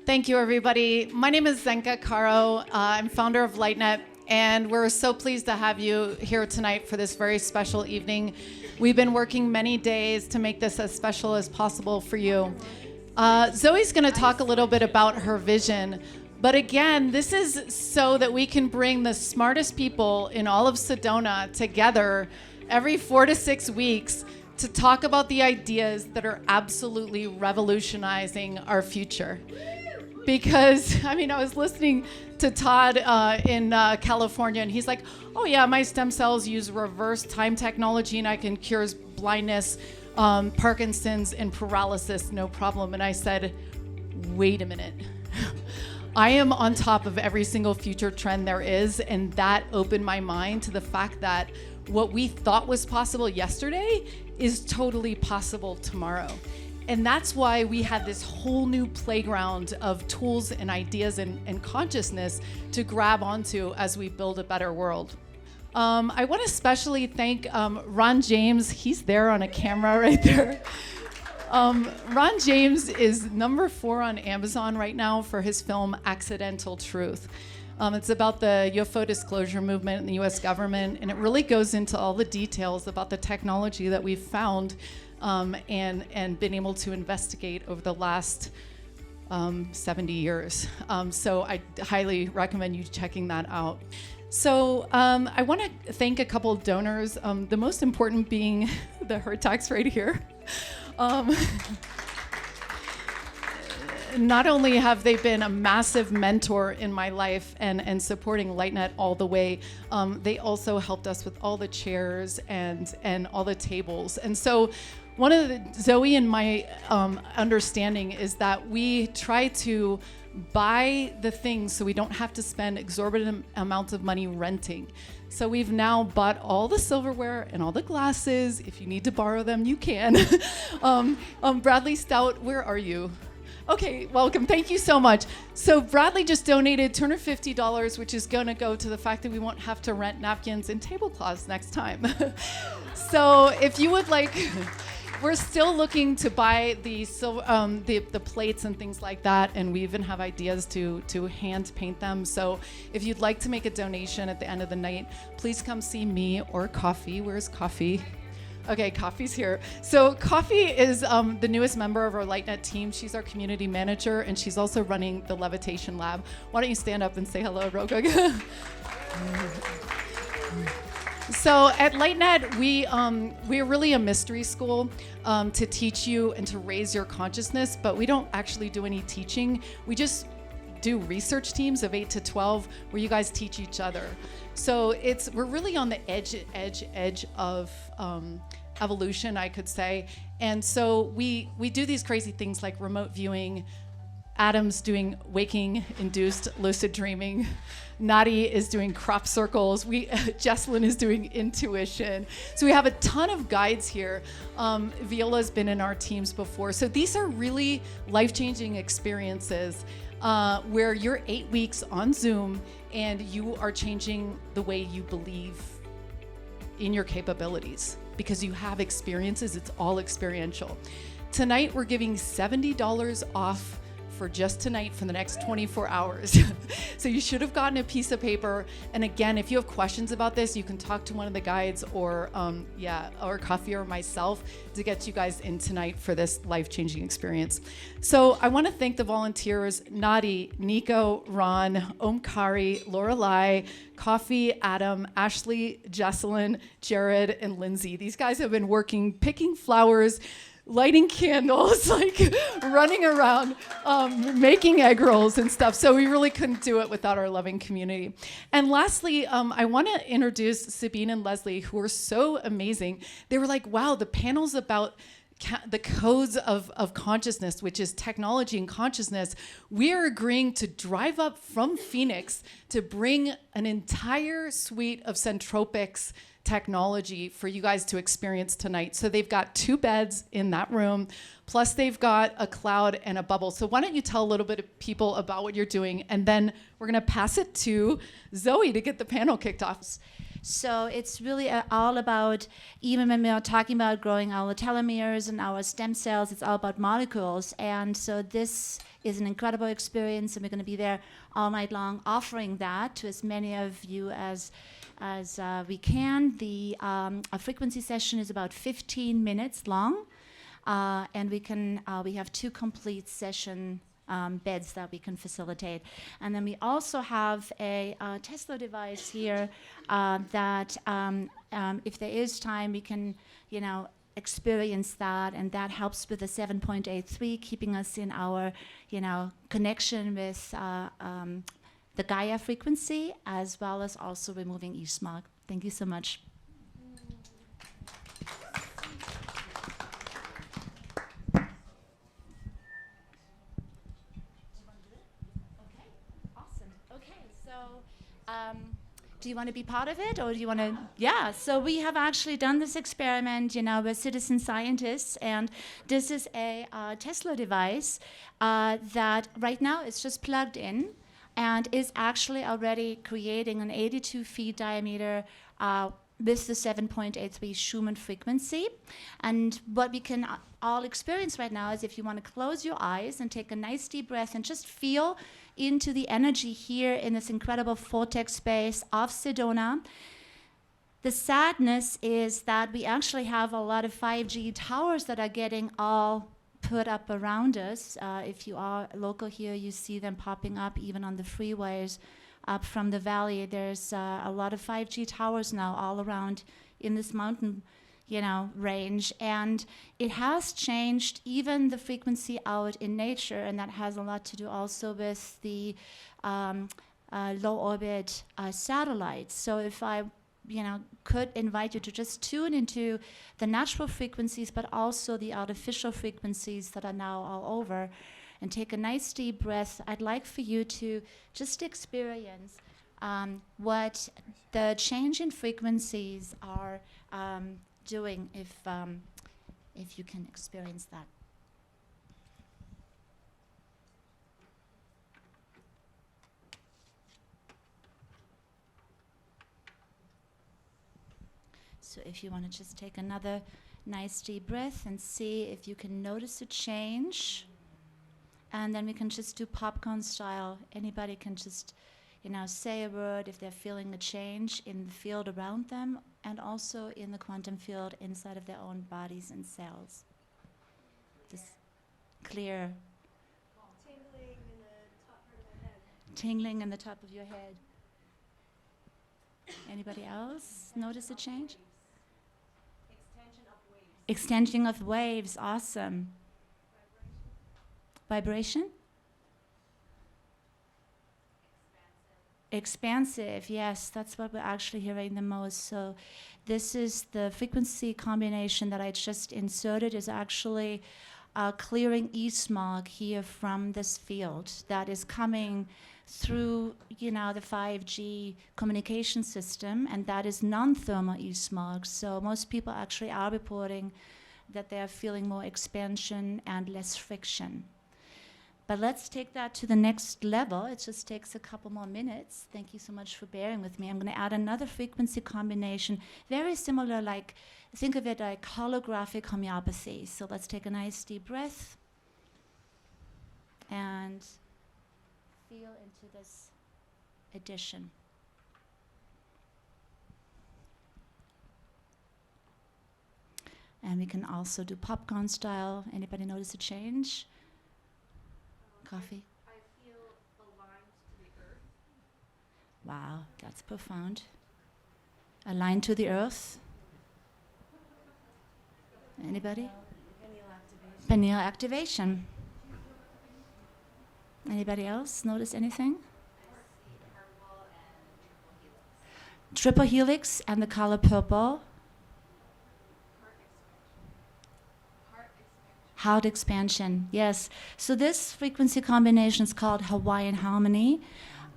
Thank you, everybody. My name is Zenka Caro. I'm founder of LightNet, and we're so pleased to have you here tonight for this very special evening. We've been working many days to make this as special as possible for you. Zoey's going to talk a little bit about her vision, but again, this is so that we can bring the smartest people in all of Sedona together every 4 to 6 weeks to talk about the ideas that are absolutely revolutionizing our future. Because, I was listening to Todd in California, and he's like, oh yeah, my stem cells use reverse time technology, and I can cure blindness, Parkinson's, and paralysis, no problem. And I said, wait a minute. I am on top of every single future trend there is, and that opened my mind to the fact that what we thought was possible yesterday is totally possible tomorrow. And that's why we have this whole new playground of tools and ideas and consciousness to grab onto as we build a better world. I want to especially thank Ron James. He's there on a camera right there. Ron James is number 4 on Amazon right now for his film Accidental Truth. It's about the UFO disclosure movement in the US government, and it really goes into all the details about the technology that we've found and been able to investigate over the last 70 years. So I highly recommend you checking that out. So I want to thank a couple of donors, the most important being the Hardt right here. Not only have they been a massive mentor in my life and supporting LightNet all the way, they also helped us with all the chairs and all the tables. And so one of the, Zoey and my understanding is that we try to buy the things so we don't have to spend exorbitant amounts of money renting. So we've now bought all the silverware and all the glasses. If you need to borrow them, you can. Bradley Stout, where are you? Okay, welcome. Thank you so much. So Bradley just donated $250, which is going to go to the fact that we won't have to rent napkins and tablecloths next time. So if you would like, we're still looking to buy the plates and things like that, and we even have ideas to hand paint them. So if you'd like to make a donation at the end of the night, please come see me or Coffee. Where's Coffee? Okay, Coffee's here. So Coffee is the newest member of our LightNet team. She's our community manager, and she's also running the levitation lab. Why don't you stand up and say hello real quick? So at LightNet, we're really a mystery school to teach you and to raise your consciousness, but we don't actually do any teaching. We just do research teams of 8 to 12 where you guys teach each other. So we're really on the edge of evolution, I could say. And so we do these crazy things like remote viewing. Adam's doing waking-induced lucid dreaming. Nadi is doing crop circles. Jesselyn is doing intuition. So we have a ton of guides here. Viola's been in our teams before. So these are really life-changing experiences where you're 8 weeks on Zoom and you are changing the way you believe in your capabilities because you have experiences. It's all experiential. Tonight, we're giving $70 off for just tonight for the next 24 hours. So you should have gotten a piece of paper. And again, if you have questions about this, you can talk to one of the guides or Coffee or myself to get you guys in tonight for this life-changing experience. So I want to thank the volunteers, Nadi, Nico, Ron, Omkari, Lorelei, Coffee, Adam, Ashley, Jesselyn, Jared, and Lindsay. These guys have been working, picking flowers, lighting candles, like running around, making egg rolls and stuff. So we really couldn't do it without our loving community. And lastly, I want to introduce Sabine and Leslie, who are so amazing. They were like, wow, the panel's about the codes of consciousness, which is technology and consciousness. We are agreeing to drive up from Phoenix to bring an entire suite of Centropics technology for you guys to experience tonight. So they've got 2 beds in that room, plus they've got a cloud and a bubble. So why don't you tell a little bit of people about what you're doing, and then we're gonna pass it to Zoey to get the panel kicked off. So it's really all about, even when we are talking about growing our telomeres and our stem cells, it's all about molecules. And so this is an incredible experience, and we're going to be there all night long offering that to as many of you as we can. The a frequency session is about 15 minutes long, and we have 2 complete session beds that we can facilitate. And then we also have a Tesla device here that if there is time, we can, experience that, and that helps with the 7.83, keeping us in our, connection with the Gaia frequency, as well as also removing e-smog. Thank you so much. Do you want to be part of it, or do you want to? Yeah, so we have actually done this experiment, with citizen scientists, and this is a Tesla device that right now it's just plugged in and is actually already creating an 82 feet diameter with the 7.83 Schumann frequency. And what we can all experience right now is, if you want to close your eyes and take a nice deep breath and just feel into the energy here in this incredible vortex space of Sedona. The sadness is that we actually have a lot of 5G towers that are getting all put up around us. If you are local here, you see them popping up even on the freeways up from the valley. There's a lot of 5G towers now all around in this mountain range, and it has changed even the frequency out in nature, and that has a lot to do also with the low orbit satellites. So if I could invite you to just tune into the natural frequencies, but also the artificial frequencies that are now all over, and take a nice deep breath, I'd like for you to just experience what the change in frequencies are doing, if you can experience that. So if you want to just take another nice deep breath and see if you can notice a change, and then we can just do popcorn style. Anybody can just say a word if they're feeling a change in the field around them, and also in the quantum field inside of their own bodies and cells. This clear tingling in the top part of my head. Tingling in the top of your head. Anybody else notice a change? Extension of waves. Extension of waves, awesome. Vibration? Expansive, yes, that's what we're actually hearing the most. So this is the frequency combination that I just inserted, is actually clearing e-smog here from this field that is coming through the 5G communication system, and that is non-thermal e-smog. So most people actually are reporting that they are feeling more expansion and less friction. But let's take that to the next level. It just takes a couple more minutes. Thank you so much for bearing with me. I'm going to add another frequency combination, very similar, think of it like holographic homeopathy. So let's take a nice deep breath and feel into this addition. And we can also do popcorn style. Anybody notice a change? Coffee? I feel aligned to the earth. Wow, that's profound. Aligned to the earth. Anybody? Pineal activation. Anybody else notice anything? Triple helix and the color purple. Hardt expansion, yes. So this frequency combination is called Hawaiian Harmony,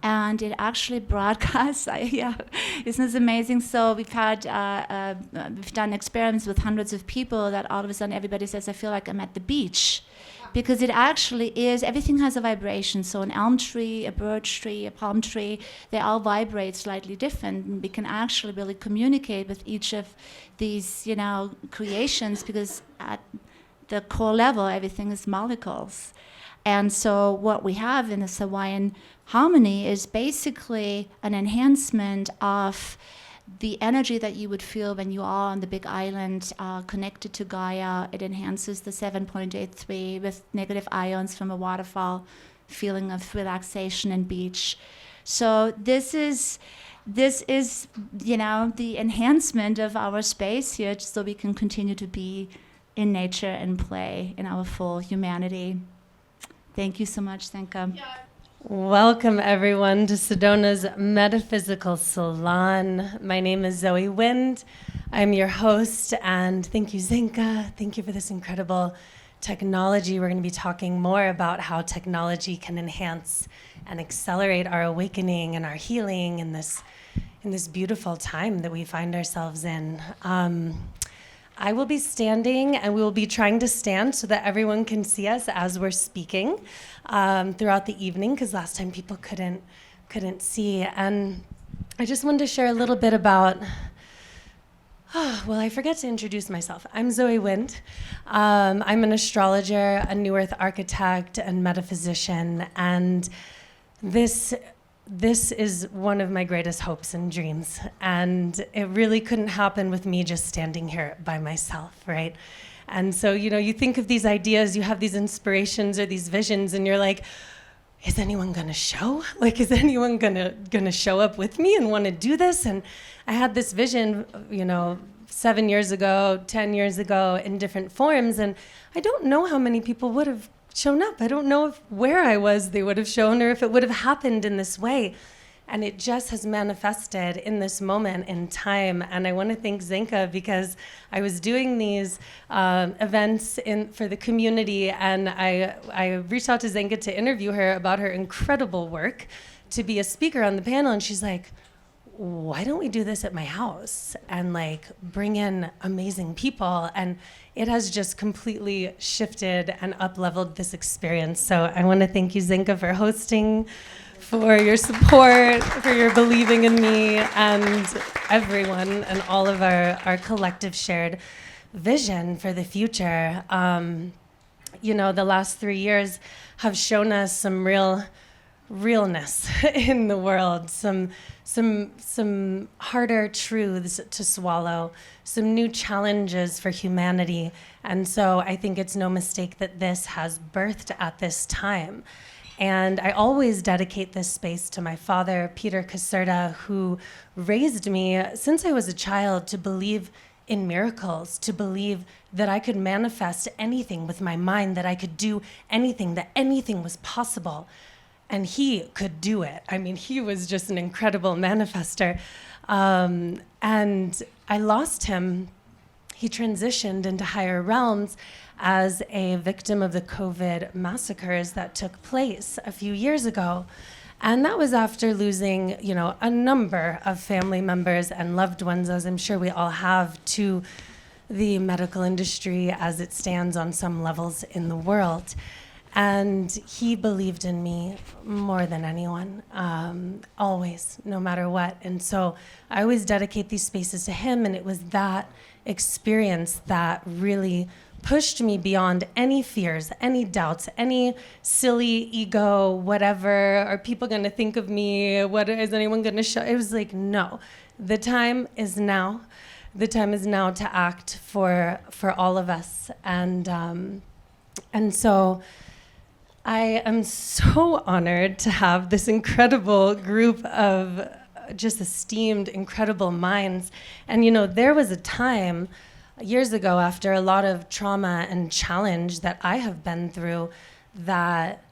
and it actually broadcasts. Isn't this amazing? So we've done experiments with hundreds of people that all of a sudden everybody says, I feel like I'm at the beach. Because it actually is, everything has a vibration. So an elm tree, a birch tree, a palm tree, they all vibrate slightly different. And we can actually really communicate with each of these, creations, because at the core level, everything is molecules. And so what we have in this Hawaiian harmony is basically an enhancement of the energy that you would feel when you are on the big island connected to Gaia. It enhances the 7.83 with negative ions from a waterfall, feeling of relaxation and beach. So this is the enhancement of our space here, so we can continue to be in nature and play in our full humanity. Thank you so much, Zenka. Yeah. Welcome, everyone, to Sedona's Metaphysical Salon. My name is Zoey Wind. I'm your host, and thank you, Zenka. Thank you for this incredible technology. We're going to be talking more about how technology can enhance and accelerate our awakening and our healing in this beautiful time that we find ourselves in. I will be standing, and we will be trying to stand so that everyone can see us as we're speaking throughout the evening, because last time people couldn't see. And I just wanted to share a little bit about, I forget to introduce myself. I'm Zoey Wind. I'm an astrologer, a New Earth architect, and metaphysician, and this is one of my greatest hopes and dreams. And it really couldn't happen with me just standing here by myself, right? And so, you think of these ideas, you have these inspirations or these visions, and you're like, is anyone gonna show? Like, is anyone gonna show up with me and wanna do this? And I had this vision, 7 years ago, 10 years ago in different forms, and I don't know how many people would have shown up. I don't know if where I was they would have shown, or if it would have happened in this way. And it just has manifested in this moment in time. And I want to thank Zenka, because I was doing these events for the community, and I reached out to Zenka to interview her about her incredible work to be a speaker on the panel. And she's like, why don't we do this at my house and bring in amazing people? And it has just completely shifted and up-leveled this experience. So I want to thank you, Zenka, for hosting, for your support, for your believing in me, and everyone, and all of our collective shared vision for the future. The last 3 years have shown us some realness in the world, some harder truths to swallow, some new challenges for humanity. And so I think it's no mistake that this has birthed at this time. And I always dedicate this space to my father, Peter Caserta, who raised me since I was a child to believe in miracles, to believe that I could manifest anything with my mind, that I could do anything, that anything was possible. And he could do it. I mean, he was just an incredible manifester. And I lost him. He transitioned into higher realms as a victim of the COVID massacres that took place a few years ago. And that was after losing, a number of family members and loved ones, as I'm sure we all have, to the medical industry as it stands on some levels in the world. And he believed in me more than anyone, always, no matter what. And so I always dedicate these spaces to him, and it was that experience that really pushed me beyond any fears, any doubts, any silly ego, whatever. Are people going to think of me? What is anyone going to show? It was like, no, the time is now. The time is now to act for all of us. And so I am so honored to have this incredible group of just esteemed, incredible minds. And there was a time years ago, after a lot of trauma and challenge that I have been through, that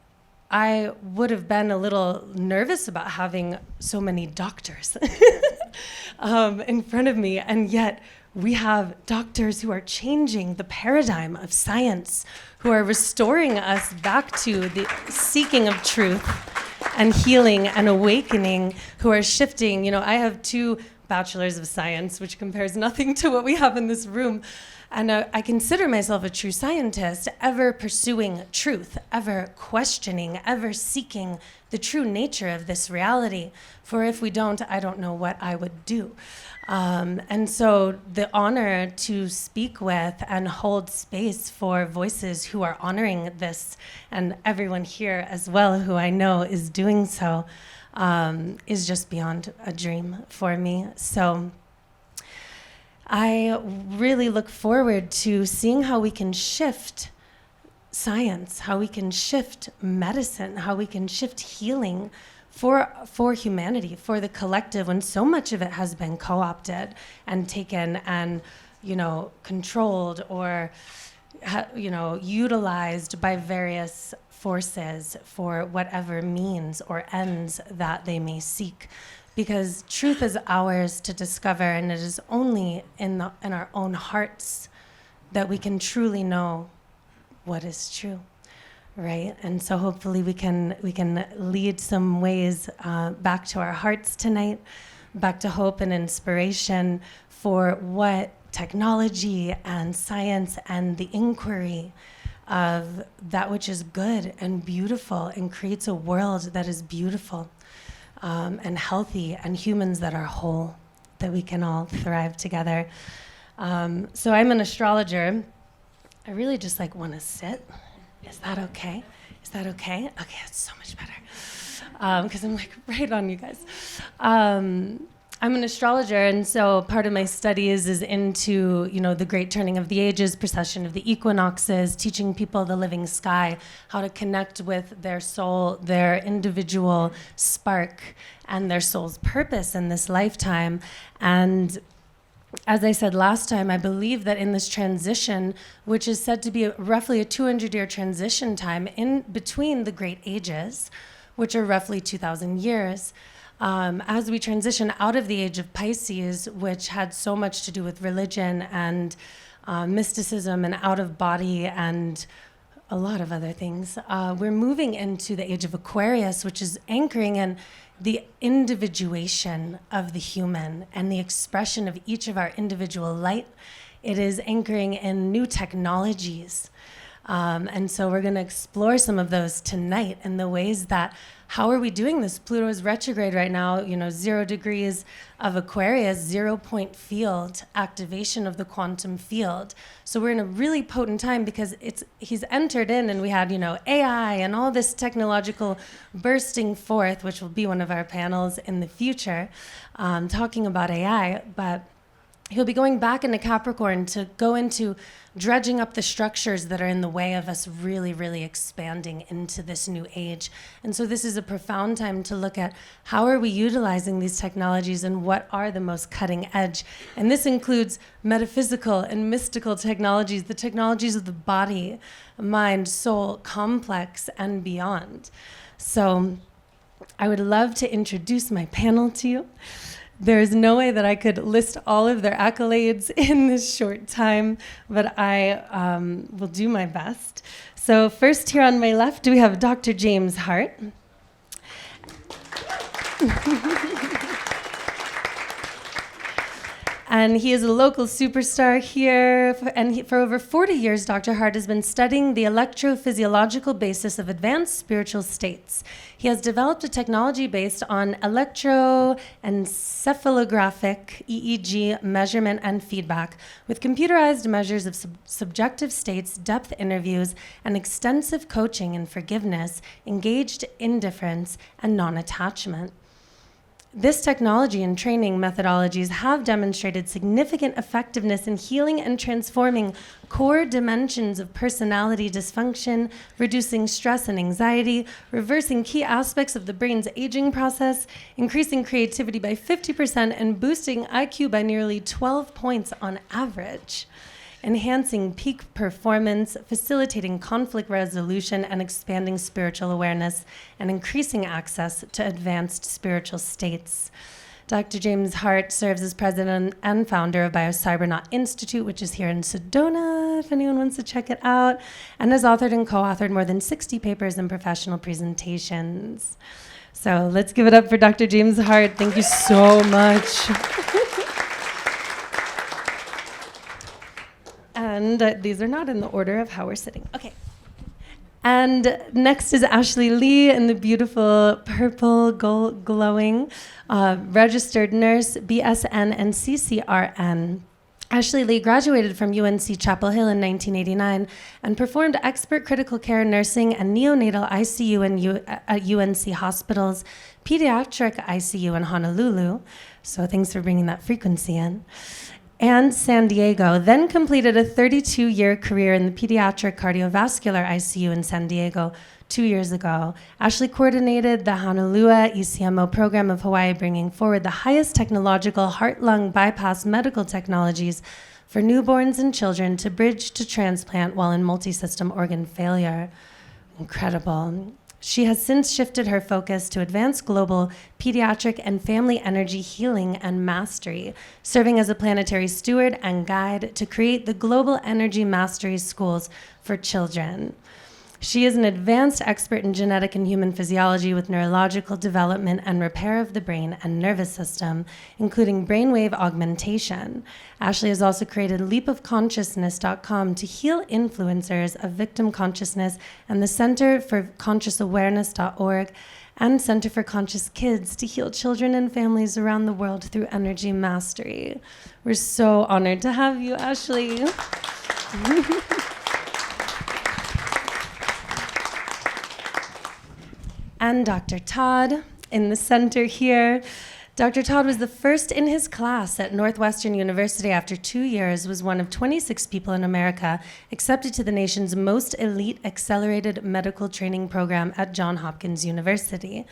I would have been a little nervous about having so many doctors in front of me. And yet we have doctors who are changing the paradigm of science, who are restoring us back to the seeking of truth and healing and awakening, who are shifting. I have 2 bachelors of science, which compares nothing to what we have in this room. And I consider myself a true scientist, ever pursuing truth, ever questioning, ever seeking the true nature of this reality. For if we don't, I don't know what I would do. And so the honor to speak with and hold space for voices who are honoring this, and everyone here as well who I know is doing so, is just beyond a dream for me. So I really look forward to seeing how we can shift science, how we can shift medicine, how we can shift healing for humanity, for the collective, when so much of it has been co-opted and taken and, controlled or, utilized by various forces for whatever means or ends that they may seek. Because truth is ours to discover, and it is only in our own hearts that we can truly know what is true, right? And so hopefully we can lead some ways back to our hearts tonight, back to hope and inspiration for what technology and science and the inquiry of that which is good and beautiful and creates a world that is beautiful. And healthy, and humans that are whole, that we can all thrive together. So I'm an astrologer. I really just want to sit. Is that okay? Is that okay? Okay, that's so much better. Because I'm right on you guys. I'm an astrologer, and so part of my studies is into, the great turning of the ages, precession of the equinoxes, teaching people the living sky, how to connect with their soul, their individual spark, and their soul's purpose in this lifetime. And as I said last time, I believe that in this transition, which is said to be roughly a 200-year transition time in between the great ages, which are roughly 2,000 years, as we transition out of the age of Pisces, which had so much to do with religion and mysticism and out of body and a lot of other things, we're moving into the age of Aquarius, which is anchoring in the individuation of the human and the expression of each of our individual light. It is anchoring in new technologies. And so we're going to explore some of those tonight and the ways that, how are we doing this? Pluto is retrograde right now, 0 degrees of Aquarius, 0-point field, activation of the quantum field. So we're in a really potent time because he's entered in, and we had, AI and all this technological bursting forth, which will be one of our panels in the future, talking about AI. But he'll be going back into Capricorn to go into dredging up the structures that are in the way of us really, really expanding into this new age. And so this is a profound time to look at how are we utilizing these technologies and what are the most cutting edge. And this includes metaphysical and mystical technologies, the technologies of the body, mind, soul, complex, and beyond. So I would love to introduce my panel to you. There is no way that I could list all of their accolades in this short time, but I will do my best. So first here on my left, we have Dr. James Hardt. And he is a local superstar here. For over 40 years, Dr. Hardt has been studying the electrophysiological basis of advanced spiritual states. He has developed a technology based on electroencephalographic EEG measurement and feedback with computerized measures of subjective states, depth interviews, and extensive coaching in forgiveness, engaged indifference, and non-attachment. This technology and training methodologies have demonstrated significant effectiveness in healing and transforming core dimensions of personality dysfunction, reducing stress and anxiety, reversing key aspects of the brain's aging process, increasing creativity by 50%, and boosting IQ by nearly 12 points on average. Enhancing peak performance, facilitating conflict resolution, and expanding spiritual awareness, and increasing access to advanced spiritual states. Dr. James Hardt serves as president and founder of Biocybernaut Institute, which is here in Sedona, if anyone wants to check it out, and has authored and co-authored more than 60 papers and professional presentations. So let's give it up for Dr. James Hardt. Thank you so much. And these are not in the order of how we're sitting. Okay. And next is Ashley Lee in the beautiful purple glowing registered nurse, BSN and CCRN. Ashley Lee graduated from UNC Chapel Hill in 1989 and performed expert critical care nursing and neonatal ICU at UNC hospitals, pediatric ICU in Honolulu, so thanks for bringing that frequency in, and San Diego, then completed a 32-year career in the pediatric cardiovascular ICU in San Diego 2 years ago. Ashley coordinated the Honolulu ECMO program of Hawaii, bringing forward the highest technological heart-lung bypass medical technologies for newborns and children to bridge to transplant while in multi-system organ failure. Incredible. She has since shifted her focus to advanced global pediatric and family energy healing and mastery, serving as a planetary steward and guide to create the Global Energy Mastery Schools for children. She is an advanced expert in genetic and human physiology with neurological development and repair of the brain and nervous system, including brainwave augmentation. Ashley has also created leapofconsciousness.com to heal influencers of victim consciousness and the Center for Conscious Awareness.org and Center for Conscious Kids to heal children and families around the world through energy mastery. We're so honored to have you, Ashley. And Dr. Todd in the center here. Dr. Todd was the first in his class at Northwestern University after 2 years, was one of 26 people in America accepted to the nation's most elite accelerated medical training program at Johns Hopkins University.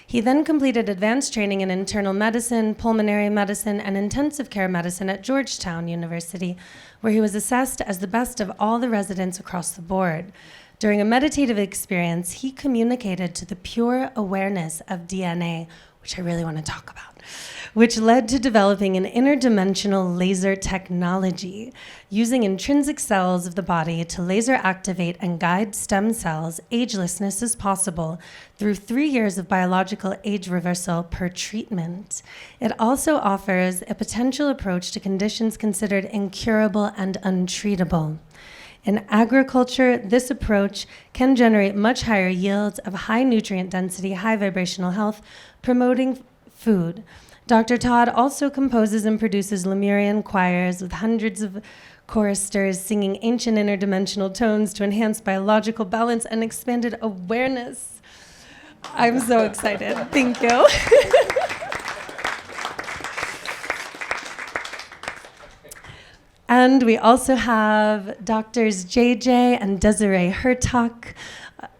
He then completed advanced training in internal medicine, pulmonary medicine, and intensive care medicine at Georgetown University, where he was assessed as the best of all the residents across the board. During a meditative experience, he communicated to the pure awareness of DNA, which I really want to talk about, which led to developing an interdimensional laser technology, using intrinsic cells of the body to laser activate and guide stem cells agelessness as possible through 3 years of biological age reversal per treatment. It also offers a potential approach to conditions considered incurable and untreatable. In agriculture, this approach can generate much higher yields of high nutrient density, high vibrational health, promoting food. Dr. Todd also composes and produces Lemurian choirs with hundreds of choristers singing ancient interdimensional tones to enhance biological balance and expanded awareness. I'm so excited. Thank you. And we also have Doctors JJ and Desiree Hardt,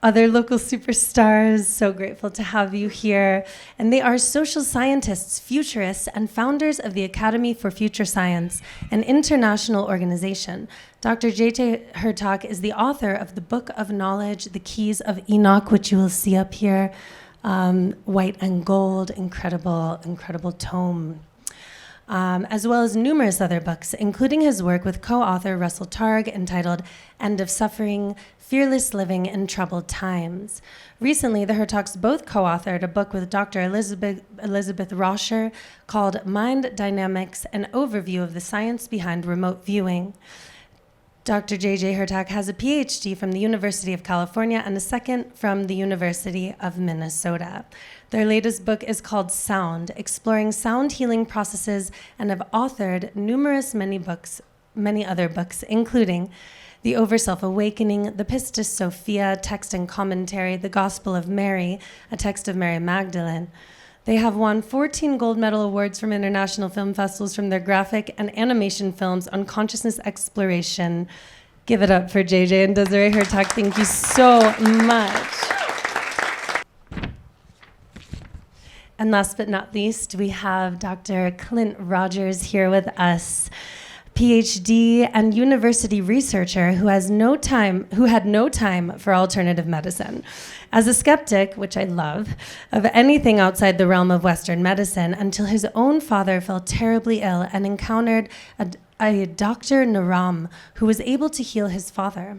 other local superstars. So grateful to have you here. And they are social scientists, futurists, and founders of the Academy for Future Science, an international organization. Dr. JJ Hardt is the author of the Book of Knowledge, The Keys of Enoch, which you will see up here, white and gold, incredible, incredible tome. As well as numerous other books, including his work with co-author Russell Targ entitled End of Suffering, Fearless Living in Troubled Times. Recently, the Harts both co-authored a book with Dr. Elizabeth Roscher called Mind Dynamics, an Overview of the Science Behind Remote Viewing. Dr. J.J. Hardt has a PhD from the University of California and a second from the University of Minnesota. Their latest book is called Sound, Exploring Sound Healing Processes, and have authored many other books, including The Over Self-Awakening, The Pistis Sophia, Text and Commentary, The Gospel of Mary, a text of Mary Magdalene. They have won 14 gold medal awards from international film festivals from their graphic and animation films on consciousness exploration. Give it up for JJ and Desiree Hardt. Thank you so much. And last but not least, we have Dr. Clint Rogers here with us, PhD and university researcher who had no time for alternative medicine. As a skeptic, which I love, of anything outside the realm of Western medicine, until his own father fell terribly ill and encountered a Dr. Naram who was able to heal his father.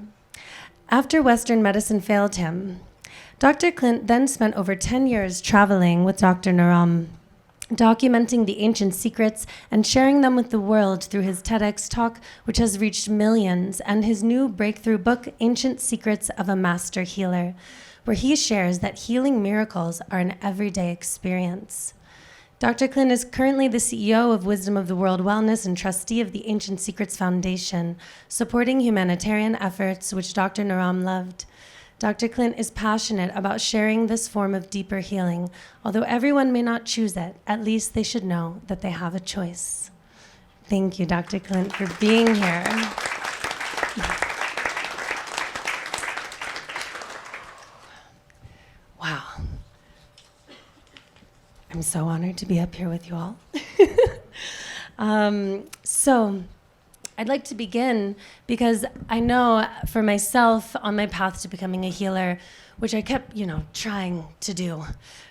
After Western medicine failed him, Dr. Clint then spent over 10 years traveling with Dr. Naram, documenting the ancient secrets and sharing them with the world through his TEDx talk, which has reached millions, and his new breakthrough book, Ancient Secrets of a Master Healer, where he shares that healing miracles are an everyday experience. Dr. Clint is currently the CEO of Wisdom of the World Wellness and trustee of the Ancient Secrets Foundation, supporting humanitarian efforts which Dr. Naram loved. Dr. Clint is passionate about sharing this form of deeper healing. Although everyone may not choose it, at least they should know that they have a choice. Thank you, Dr. Clint, for being here. Wow. I'm so honored to be up here with you all. So I'd like to begin because I know for myself on my path to becoming a healer, which I kept, trying to do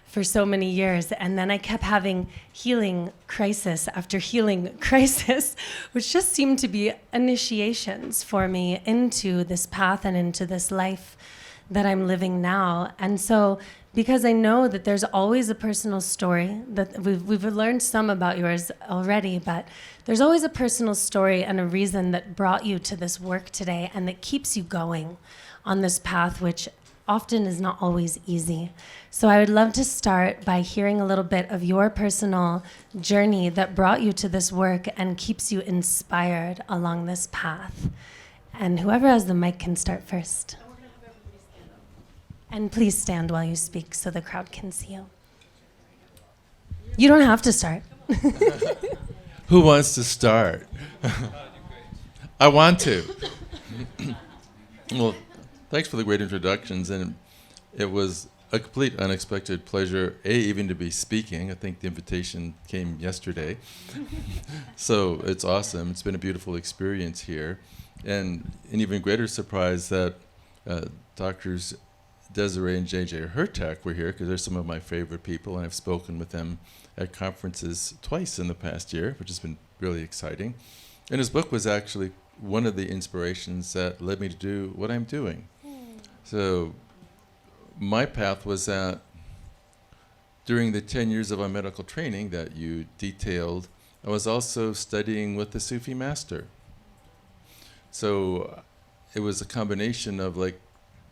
for so many years, and then I kept having healing crisis after healing crisis, which just seemed to be initiations for me into this path and into this life that I'm living now. And so because I know that there's always a personal story, that we've learned some about yours already, but there's always a personal story and a reason that brought you to this work today and that keeps you going on this path, which often is not always easy. So I would love to start by hearing a little bit of your personal journey that brought you to this work and keeps you inspired along this path. And whoever has the mic can start first. And please stand while you speak so the crowd can see you. You don't have to start. Who wants to start? I want to. Well, thanks for the great introductions, and it was a complete unexpected pleasure, even to be speaking. I think the invitation came yesterday. So it's awesome. It's been a beautiful experience here. And an even greater surprise that Doctors Desiree and JJ Hardt were here, because they're some of my favorite people, and I've spoken with them at conferences twice in the past year, which has been really exciting. And his book was actually one of the inspirations that led me to do what I'm doing. So my path was that during the 10 years of my medical training that you detailed, I was also studying with the Sufi master. So it was a combination of like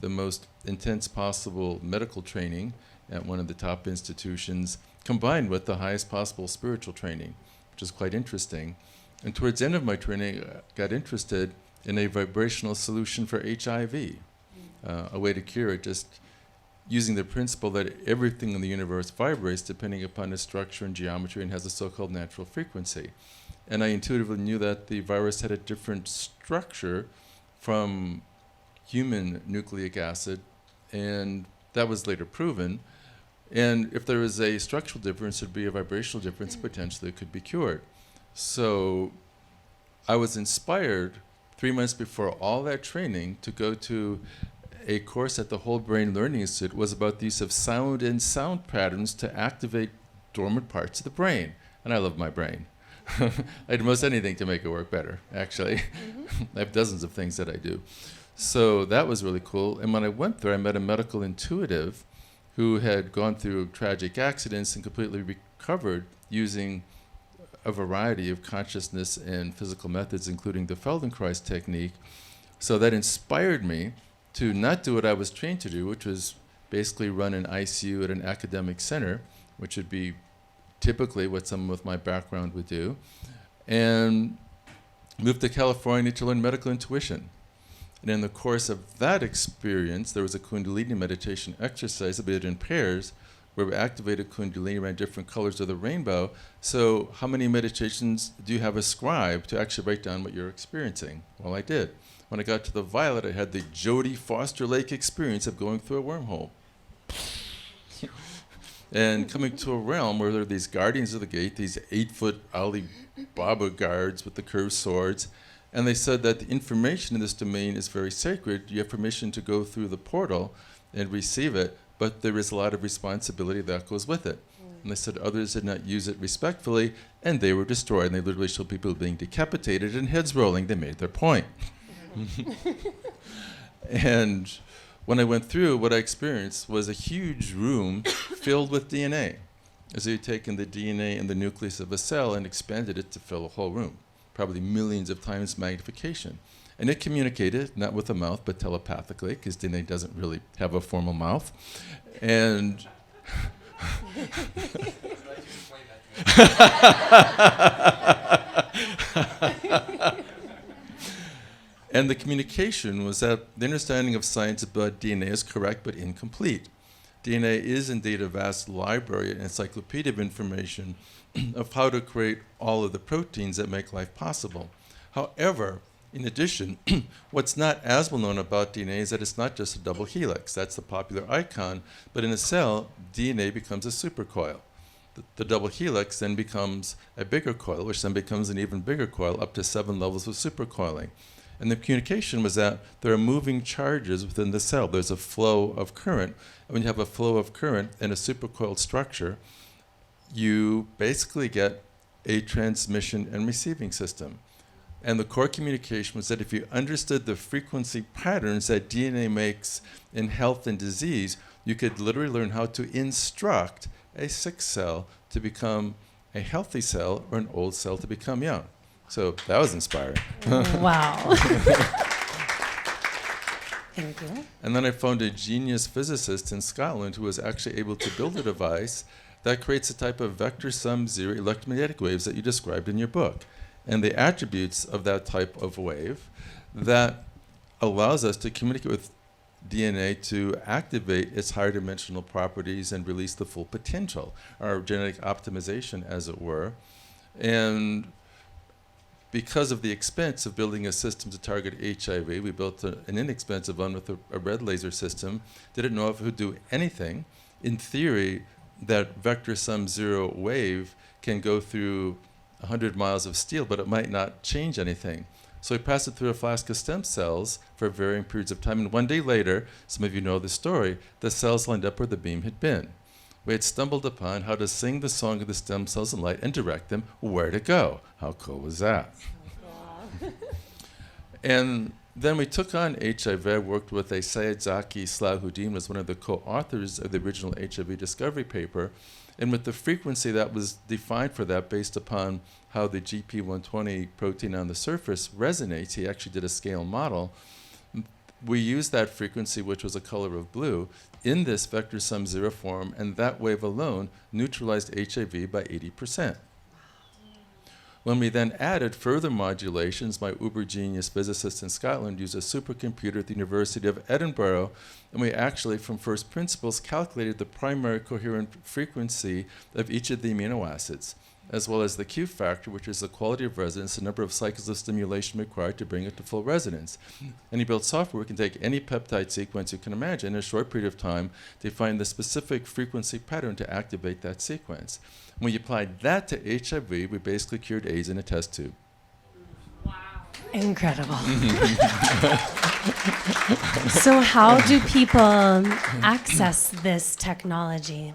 the most intense possible medical training at one of the top institutions, combined with the highest possible spiritual training, which is quite interesting. And towards the end of my training, I got interested in a vibrational solution for HIV, a way to cure it, just using the principle that everything in the universe vibrates depending upon its structure and geometry and has a so-called natural frequency. And I intuitively knew that the virus had a different structure from human nucleic acid, and that was later proven. And if there was a structural difference, there'd be a vibrational difference, potentially it could be cured. So I was inspired 3 months before all that training to go to a course at the Whole Brain Learning Institute. Was about the use of sound and sound patterns to activate dormant parts of the brain. And I love my brain. I do most anything to make it work better, actually. I have dozens of things that I do. So that was really cool. And when I went there, I met a medical intuitive who had gone through tragic accidents and completely recovered using a variety of consciousness and physical methods, including the Feldenkrais technique. So that inspired me to not do what I was trained to do, which was basically run an ICU at an academic center, which would be typically what someone with my background would do, and moved to California to learn medical intuition. And in the course of that experience, there was a Kundalini meditation exercise that we did in pairs, where we activated Kundalini around different colors of the rainbow. So how many meditations do you have ascribed to actually write down what you're experiencing? Well, I did. When I got to the violet, I had the Jodie Foster Lake experience of going through a wormhole. And coming to a realm where there are these guardians of the gate, these 8-foot Ali Baba guards with the curved swords. And they said that the information in this domain is very sacred. You have permission to go through the portal and receive it, but there is a lot of responsibility that goes with it. And they said others did not use it respectfully, and they were destroyed. And they literally showed people being decapitated and heads rolling. They made their point. And when I went through, what I experienced was a huge room filled with DNA. is that you've taken the DNA in the nucleus of a cell and expanded it to fill a whole room, probably millions of times magnification. And it communicated, not with the mouth, but telepathically, because DNA doesn't really have a formal mouth. And and the communication was that the understanding of science about DNA is correct but incomplete. DNA is indeed a vast library and encyclopedia of information of how to create all of the proteins that make life possible. However, in addition, what's not as well known about DNA is that it's not just a double helix. That's the popular icon. But in a cell, DNA becomes a supercoil. The double helix then becomes a bigger coil, which then becomes an even bigger coil, up to 7 levels of supercoiling. And the communication was that there are moving charges within the cell. There's a flow of current. And when you have a flow of current in a supercoiled structure, you basically get a transmission and receiving system. And the core communication was that if you understood the frequency patterns that DNA makes in health and disease, you could literally learn how to instruct a sick cell to become a healthy cell or an old cell to become young. So that was inspiring. Wow. Thank you. And then I found a genius physicist in Scotland who was actually able to build a device that creates a type of vector sum zero electromagnetic waves that you described in your book. And the attributes of that type of wave that allows us to communicate with DNA to activate its higher dimensional properties and release the full potential, our genetic optimization, as it were. And because of the expense of building a system to target HIV, we built an inexpensive one with a red laser system. Didn't know if it would do anything. In theory, that vector sum zero wave can go through 100 miles of steel, but it might not change anything. So we passed it through a flask of stem cells for varying periods of time. And one day later, some of you know the story, the cells lined up where the beam had been. We had stumbled upon how to sing the song of the stem cells in light and direct them where to go. How cool was that? And then we took on HIV. I worked with a Sayedzaki Salahuddin, was one of the co-authors of the original HIV discovery paper. And with the frequency that was defined for that based upon how the GP120 protein on the surface resonates, he actually did a scale model. We used that frequency, which was a color of blue, in this vector sum zero form, and that wave alone neutralized HIV by 80%. When we then added further modulations, my uber genius physicist in Scotland used a supercomputer at the University of Edinburgh, and we actually, from first principles, calculated the primary coherent frequency of each of the amino acids, as well as the Q factor, which is the quality of resonance, the number of cycles of stimulation required to bring it to full resonance. And he built software. We can take any peptide sequence you can imagine in a short period of time to find the specific frequency pattern to activate that sequence. When you applied that to HIV, we basically cured AIDS in a test tube. Wow. Incredible. So how do people access this technology?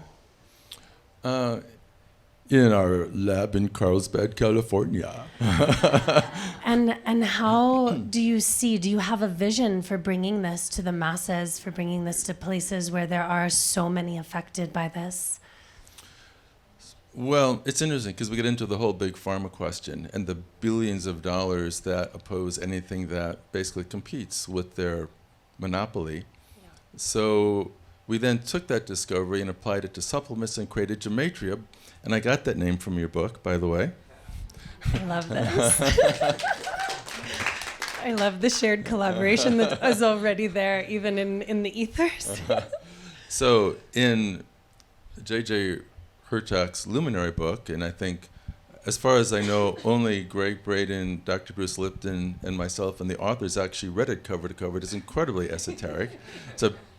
In our lab in Carlsbad, California. And how do you have a vision for bringing this to the masses, for bringing this to places where there are so many affected by this? Well, it's interesting because we get into the whole big pharma question and the billions of dollars that oppose anything that basically competes with their monopoly. Yeah. So we then took that discovery and applied it to supplements and created Gematria. And I got that name from your book, by the way. I love this. I love the shared collaboration that was already there, even in the ethers. So in J.J. Hertak's Luminary book, and I think, as far as I know, only Greg Braden, Dr. Bruce Lipton, and myself and the authors actually read it cover to cover. It is incredibly esoteric.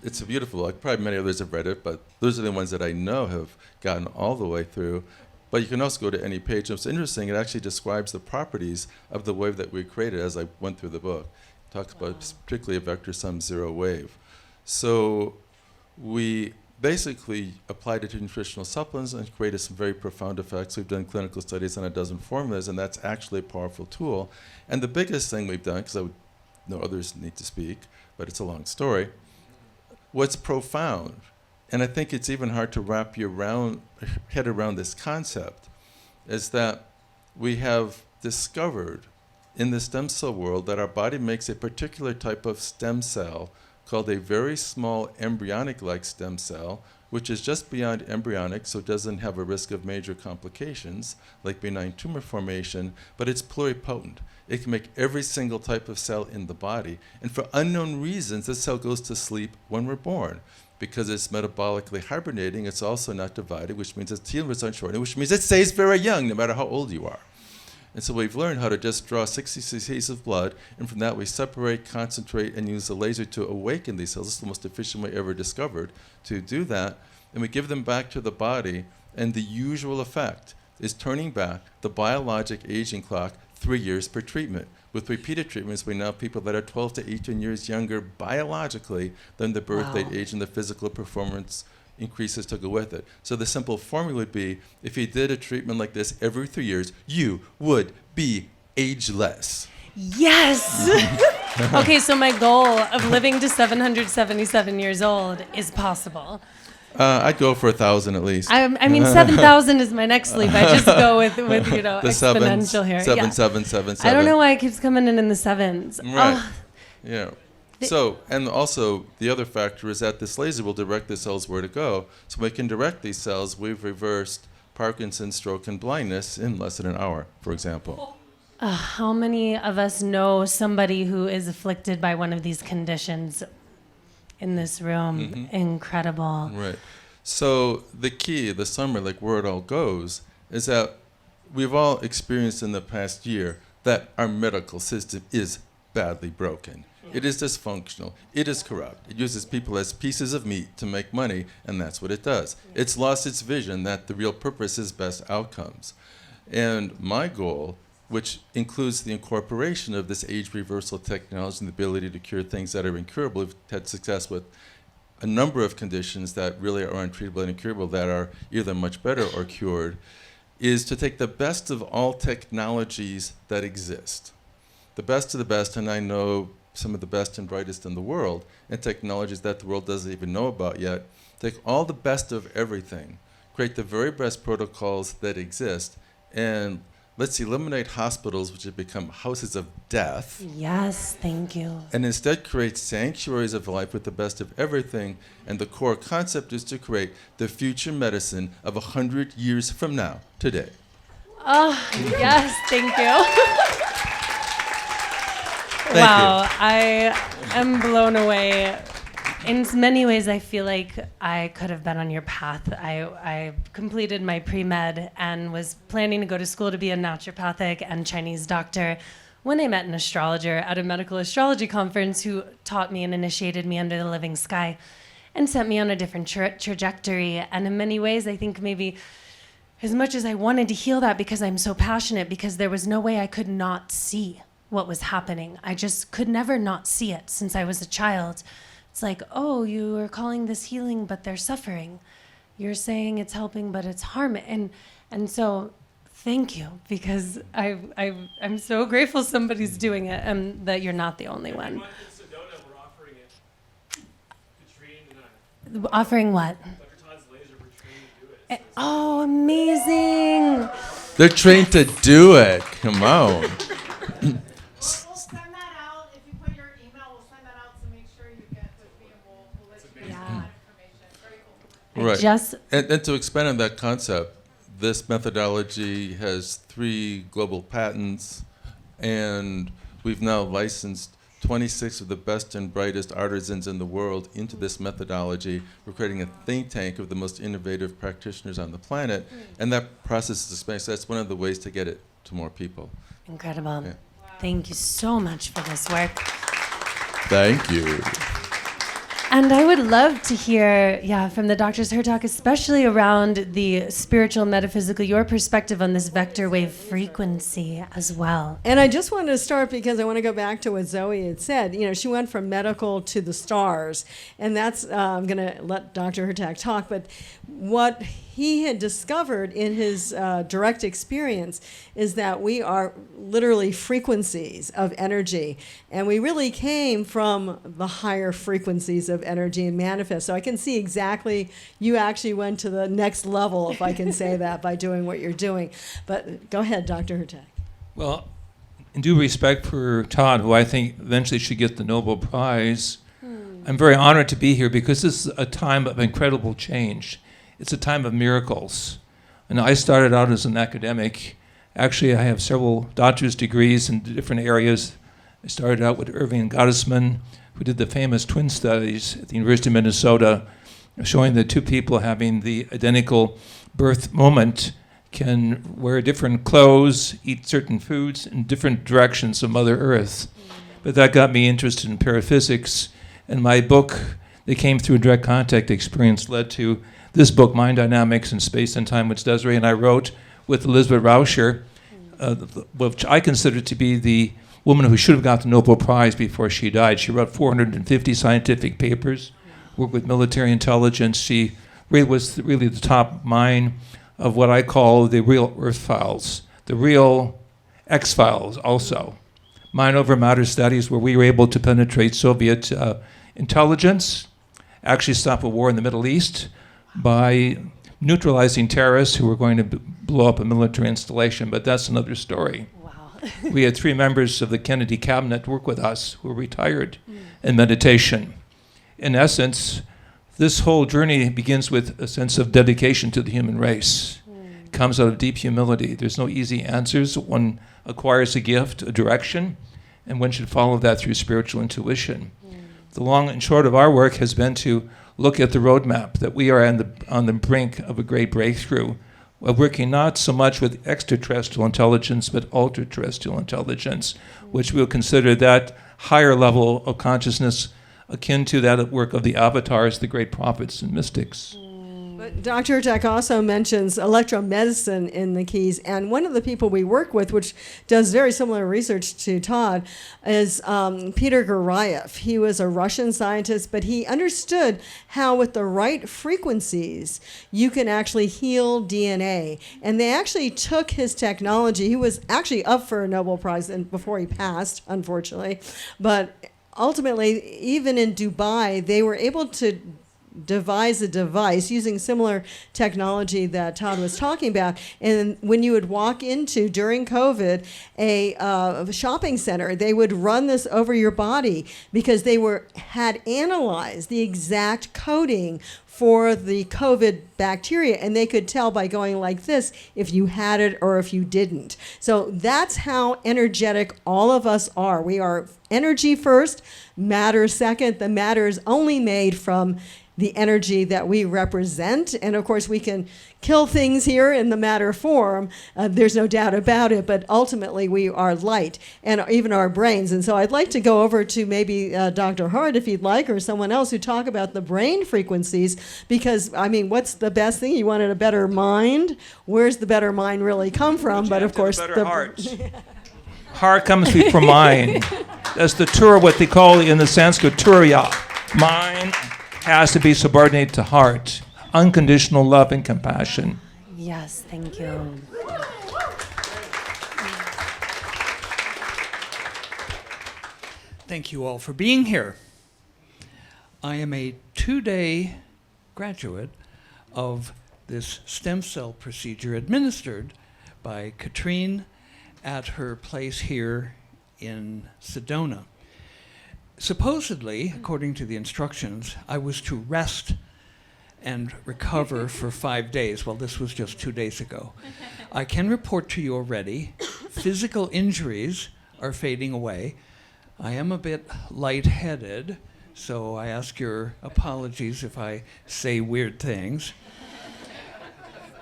It's a beautiful book. Probably many others have read it, but those are the ones that I know have gotten all the way through. But you can also go to any page. It's interesting. It actually describes the properties of the wave that we created as I went through the book. It talks about particularly a vector sum zero wave. So we basically applied it to nutritional supplements and created some very profound effects. We've done clinical studies on a dozen formulas, and that's actually a powerful tool. And the biggest thing we've done, because I would know others need to speak, but it's a long story, what's profound and I think it's even hard to wrap your head around this concept, is that we have discovered in the stem cell world that our body makes a particular type of stem cell called a very small embryonic-like stem cell, which is just beyond embryonic, so it doesn't have a risk of major complications like benign tumor formation, but it's pluripotent. It can make every single type of cell in the body. And for unknown reasons, this cell goes to sleep when we're born. Because it's metabolically hibernating, it's also not divided, which means its telomeres aren't shortening, which means it stays very young no matter how old you are. And so we've learned how to just draw 60 cc's of blood, and from that we separate, concentrate, and use the laser to awaken these cells. This is the most efficient way ever discovered to do that. And we give them back to the body, and the usual effect is turning back the biologic aging clock 3 years per treatment. With repeated treatments, we now have people that are 12 to 18 years younger biologically than the birth date age, and the physical performance increases to go with it. So the simple formula would be, if you did a treatment like this every 3 years, you would be ageless. Yes! Okay, so my goal of living to 777 years old is possible. I'd go for 1,000 at least. I mean, 7,000 is my next leap. I just go with you know, The exponential here. seven, 7. I don't know why it keeps coming in the sevens. Right. Oh, Yeah. So, and also the other factor is that this laser will direct the cells where to go. So we can direct these cells. We've reversed Parkinson's, stroke, and blindness in less than an hour, for example. how many of us know somebody who is afflicted by one of these conditions in this room? Incredible. Right. So the key, the summary, like where it all goes, is that we've all experienced in the past year that our medical system is badly broken. It is dysfunctional. It is corrupt. It uses people as pieces of meat to make money, and that's what it does. It's lost its vision that the real purpose is best outcomes. And my goal, which includes the incorporation of this age reversal technology and the ability to cure things that are incurable. We've had success with a number of conditions that really are untreatable and incurable that are either much better or cured, is to take the best of all technologies that exist. The best of the best, and I know some of the best and brightest in the world, and technologies that the world doesn't even know about yet. Take all the best of everything, create the very best protocols that exist, and let's eliminate hospitals, which have become houses of death. Yes, thank you. And instead create sanctuaries of life with the best of everything. And the core concept is to create the future medicine of 100 years from now, today. Oh, yes, thank you. Thank Wow, you. I am blown away. In many ways, I feel like I could have been on your path. I completed my pre-med and was planning to go to school to be a naturopathic and Chinese doctor when I met an astrologer at a medical astrology conference who taught me and initiated me under the living sky and sent me on a different trajectory. And in many ways, I think maybe as much as I wanted to heal that because I'm so passionate, because there was no way I could not see what was happening. I just could never not see it since I was a child. It's like, oh, you are calling this healing, but they're suffering. You're saying it's helping, but it's harm. And so thank you, because I'm so grateful somebody's doing it and that you're not the only one. In Sedona, we're offering it. Katrine and Offering what? Dr. Todd's laser, we're trained to do it. Oh, amazing. They're trained to do it. Come on. We'll send that out. If you put your email, we'll send that out to make sure you get with me, and we'll let you know that information. Very cool. Right. Just And to expand on that concept, this methodology has 3 global patents, and we've now licensed 26 of the best and brightest artisans in the world into this methodology. We're creating a think tank of the most innovative practitioners on the planet, and that process is expanding. So that's one of the ways to get it to more people. incredible. Yeah. Thank you so much for this work. Thank you. And I would love to hear, from the doctors her talk, especially around the spiritual, metaphysical, your perspective on this vector wave frequency as well. And I just wanted to start because I want to go back to what Zoey had said. You know, she went from medical to the stars, and that's I'm going to let Dr. Hertak talk. But what he had discovered in his direct experience is that we are literally frequencies of energy, and we really came from the higher frequencies of energy and manifest. So I can see exactly, you actually went to the next level, if I can say that, by doing what you're doing. But go ahead, Dr. Hardt. Well, in due respect for Todd, who I think eventually should get the Nobel Prize, I'm very honored to be here because this is a time of incredible change. It's a time of miracles. And I started out as an academic. Actually, I have several doctor's degrees in different areas. I started out with Irving Gottesman, who did the famous twin studies at the University of Minnesota, showing that two people having the identical birth moment can wear different clothes, eat certain foods in different directions of Mother Earth. But that got me interested in paraphysics. And my book, that came through a direct contact experience, led to this book, Mind Dynamics in Space and Time, which Desiree and I wrote with Elizabeth Rauscher, which I consider to be the woman who should have got the Nobel Prize before she died. She wrote 450 scientific papers, worked with military intelligence. She really was really the top mind of what I call the real Earth files, the real X files also. Mind over matter studies where we were able to penetrate Soviet intelligence, actually stop a war in the Middle East by neutralizing terrorists who were going to blow up a military installation, but that's another story. Wow. We had 3 members of the Kennedy cabinet work with us who were retired in meditation. In essence, this whole journey begins with a sense of dedication to the human race. It comes out of deep humility. There's no easy answers. One acquires a gift, a direction, and one should follow that through spiritual intuition. The long and short of our work has been to look at the roadmap that we are on the brink of a great breakthrough, of working not so much with extraterrestrial intelligence, but ultra-terrestrial intelligence, which we'll consider that higher level of consciousness akin to that work of the avatars, the great prophets and mystics. But Dr. Hardt also mentions electromedicine in the keys, and one of the people we work with, which does very similar research to Todd, is Peter Gurayev. He was a Russian scientist, but he understood how with the right frequencies, you can actually heal DNA. And they actually took his technology. He was actually up for a Nobel Prize before he passed, unfortunately. But ultimately, even in Dubai, they were able to devise a device using similar technology that Todd was talking about. And when you would walk into, during COVID, a shopping center, they would run this over your body because they had analyzed the exact coding for the COVID bacteria, and they could tell by going like this if you had it or if you didn't. So that's how energetic all of us are. We are energy first, matter second. The matter is only made from the energy that we represent. And of course, we can kill things here in the matter form. There's no doubt about it. But ultimately, we are light, and even our brains. And so I'd like to go over to maybe Dr. Hardt, if you'd like, or someone else who talk about the brain frequencies. Because, I mean, what's the best thing? You wanted a better mind? Where's the better mind really come from? But of course, the heart. Heart comes before mind. That's the Tura, what they call in the Sanskrit Turiya. Mind has to be subordinate to heart. Unconditional love and compassion. Yes, thank you. Thank you all for being here. I am a 2-day graduate of this stem cell procedure administered by Katrine at her place here in Sedona. Supposedly, according to the instructions, I was to rest and recover for 5 days. Well, this was just 2 days ago. I can report to you already, physical injuries are fading away. I am a bit lightheaded, so I ask your apologies if I say weird things.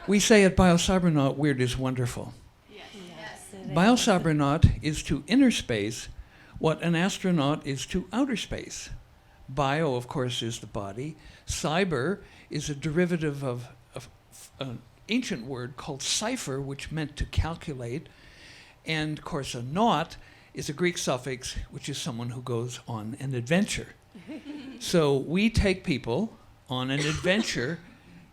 We say at Biocybernaut, weird is wonderful. Yes, Biocybernaut is to inner space what an astronaut is to outer space. Bio, of course, is the body. Cyber is a derivative of an ancient word called cipher, which meant to calculate. And, of course, a naut is a Greek suffix, which is someone who goes on an adventure. So we take people on an adventure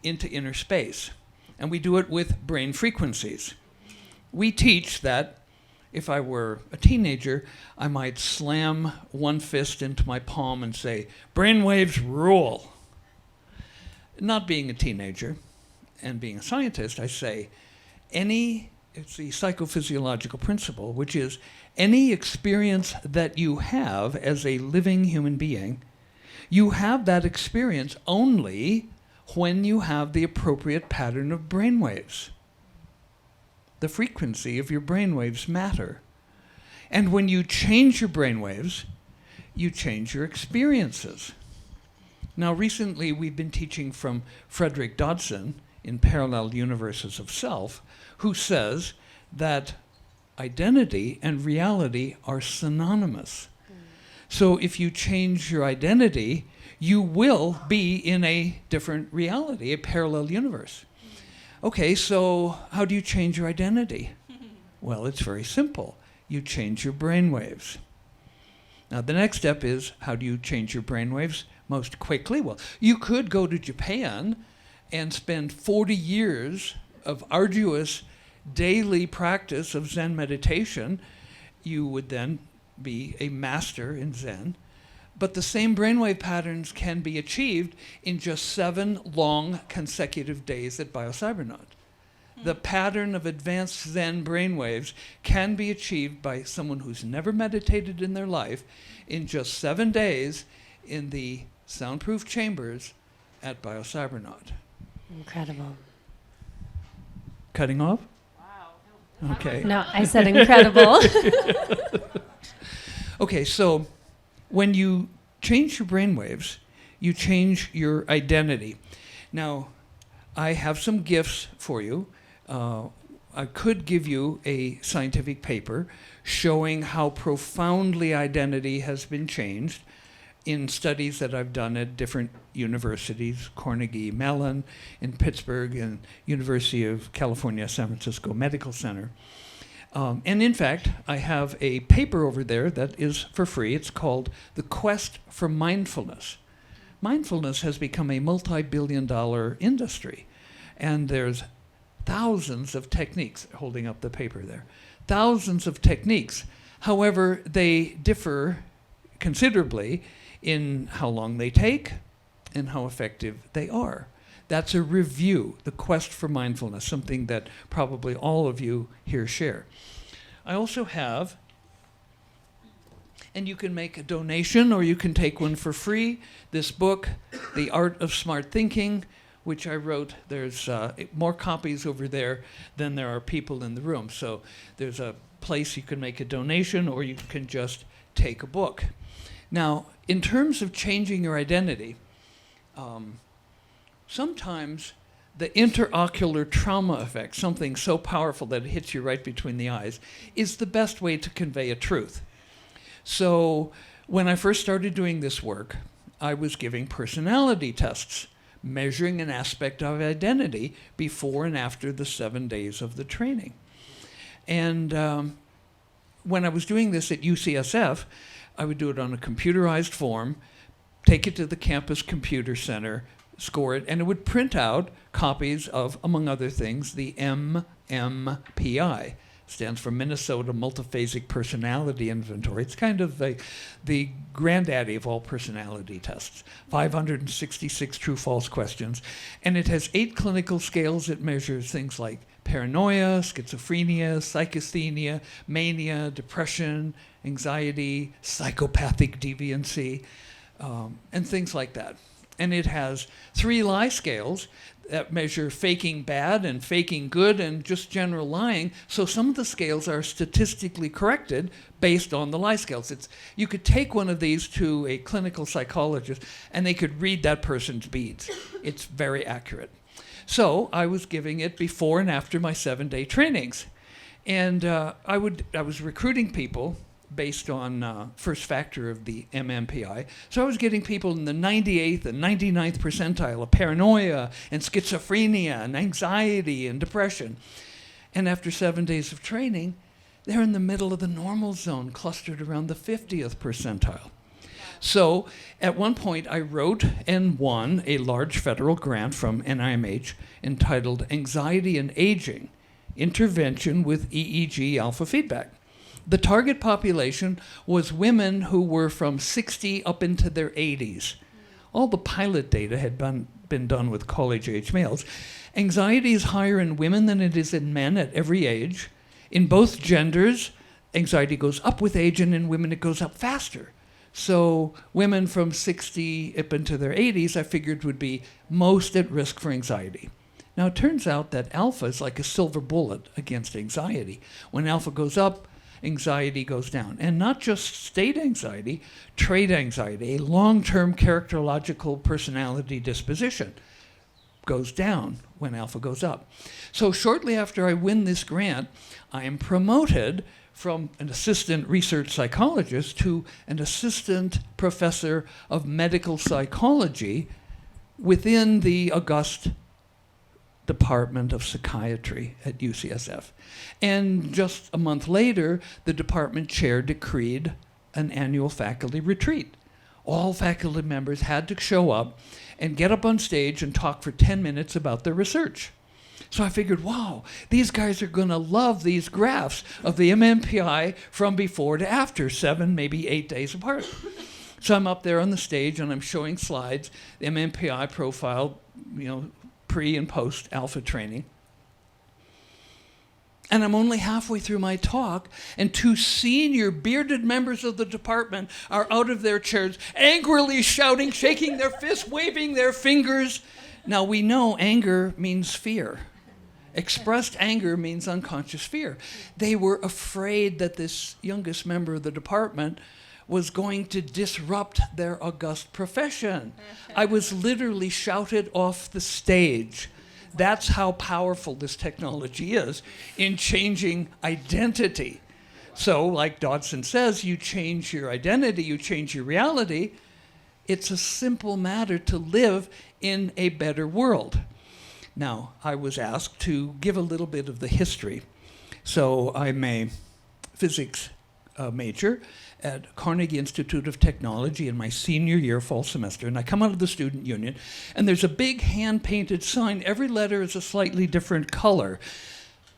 into inner space, and we do it with brain frequencies. We teach that If I were a teenager, I might slam one fist into my palm and say, brainwaves rule. Not being a teenager and being a scientist, I say, it's the psychophysiological principle, which is any experience that you have as a living human being, you have that experience only when you have the appropriate pattern of brainwaves. The frequency of your brainwaves matter. And when you change your brainwaves, you change your experiences. Now, recently we've been teaching from Frederick Dodson in Parallel Universes of Self, who says that identity and reality are synonymous. So if you change your identity, you will be in a different reality, a parallel universe. Okay, so how do you change your identity? Well, it's very simple. You change your brainwaves. Now, the next step is, how do you change your brainwaves most quickly? Well, you could go to Japan and spend 40 years of arduous daily practice of Zen meditation. You would then be a master in Zen. But the same brainwave patterns can be achieved in just 7 long consecutive days at Biocybernaut. The pattern of advanced Zen brainwaves can be achieved by someone who's never meditated in their life in just 7 days in the soundproof chambers at Biocybernaut. Incredible. Cutting off? Wow. Okay. No, I said incredible. Okay, so when you change your brainwaves, you change your identity. Now, I have some gifts for you. I could give you a scientific paper showing how profoundly identity has been changed in studies that I've done at different universities, Carnegie Mellon in Pittsburgh and University of California, San Francisco Medical Center. And in fact, I have a paper over there that is for free. It's called The Quest for Mindfulness. Mindfulness has become a multi-billion-dollar industry, and there's thousands of techniques, holding up the paper there, thousands of techniques. However, they differ considerably in how long they take and how effective they are. That's a review, The Quest for Mindfulness, something that probably all of you here share. I also have, and you can make a donation or you can take one for free, this book, The Art of Smart Thinking, which I wrote. There's more copies over there than there are people in the room. So there's a place you can make a donation or you can just take a book. Now, in terms of changing your identity, sometimes the interocular trauma effect, something so powerful that it hits you right between the eyes, is the best way to convey a truth. So when I first started doing this work, I was giving personality tests, measuring an aspect of identity before and after the 7 days of the training. And when I was doing this at UCSF, I would do it on a computerized form, take it to the campus computer center, score it, and it would print out copies of, among other things, the MMPI. Stands for Minnesota Multiphasic Personality Inventory. It's kind of the granddaddy of all personality tests. 566 true-false questions. And it has 8 clinical scales. It measures things like paranoia, schizophrenia, psychasthenia, mania, depression, anxiety, psychopathic deviancy, and things like that. And it has 3 lie scales that measure faking bad and faking good and just general lying. So some of the scales are statistically corrected based on the lie scales. You could take one of these to a clinical psychologist and they could read that person's beads. It's very accurate. So I was giving it before and after my 7-day trainings. And I was recruiting people based on first factor of the MMPI. So I was getting people in the 98th and 99th percentile of paranoia and schizophrenia and anxiety and depression. And after 7 days of training, they're in the middle of the normal zone, clustered around the 50th percentile. So at one point, I wrote and won a large federal grant from NIMH entitled Anxiety and Aging, Intervention with EEG Alpha Feedback. The target population was women who were from 60 up into their 80s. All the pilot data had been done with college-age males. Anxiety is higher in women than it is in men at every age. In both genders, anxiety goes up with age, and in women it goes up faster. So women from 60 up into their 80s, I figured, would be most at risk for anxiety. Now, it turns out that alpha is like a silver bullet against anxiety. When alpha goes up, anxiety goes down. And not just state anxiety, trait anxiety, a long-term characterological personality disposition, goes down when alpha goes up. So shortly after I win this grant, I am promoted from an assistant research psychologist to an assistant professor of medical psychology within the august Department of Psychiatry at UCSF. And just a month later, the department chair decreed an annual faculty retreat. All faculty members had to show up and get up on stage and talk for 10 minutes about their research. So I figured, wow, these guys are going to love these graphs of the MMPI from before to after, 7, maybe 8 days apart. So I'm up there on the stage and I'm showing slides, the MMPI profile, pre and post alpha training. And I'm only halfway through my talk, and 2 senior bearded members of the department are out of their chairs, angrily shouting, shaking their fists, waving their fingers. Now, we know anger means fear. Expressed anger means unconscious fear. They were afraid that this youngest member of the department was going to disrupt their august profession. I was literally shouted off the stage. That's how powerful this technology is in changing identity. So, like Dodson says, you change your identity, you change your reality. It's a simple matter to live in a better world. Now, I was asked to give a little bit of the history. So I'm a physics major at Carnegie Institute of Technology in my senior year, fall semester, and I come out of the student union, and there's a big hand-painted sign. Every letter is a slightly different color,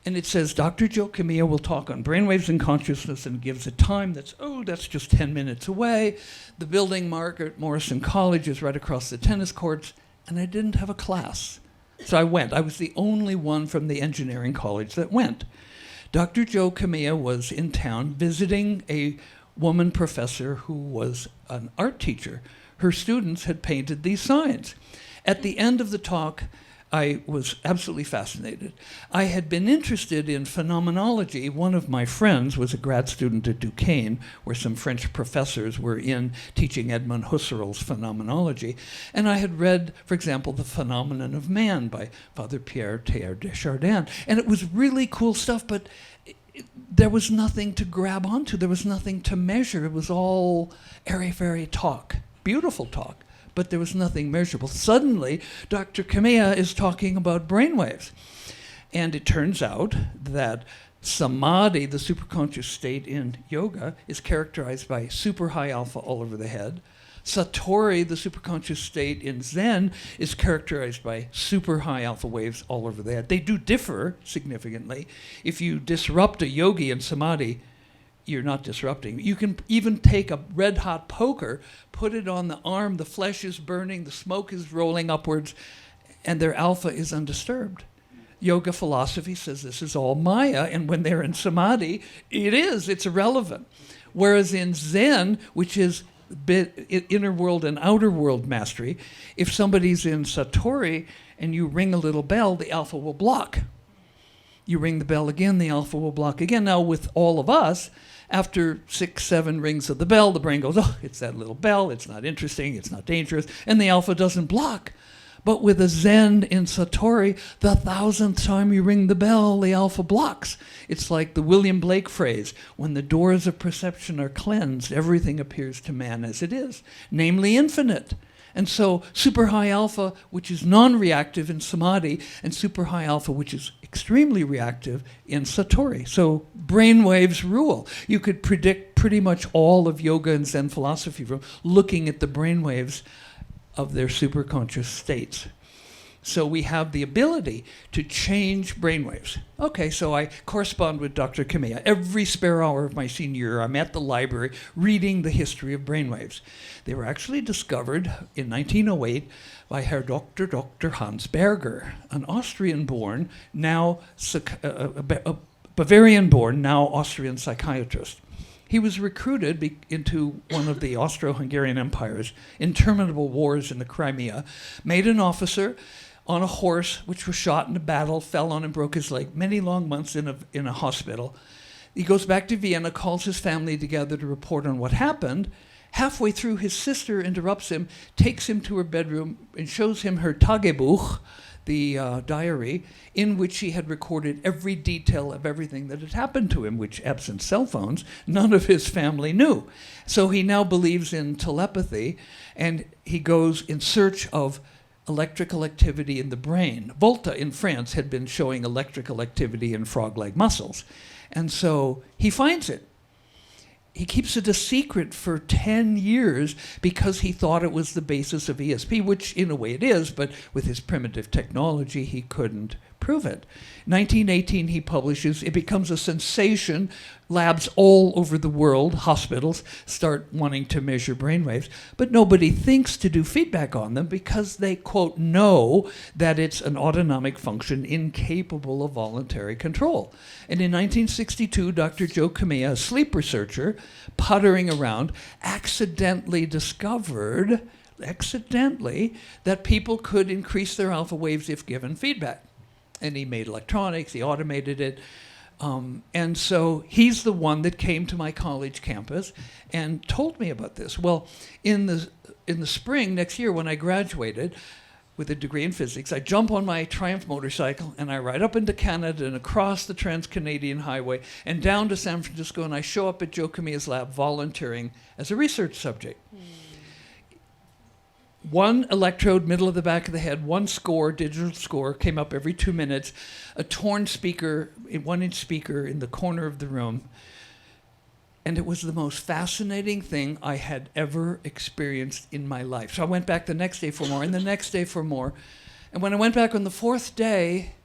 and it says, Dr. Joe Camilla will talk on brainwaves and consciousness, and gives a time that's just 10 minutes away. The building, Margaret Morrison College, is right across the tennis courts, and I didn't have a class. So I went. I was the only one from the engineering college that went. Dr. Joe Camilla was in town visiting a woman professor who was an art teacher. Her students had painted these signs. At the end of the talk, I was absolutely fascinated. I had been interested in phenomenology. One of my friends was a grad student at Duquesne, where some French professors were in teaching Edmund Husserl's phenomenology. And I had read, for example, The Phenomenon of Man by Father Pierre Teilhard de Chardin. And it was really cool stuff, but there was nothing to grab onto. There was nothing to measure. It was all airy-fairy talk, beautiful talk, but there was nothing measurable. Suddenly, Dr. Camilla is talking about brainwaves. And it turns out that samadhi, the superconscious state in yoga, is characterized by super high alpha all over the head. Satori, the superconscious state in Zen, is characterized by super high alpha waves all over the head. They do differ significantly. If you disrupt a yogi in samadhi, you're not disrupting. You can even take a red hot poker, put it on the arm, the flesh is burning, the smoke is rolling upwards, and their alpha is undisturbed. Yoga philosophy says this is all Maya, and when they're in samadhi, it's irrelevant. Whereas in Zen, which is inner world and outer world mastery, if somebody's in Satori and you ring a little bell, the alpha will block. You ring the bell again, the alpha will block again. Now with all of us, after 6, 7 rings of the bell, the brain goes, oh, it's that little bell, it's not interesting, it's not dangerous, and the alpha doesn't block. But with a Zen in Satori, the 1,000th time you ring the bell, the alpha blocks. It's like the William Blake phrase, when the doors of perception are cleansed, everything appears to man as it is, namely infinite. And so super high alpha, which is non-reactive in samadhi, and super high alpha, which is extremely reactive in Satori. So brainwaves rule. You could predict pretty much all of yoga and Zen philosophy from looking at the brainwaves of their superconscious states. So we have the ability to change brainwaves. Okay, so I correspond with Dr. Kamiya. Every spare hour of my senior year, I'm at the library reading the history of brainwaves. They were actually discovered in 1908 by Herr Dr. Hans Berger, an Austrian-born, now a Bavarian-born, now Austrian psychiatrist. He was recruited into one of the Austro-Hungarian Empire's interminable wars in the Crimea, made an officer on a horse, which was shot in a battle, fell on and broke his leg, many long months in a hospital. He goes back to Vienna, calls his family together to report on what happened. Halfway through, his sister interrupts him, takes him to her bedroom, and shows him her Tagebuch, the diary, in which she had recorded every detail of everything that had happened to him, which, absent cell phones, none of his family knew. So he now believes in telepathy, and he goes in search of electrical activity in the brain. Volta in France had been showing electrical activity in frog-like muscles. And so he finds it. He keeps it a secret for 10 years because he thought it was the basis of ESP, which in a way it is, but with his primitive technology, he couldn't prove it. 1918, he publishes, it becomes a sensation. Labs all over the world, hospitals, start wanting to measure brainwaves, but nobody thinks to do feedback on them because they, quote, know that it's an autonomic function incapable of voluntary control. And in 1962, Dr. Joe Kamiya, a sleep researcher, puttering around, accidentally discovered, that people could increase their alpha waves if given feedback. And he made electronics, he automated it. And so he's the one that came to my college campus and told me about this. Well, in the spring next year when I graduated with a degree in physics, I jump on my Triumph motorcycle and I ride up into Canada and across the Trans-Canadian Highway and down to San Francisco, and I show up at Joe Kamiya's lab volunteering as a research subject. One electrode, middle of the back of the head, one score, digital score, came up every 2 minutes, a torn speaker, a 1-inch speaker in the corner of the room. And it was the most fascinating thing I had ever experienced in my life. So I went back the next day for more, and the next day for more. And when I went back on the 4th day,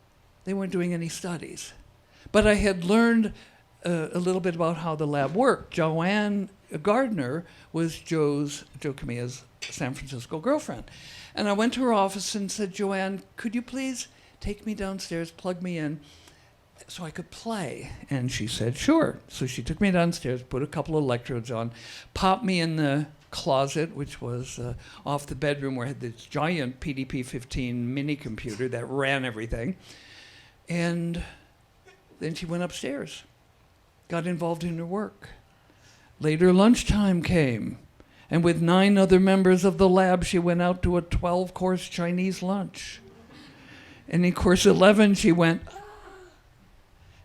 they weren't doing any studies. But I had learned a little bit about how the lab worked. Joanne Gardner was Joe Kamiya's San Francisco girlfriend. And I went to her office and said, Joanne, could you please take me downstairs, plug me in, so I could play? And she said, sure. So she took me downstairs, put a couple of electrodes on, popped me in the closet, which was off the bedroom where I had this giant PDP-15 mini computer that ran everything. And then she went upstairs, got involved in her work. Later, lunchtime came. And with 9 other members of the lab, she went out to a 12-course Chinese lunch. And in course 11, she went,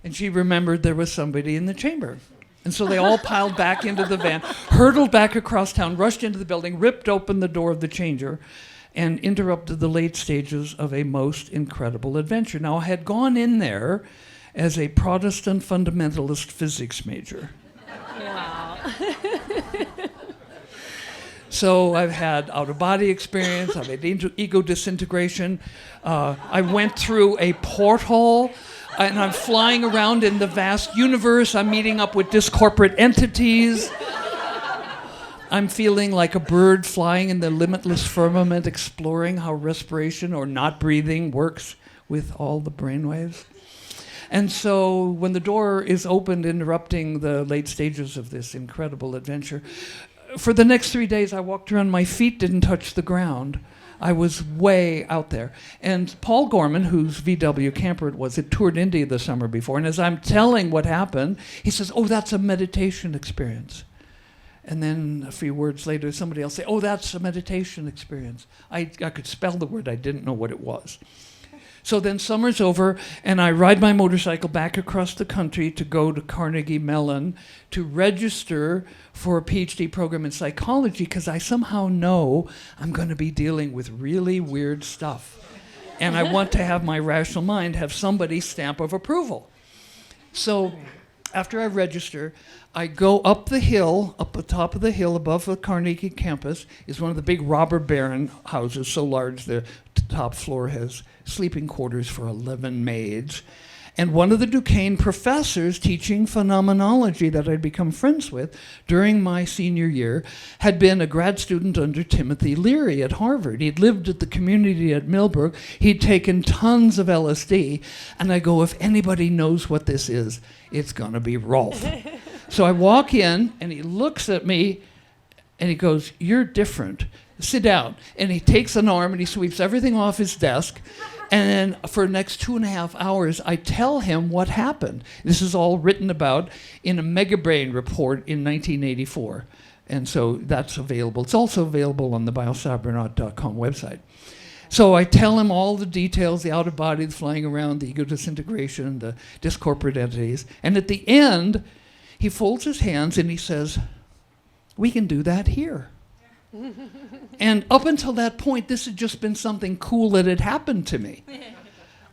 and she remembered there was somebody in the chamber. And so they all piled back into the van, hurtled back across town, rushed into the building, ripped open the door of the changer, and interrupted the late stages of a most incredible adventure. Now, I had gone in there as a Protestant fundamentalist physics major. Wow. So I've had out-of-body experience, I've had ego disintegration. I went through a porthole, and I'm flying around in the vast universe. I'm meeting up with discorporate entities. I'm feeling like a bird flying in the limitless firmament, exploring how respiration or not breathing works with all the brainwaves. And so when the door is opened, interrupting the late stages of this incredible adventure, for the next 3 days, I walked around, my feet didn't touch the ground. I was way out there. And Paul Gorman, whose VW camper it was, had toured India the summer before, and as I'm telling what happened, he says, oh, that's a meditation experience. And then a few words later, somebody else say, oh, that's a meditation experience. I could spell the word, I didn't know what it was. So then summer's over, and I ride my motorcycle back across the country to go to Carnegie Mellon to register for a PhD program in psychology, because I somehow know I'm going to be dealing with really weird stuff. And I want to have my rational mind have somebody's stamp of approval. So after I register, I go up the hill, up the top of the hill above the Carnegie campus is one of the big robber baron houses, so large the top floor has sleeping quarters for 11 maids. And one of the Duquesne professors teaching phenomenology that I'd become friends with during my senior year had been a grad student under Timothy Leary at Harvard. He'd lived at the community at Millbrook. He'd taken tons of LSD. And I go, if anybody knows what this is, it's going to be Rolf. So I walk in, and he looks at me, and he goes, "You're different. Sit down." And he takes an arm, and he sweeps everything off his desk. And then for the next 2.5 hours, I tell him what happened. This is all written about in a Megabrain report in 1984. And so that's available. It's also available on the Biocybernaut.com website. So I tell him all the details, the outer body, the flying around, the ego disintegration, the discorporate entities. And at the end, he folds his hands and he says, "We can do that here." And up until that point, this had just been something cool that had happened to me.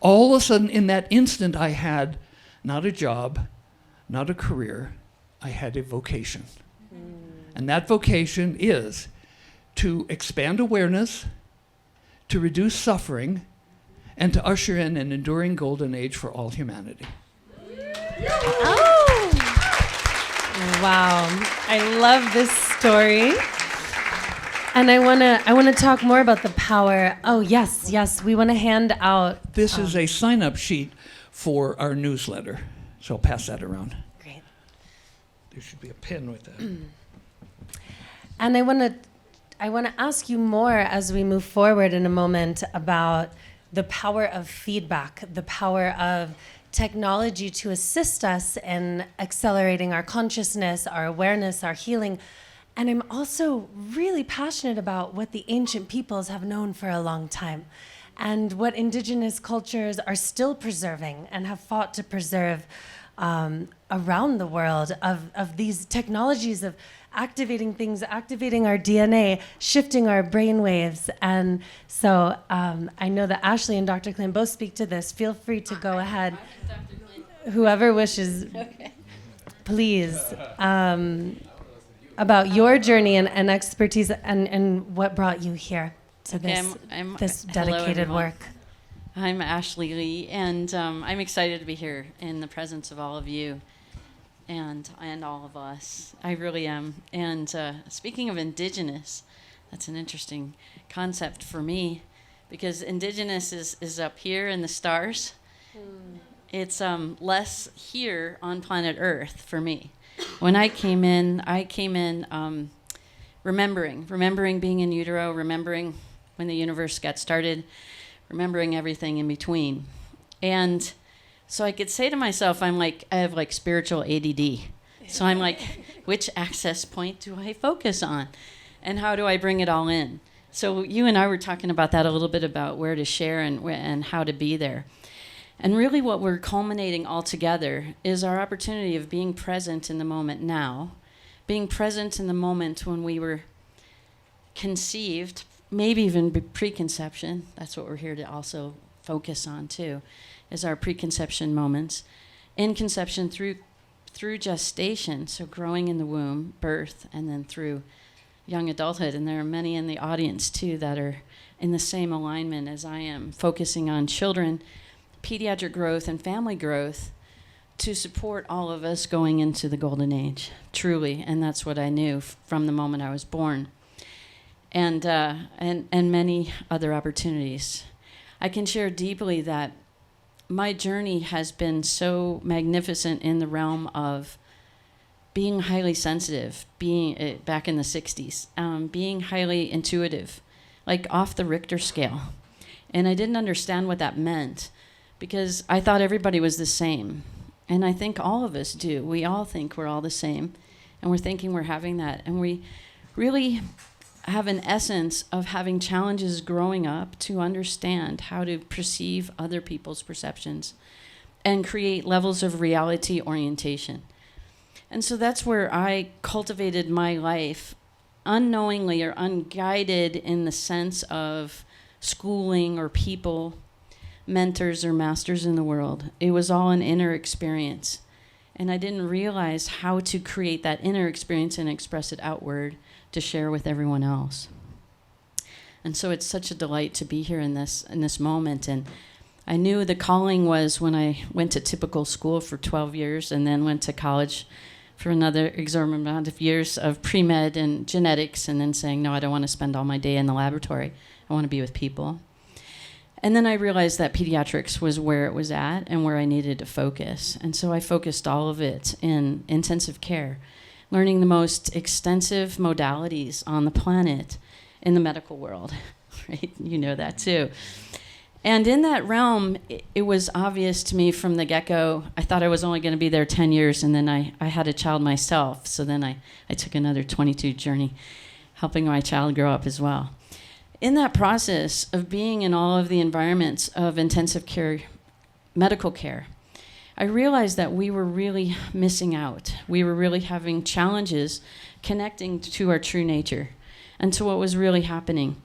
All of a sudden, in that instant, I had not a job, not a career, I had a vocation. And that vocation is to expand awareness, to reduce suffering, and to usher in an enduring golden age for all humanity. Oh! Wow. I love this story. And I wanna talk more about the power. Oh yes, we want to hand out. This is a sign-up sheet for our newsletter, so I'll pass that around. Great. There should be a pen with that. And I wanna ask you more as we move forward in a moment about the power of feedback, the power of technology to assist us in accelerating our consciousness, our awareness, our healing. And I'm also really passionate about what the ancient peoples have known for a long time and what indigenous cultures are still preserving and have fought to preserve around the world of these technologies of activating things, activating our DNA, shifting our brain waves. And so I know that Ashley and Dr. Clint both speak to this. Feel free to go ahead. Whoever wishes, please. About your journey and expertise and what brought you here to this dedicated hello, work. I'm Ashley Lee, and I'm excited to be here in the presence of all of you and all of us. I really am. And speaking of indigenous, that's an interesting concept for me, because indigenous is up here in the stars. It's less here on planet Earth for me. When I came in remembering being in utero, remembering when the universe got started, remembering everything in between. And so I could say to myself, I have like spiritual ADD. So I'm like, which access point do I focus on? And how do I bring it all in? So you and I were talking about that a little bit, about where to share and how to be there. And really what we're culminating all together is our opportunity of being present in the moment now, being present in the moment when we were conceived, maybe even preconception. That's what we're here to also focus on too, is our preconception moments. In conception through gestation, so growing in the womb, birth, and then through young adulthood. And there are many in the audience too that are in the same alignment as I am, focusing on children, pediatric growth, and family growth to support all of us going into the golden age, truly. And that's what I knew from the moment I was born. And many other opportunities. I can share deeply that my journey has been so magnificent in the realm of being highly sensitive, being back in the 60s, being highly intuitive, like off the Richter scale. And I didn't understand what that meant, because I thought everybody was the same. And I think all of us do. We all think we're all the same. And we're thinking we're having that. And we really have an essence of having challenges growing up to understand how to perceive other people's perceptions and create levels of reality orientation. And so that's where I cultivated my life, unknowingly or unguided, in the sense of schooling or people, mentors or masters in the world. It was all an inner experience. And I didn't realize how to create that inner experience and express it outward to share with everyone else. And so it's such a delight to be here in this moment. And I knew the calling was when I went to typical school for 12 years and then went to college for another exorbitant amount of years of pre-med and genetics, and then saying, no, I don't want to spend all my day in the laboratory. I want to be with people. And then I realized that pediatrics was where it was at and where I needed to focus. And so I focused all of it in intensive care, learning the most extensive modalities on the planet in the medical world, right? You know that too. And in that realm, it was obvious to me from the get-go. I thought I was only going to be there 10 years, and then I had a child myself. So then I took another 22 journey, helping my child grow up as well. In that process of being in all of the environments of intensive care, medical care, I realized that we were really missing out. We were really having challenges connecting to our true nature and to what was really happening.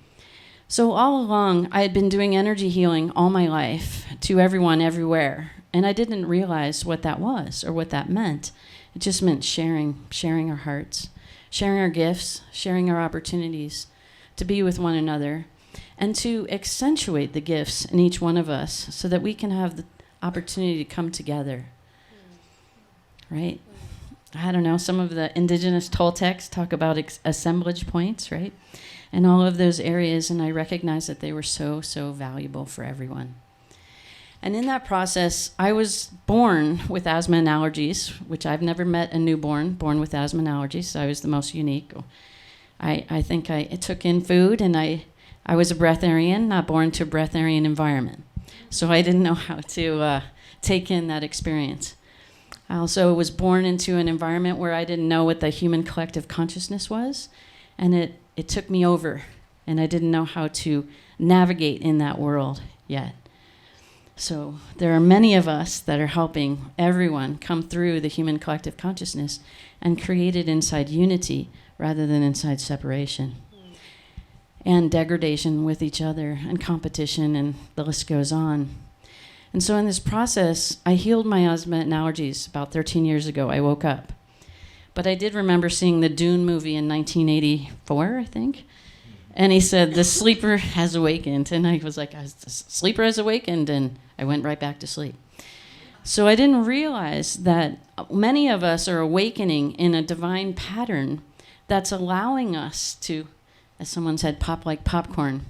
So all along, I had been doing energy healing all my life to everyone, everywhere, and I didn't realize what that was or what that meant. It just meant sharing our hearts, sharing our gifts, sharing our opportunities to be with one another, and to accentuate the gifts in each one of us so that we can have the opportunity to come together, right? I don't know, some of the indigenous Toltecs talk about assemblage points, right? And all of those areas, and I recognized that they were so, so valuable for everyone. And in that process, I was born with asthma and allergies, which I've never met a newborn born with asthma and allergies, so I was the most unique. I think I took in food, and I was a breatharian, not born to a breatharian environment. So I didn't know how to take in that experience. I also was born into an environment where I didn't know what the human collective consciousness was, and it took me over, and I didn't know how to navigate in that world yet. So there are many of us that are helping everyone come through the human collective consciousness and create it inside unity rather than inside separation and degradation with each other and competition, and the list goes on. And so in this process, I healed my asthma and allergies about 13 years ago. I woke up. But I did remember seeing the Dune movie in 1984, I think. And he said, the sleeper has awakened. And I was like, the sleeper has awakened. And I went right back to sleep. So I didn't realize that many of us are awakening in a divine pattern that's allowing us to, as someone said, pop like popcorn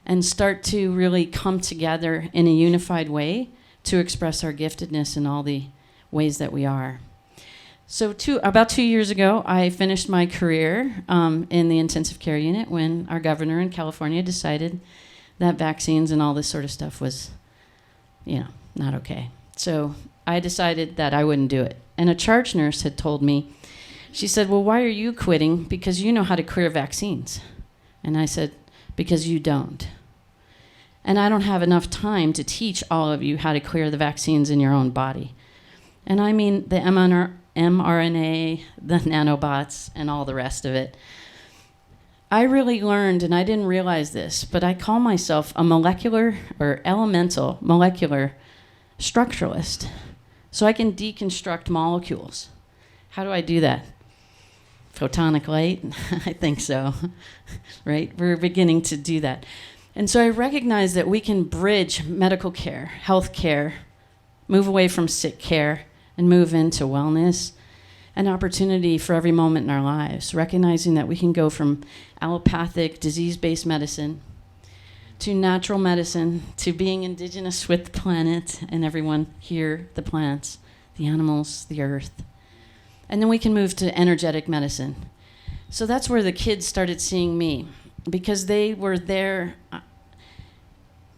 and start to really come together in a unified way to express our giftedness in all the ways that we are. So about 2 years ago, I finished my career in the intensive care unit when our governor in California decided that vaccines and all this sort of stuff was, not okay. So I decided that I wouldn't do it. And a charge nurse had told me, she said, well, why are you quitting? Because you know how to clear vaccines. And I said, because you don't. And I don't have enough time to teach all of you how to clear the vaccines in your own body. And I mean the mRNA, the nanobots, and all the rest of it. I really learned, and I didn't realize this, but I call myself a molecular structuralist. So I can deconstruct molecules. How do I do that? Photonic light? I think so, right? We're beginning to do that. And so I recognize that we can bridge medical care, health care, move away from sick care, and move into wellness, an opportunity for every moment in our lives, recognizing that we can go from allopathic, disease-based medicine to natural medicine, to being indigenous with the planet and everyone here, the plants, the animals, the earth. And then we can move to energetic medicine. So that's where the kids started seeing me, because they were there.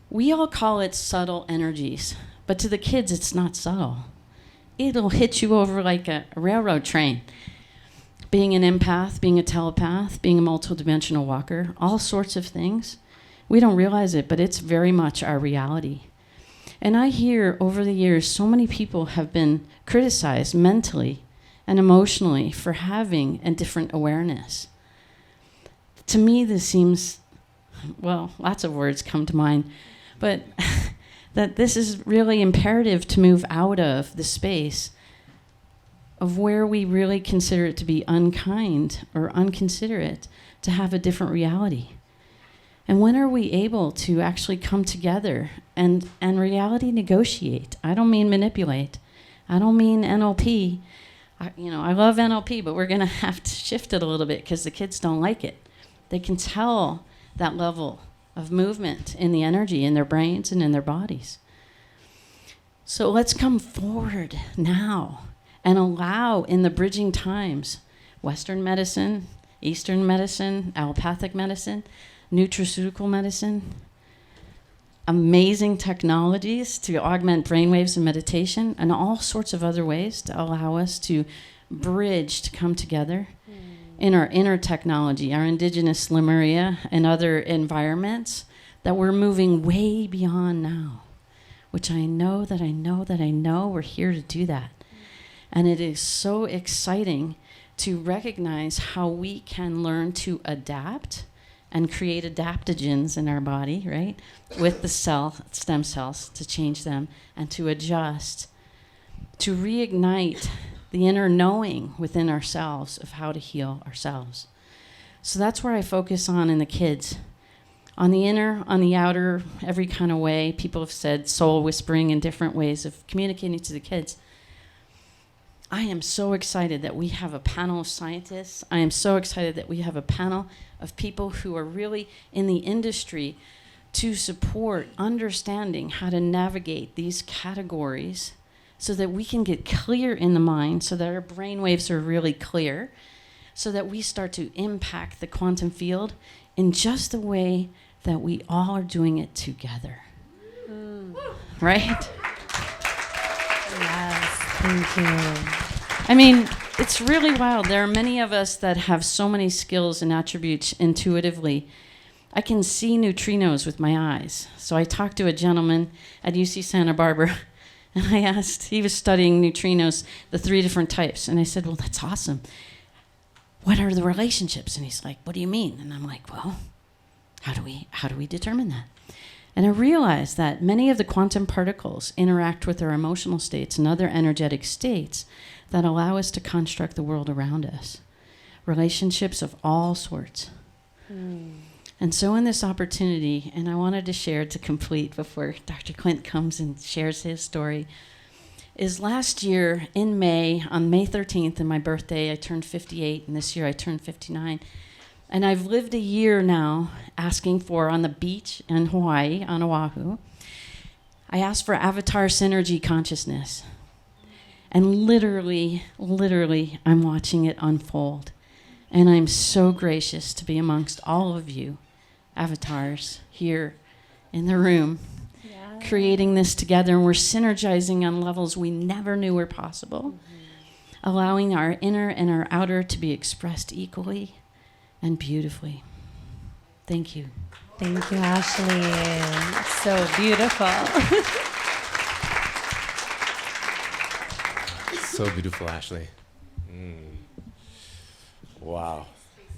We all call it subtle energies, but to the kids, it's not subtle. It'll hit you over like a railroad train. Being an empath, being a telepath, being a multidimensional walker, all sorts of things. We don't realize it, but it's very much our reality. And I hear over the years, so many people have been criticized mentally and emotionally for having a different awareness. To me, this seems, well, lots of words come to mind, but that this is really imperative to move out of the space of where we really consider it to be unkind or unconsiderate to have a different reality. And when are we able to actually come together and reality negotiate? I don't mean manipulate. I don't mean NLP. I love NLP, but we're going to have to shift it a little bit because the kids don't like it. They can tell that level of movement in the energy in their brains and in their bodies. So let's come forward now and allow in the bridging times, Western medicine, Eastern medicine, allopathic medicine, nutraceutical medicine, amazing technologies to augment brainwaves and meditation, and all sorts of other ways to allow us to bridge, to come together in our inner technology, our indigenous Lemuria and other environments that we're moving way beyond now, which I know we're here to do that. And it is so exciting to recognize how we can learn to adapt and create adaptogens in our body, right? With the stem cells to change them and to adjust, to reignite the inner knowing within ourselves of how to heal ourselves. So that's where I focus on in the kids. On the inner, on the outer, every kind of way. People have said soul whispering in different ways of communicating to the kids. I am so excited that we have a panel of scientists. I am so excited that we have a panel of people who are really in the industry to support understanding how to navigate these categories so that we can get clear in the mind, so that our brain waves are really clear, so that we start to impact the quantum field in just the way that we all are doing it together. Right? Yes, thank you. I mean, it's really wild. There are many of us that have so many skills and attributes intuitively. I can see neutrinos with my eyes. So I talked to a gentleman at UC Santa Barbara, and I asked, he was studying neutrinos, the 3 different types. And I said, well, that's awesome. What are the relationships? And he's like, what do you mean? And I'm like, well, how do we determine that? And I realized that many of the quantum particles interact with our emotional states and other energetic states that allow us to construct the world around us. Relationships of all sorts. And so in this opportunity, and I wanted to share to complete before Dr. Clint comes and shares his story, is last year in May, on May 13th, and my birthday, I turned 58, and this year I turned 59. And I've lived a year now asking for, on the beach in Hawaii, on Oahu, I asked for avatar synergy consciousness. And literally, I'm watching it unfold. And I'm so gracious to be amongst all of you, avatars, here in the room, creating this together. And we're synergizing on levels we never knew were possible, allowing our inner and our outer to be expressed equally and beautifully. Thank you. Thank you, Ashley. So beautiful. So beautiful, Ashley. Wow.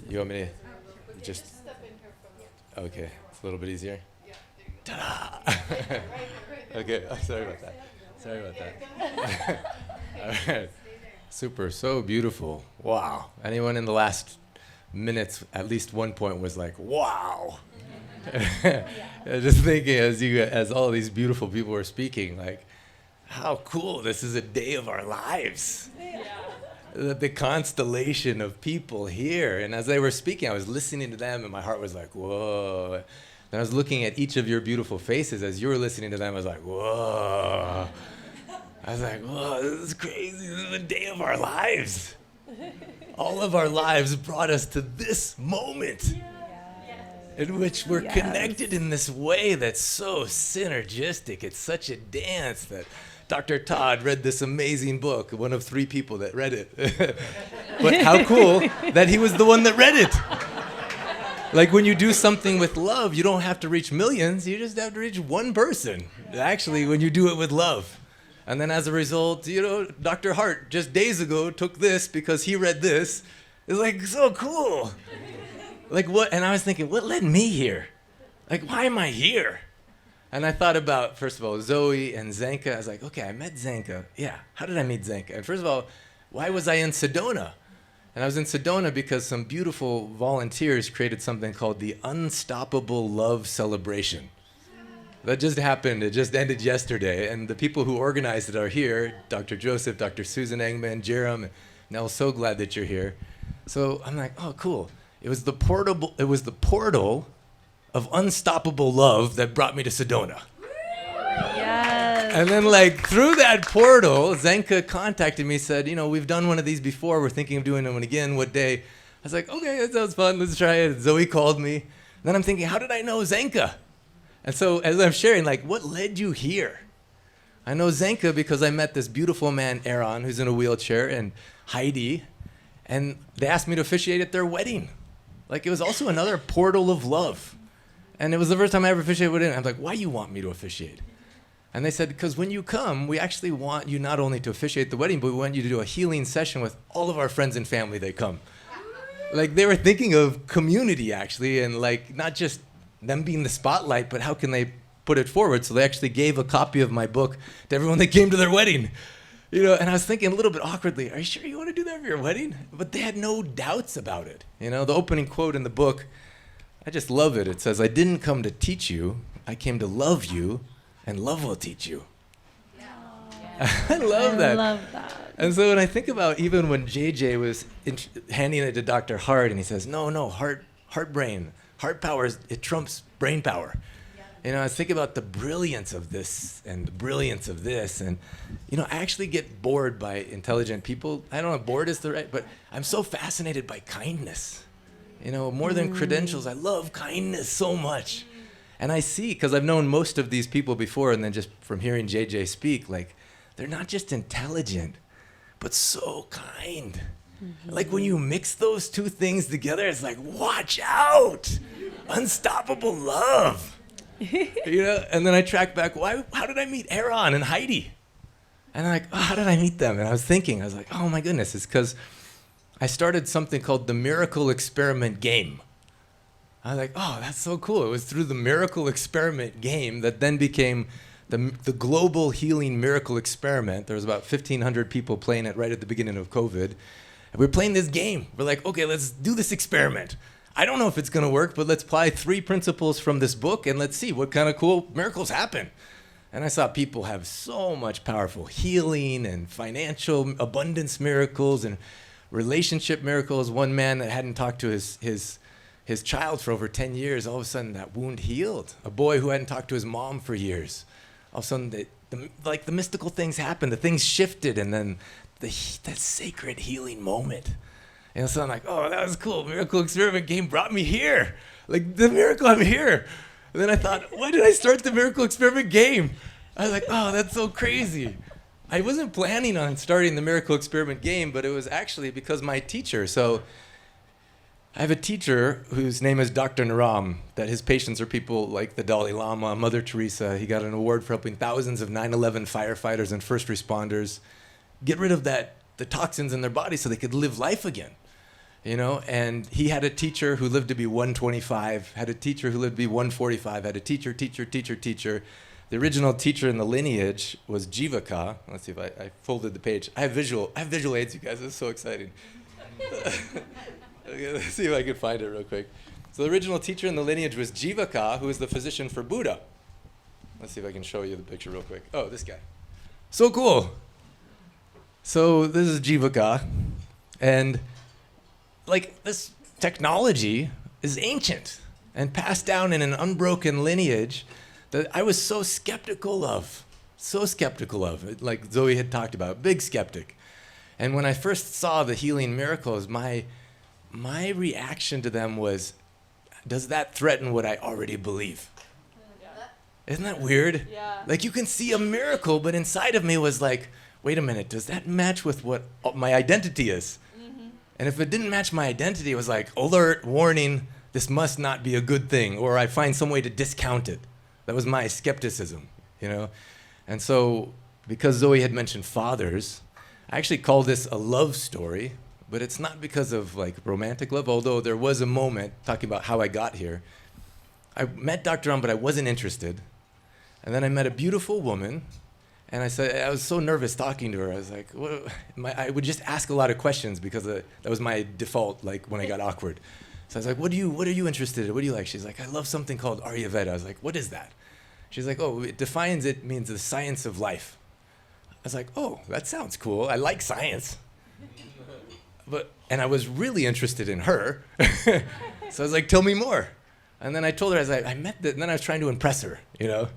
You want me to just... Okay, it's a little bit easier. Ta-da! Okay, oh, sorry about that. All right. Super, so beautiful. Wow. Anyone in the last minutes, at least one point was like, wow. Just thinking as all these beautiful people were speaking, like, how cool, this is a day of our lives. The constellation of people here. And as they were speaking, I was listening to them and my heart was like, whoa. And I was looking at each of your beautiful faces as you were listening to them. I was like, whoa. I was like, whoa, this is crazy. This is the day of our lives. All of our lives brought us to this moment in which we're connected in this way that's so synergistic. It's such a dance that Dr. Todd read this amazing book, one of 3 people that read it. But how cool that he was the one that read it. Like when you do something with love, you don't have to reach millions, you just have to reach one person. Actually, when you do it with love. And then as a result, Dr. Hardt just days ago took this because he read this. It's like so cool. Like what? And I was thinking, what led me here? Like, why am I here? And I thought about, first of all, Zoey and Zenka. I was like, okay, I met Zenka. Yeah, how did I meet Zenka? And first of all, why was I in Sedona? And I was in Sedona because some beautiful volunteers created something called the Unstoppable Love Celebration. That just happened. It just ended yesterday. And the people who organized it are here, Dr. Joseph, Dr. Susan Engman, Jerem, and Nell, so glad that you're here. So I'm like, oh, cool. It was the portal of unstoppable love that brought me to Sedona. Yes. And then, like, through that portal, Zenka contacted me, said, we've done one of these before. We're thinking of doing one again. What day? I was like, okay, that sounds fun. Let's try it. Zoey called me. And then I'm thinking, how did I know Zenka? And so as I'm sharing, like, what led you here? I know Zenka because I met this beautiful man, Aaron, who's in a wheelchair, and Heidi, and they asked me to officiate at their wedding. Like, it was also another portal of love. And it was the first time I ever officiated a wedding. I was like, why you want me to officiate? And they said, because when you come, we actually want you not only to officiate the wedding, but we want you to do a healing session with all of our friends and family that come. Like, they were thinking of community, actually, and, like, not just them being the spotlight, but how can they put it forward? So they actually gave a copy of my book to everyone that came to their wedding. And I was thinking a little bit awkwardly, are you sure you want to do that for your wedding? But they had no doubts about it. The opening quote in the book, I just love it. It says, I didn't come to teach you, I came to love you, and love will teach you. Yeah. I love that. I love that. And so when I think about even when JJ was handing it to Dr. Hardt, and he says, no, heart brain, heart power, it trumps brain power. I was thinking about the brilliance of this and the brilliance of this. And, I actually get bored by intelligent people. I don't know if bored is the right, but I'm so fascinated by kindness. More than credentials, I love kindness so much. And I see, because I've known most of these people before, and then just from hearing JJ speak, like, they're not just intelligent, but so kind. Like, when you mix those two things together, it's like, watch out! Unstoppable love. And then I track back, how did I meet Aaron and Heidi? And I'm like, oh, how did I meet them? And I was like, oh my goodness, it's because I started something called the Miracle Experiment Game. I was like, oh, that's so cool. It was through the Miracle Experiment Game that then became the Global Healing Miracle Experiment. There was about 1,500 people playing it right at the beginning of COVID. And we were playing this game. We're like, okay, let's do this experiment. I don't know if it's going to work, but let's apply 3 principles from this book and let's see what kind of cool miracles happen. And I saw people have so much powerful healing and financial abundance miracles and relationship miracles. One man that hadn't talked to his child for over 10 years, all of a sudden that wound healed. A boy who hadn't talked to his mom for years, all of a sudden the mystical things happened, the things shifted, and then that sacred healing moment. And so I'm like, oh, that was cool. Miracle Experiment Game brought me here. Like, the miracle, I'm here. And then I thought, why did I start the Miracle Experiment Game? I was like, oh, that's so crazy. I wasn't planning on starting the Miracle Experiment Game, but it was actually because my teacher. So I have a teacher whose name is Dr. Naram, that his patients are people like the Dalai Lama, Mother Teresa. He got an award for helping thousands of 9/11 firefighters and first responders get rid of the toxins in their body so they could live life again. And he had a teacher who lived to be 125, had a teacher who lived to be 145, had a teacher. The original teacher in the lineage was Jivaka. Let's see if I folded the page. I have visual aids, you guys. This is so exciting. Okay, let's see if I can find it real quick. So the original teacher in the lineage was Jivaka, who was the physician for Buddha. Let's see if I can show you the picture real quick. Oh, this guy. So cool. So this is Jivaka. And like, this technology is ancient and passed down in an unbroken lineage that I was so skeptical of, like Zoey had talked about, big skeptic. And when I first saw the healing miracles, my reaction to them was, does that threaten what I already believe? Isn't that weird? Yeah. Like, you can see a miracle, but inside of me was like, wait a minute, does that match with what my identity is? And if it didn't match my identity, it was like, alert, warning, this must not be a good thing, or I find some way to discount it. That was my skepticism, And so, because Zoey had mentioned fathers, I actually call this a love story, but it's not because of like romantic love, although there was a moment talking about how I got here. I met Dr. Ram, but I wasn't interested. And then I met a beautiful woman, And I said, I was so nervous talking to her. I was like, I would just ask a lot of questions because that was my default, like when I got awkward. So I was like, what are you interested in? What do you like? She's like, I love something called Ayurveda. I was like, what is that? She's like, oh, it means the science of life. I was like, oh, that sounds cool. I like science. And I was really interested in her. So I was like, tell me more. And then I told her, I was like, and then I was trying to impress her, you know?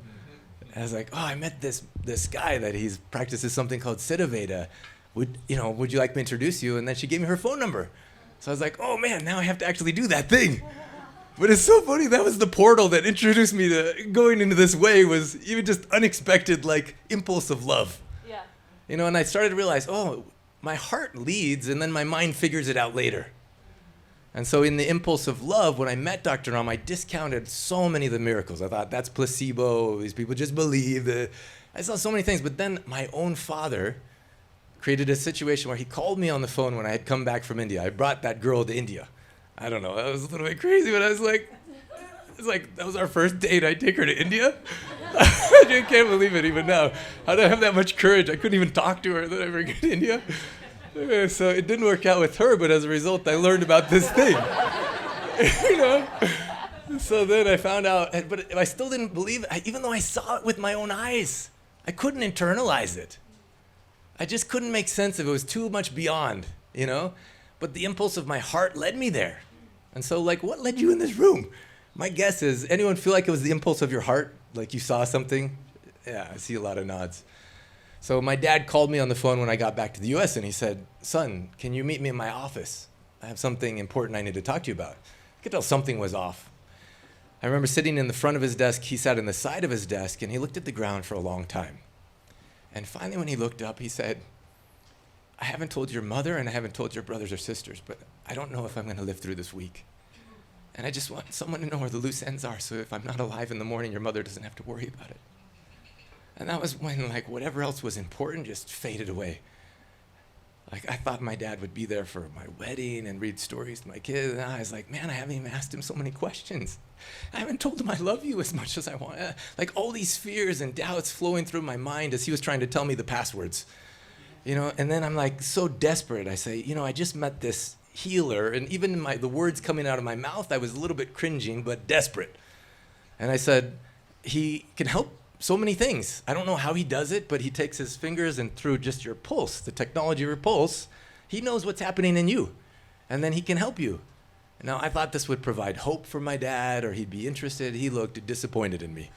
I was like, oh, I met this guy that he's practices something called Siddhaveda. Would you like me to introduce you? And then she gave me her phone number. So I was like, oh man, now I have to actually do that thing. But it's so funny, that was the portal that introduced me to going into this way, was even just unexpected, like, impulse of love. Yeah. You know, and I started to realize, oh, my heart leads and then my mind figures it out later. And so in the impulse of love, when I met Dr. Ram, I discounted so many of the miracles. I thought, that's placebo, these people just believe. I saw so many things, but then my own father created a situation where he called me on the phone when I had come back from India. I brought that girl to India. I don't know, that was a little bit crazy, but I was like, that was our first date, I'd take her to India? I can't believe it even now. How did I have that much courage? I couldn't even talk to her that I ever get to India. So it didn't work out with her, but as a result, I learned about this thing. You know? So then I found out, but I still didn't believe it, even though I saw it with my own eyes. I couldn't internalize it. I just couldn't make sense of it. It was too much beyond, you know? But the impulse of my heart led me there. And so, like, what led you in this room? My guess is, anyone feel like it was the impulse of your heart? Like you saw something? Yeah, I see a lot of nods. So my dad called me on the phone when I got back to the US and he said, son, can you meet me in my office? I have something important I need to talk to you about. I could tell something was off. I remember sitting in the front of his desk, he sat in the side of his desk, and he looked at the ground for a long time. And finally when he looked up, he said, I haven't told your mother and I haven't told your brothers or sisters, but I don't know if I'm gonna live through this week. And I just want someone to know where the loose ends are, so if I'm not alive in the morning, your mother doesn't have to worry about it. And that was when, like, whatever else was important just faded away. Like, I thought my dad would be there for my wedding and read stories to my kids, and I was like, man, I haven't even asked him so many questions. I haven't told him I love you as much as I want. Like, all these fears and doubts flowing through my mind as he was trying to tell me the passwords. You know, and then I'm like so desperate. I say, you know, I just met this healer, and even the words coming out of my mouth, I was a little bit cringing, but desperate. And I said, he can help so many things. I don't know how he does it, but he takes his fingers and through just your pulse, the technology of your pulse, he knows what's happening in you, and then he can help you. Now, I thought this would provide hope for my dad, or he'd be interested. He looked disappointed in me.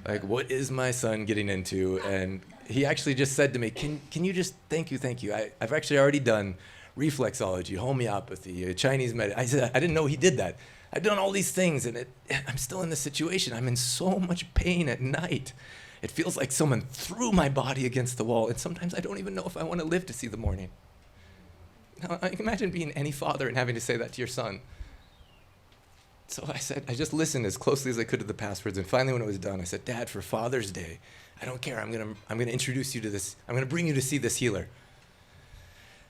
Like, what is my son getting into? And he actually just said to me, can you just, thank you. I've actually already done reflexology, homeopathy, Chinese medicine. I said, I didn't know he did that. I've done all these things, and I'm still in this situation. I'm in so much pain at night. It feels like someone threw my body against the wall, and sometimes I don't even know if I want to live to see the morning. Now, imagine being any father and having to say that to your son. So I said, I just listened as closely as I could to the passwords, and finally when it was done, I said, Dad, for Father's Day, I don't care, I'm gonna introduce you to this, I'm gonna bring you to see this healer.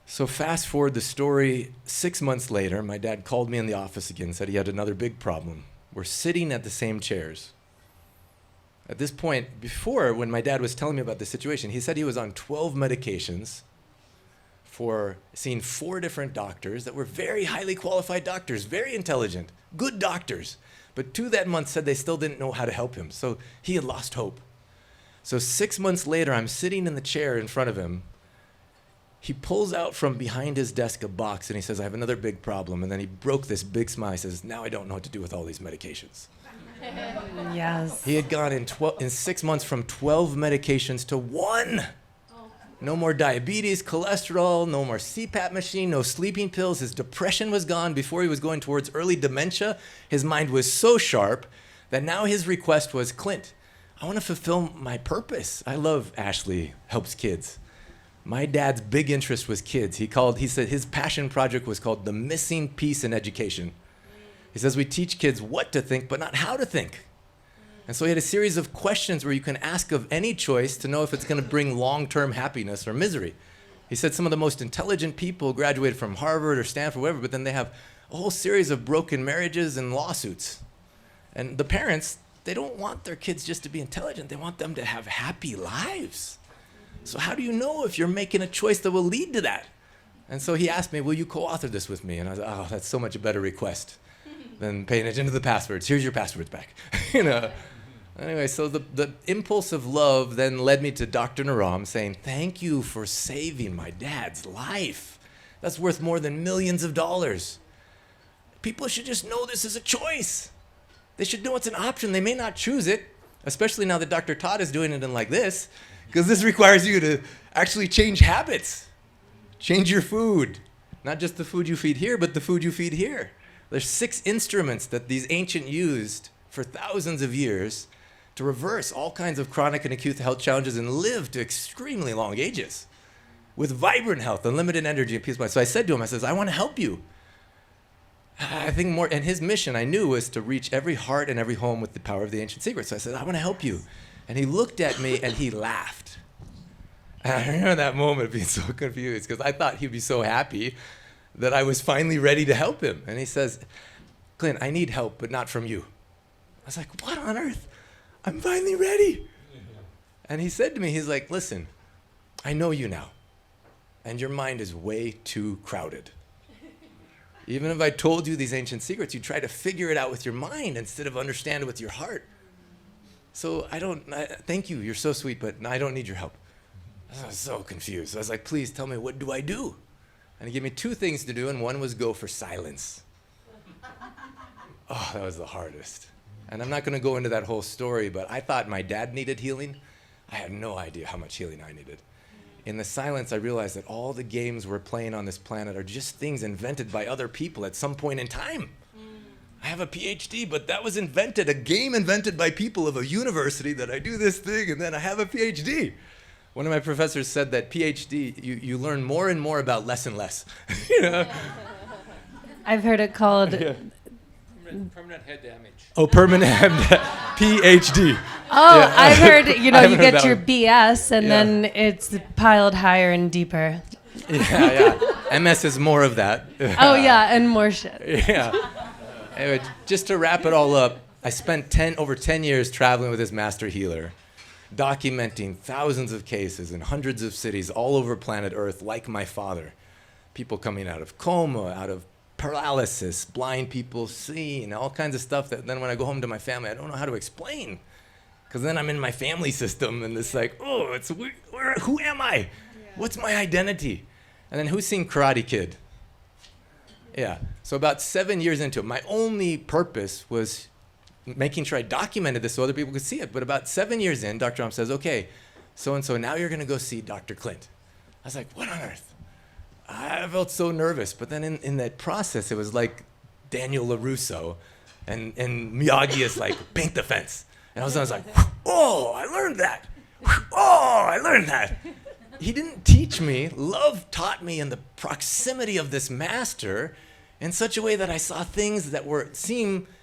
So fast forward the story, 6 months later, my dad called me in the office again and said he had another big problem. We're sitting at the same chairs. At this point, before, when my dad was telling me about the situation, he said he was on 12 medications for seeing 4 different doctors that were very highly qualified doctors, very intelligent, good doctors. But 2 that month said they still didn't know how to help him. So he had lost hope. So 6 months later, I'm sitting in the chair in front of him. He pulls out from behind his desk a box and he says, I have another big problem. And then he broke this big smile. He says, now I don't know what to do with all these medications. Yes. He had gone in 6 months from 12 medications to 1. No more diabetes, cholesterol, no more CPAP machine, no sleeping pills. His depression was gone. Before he was going towards early dementia, his mind was so sharp that now his request was, Clint, I want to fulfill my purpose. I love Ashley Helps Kids. My dad's big interest was kids. He said his passion project was called The Missing Piece in Education. He says we teach kids what to think, but not how to think. And so he had a series of questions where you can ask of any choice to know if it's going to bring long-term happiness or misery. He said some of the most intelligent people graduated from Harvard or Stanford, whatever, but then they have a whole series of broken marriages and lawsuits. And the parents, they don't want their kids just to be intelligent. They want them to have happy lives. So how do you know if you're making a choice that will lead to that? And so he asked me, will you co-author this with me? And I was like, oh, that's so much a better request than paying attention to the passwords. Here's your passwords back. You know. Anyway, so the impulse of love then led me to Dr. Naram saying, thank you for saving my dad's life. That's worth more than millions of dollars. People should just know this is a choice. They should know it's an option. They may not choose it, especially now that Dr. Todd is doing it in like this, because this requires you to actually change habits. Change your food. Not just the food you feed here, but the food you feed here. There's 6 instruments that these ancient used for thousands of years to reverse all kinds of chronic and acute health challenges and live to extremely long ages with vibrant health, unlimited energy, and peace of mind. So I said to him, I says, I want to help you. I think more, and his mission I knew was to reach every heart and every home with the power of the ancient secrets. So I said, I want to help you. And he looked at me and he laughed. And I remember that moment being so confused because I thought he'd be so happy that I was finally ready to help him. And he says, Clint, I need help, but not from you. I was like, what on earth? I'm finally ready. And he said to me, he's like, listen, I know you now, and your mind is way too crowded. Even if I told you these ancient secrets, you try to figure it out with your mind instead of understand it with your heart. So thank you, you're so sweet, but I don't need your help. I was so confused. I was like, please tell me, what do I do? And he gave me 2 things to do, and one was go for silence. Oh, that was the hardest. And I'm not going to go into that whole story, but I thought my dad needed healing. I had no idea how much healing I needed. In the silence, I realized that all the games we're playing on this planet are just things invented by other people at some point in time. I have a PhD, but that was invented, a game invented by people of a university that I do this thing, and then I have a PhD. One of my professors said that PhD, you learn more and more about less and less. You know? I've heard it called Permanent head damage. Oh, permanent PhD. Oh, Yeah. I've heard, you I haven't get heard your that BS and Yeah. then it's piled higher and deeper. Yeah. MS is more of that. Oh, yeah, and more shit. Yeah. Anyway, just to wrap it all up, I spent over 10 years traveling with this master healer, documenting thousands of cases in hundreds of cities all over planet Earth, like my father. People coming out of coma, out of paralysis, blind people seeing, all kinds of stuff that then when I go home to my family, I don't know how to explain. Because then I'm in my family system and it's like, oh, who am I? Yeah. What's my identity? And then who's seen Karate Kid? Yeah. So about 7 years into it, my only purpose was making sure I documented this so other people could see it. But about 7 years in, Dr. Ram says, okay, so-and-so, now you're going to go see Dr. Clint. I was like, what on earth? I felt so nervous. But then in that process, it was like Daniel LaRusso and Miyagi is like, paint the fence. And I was like, oh, I learned that. Oh, I learned that. He didn't teach me. Love taught me in the proximity of this master in such a way that I saw things that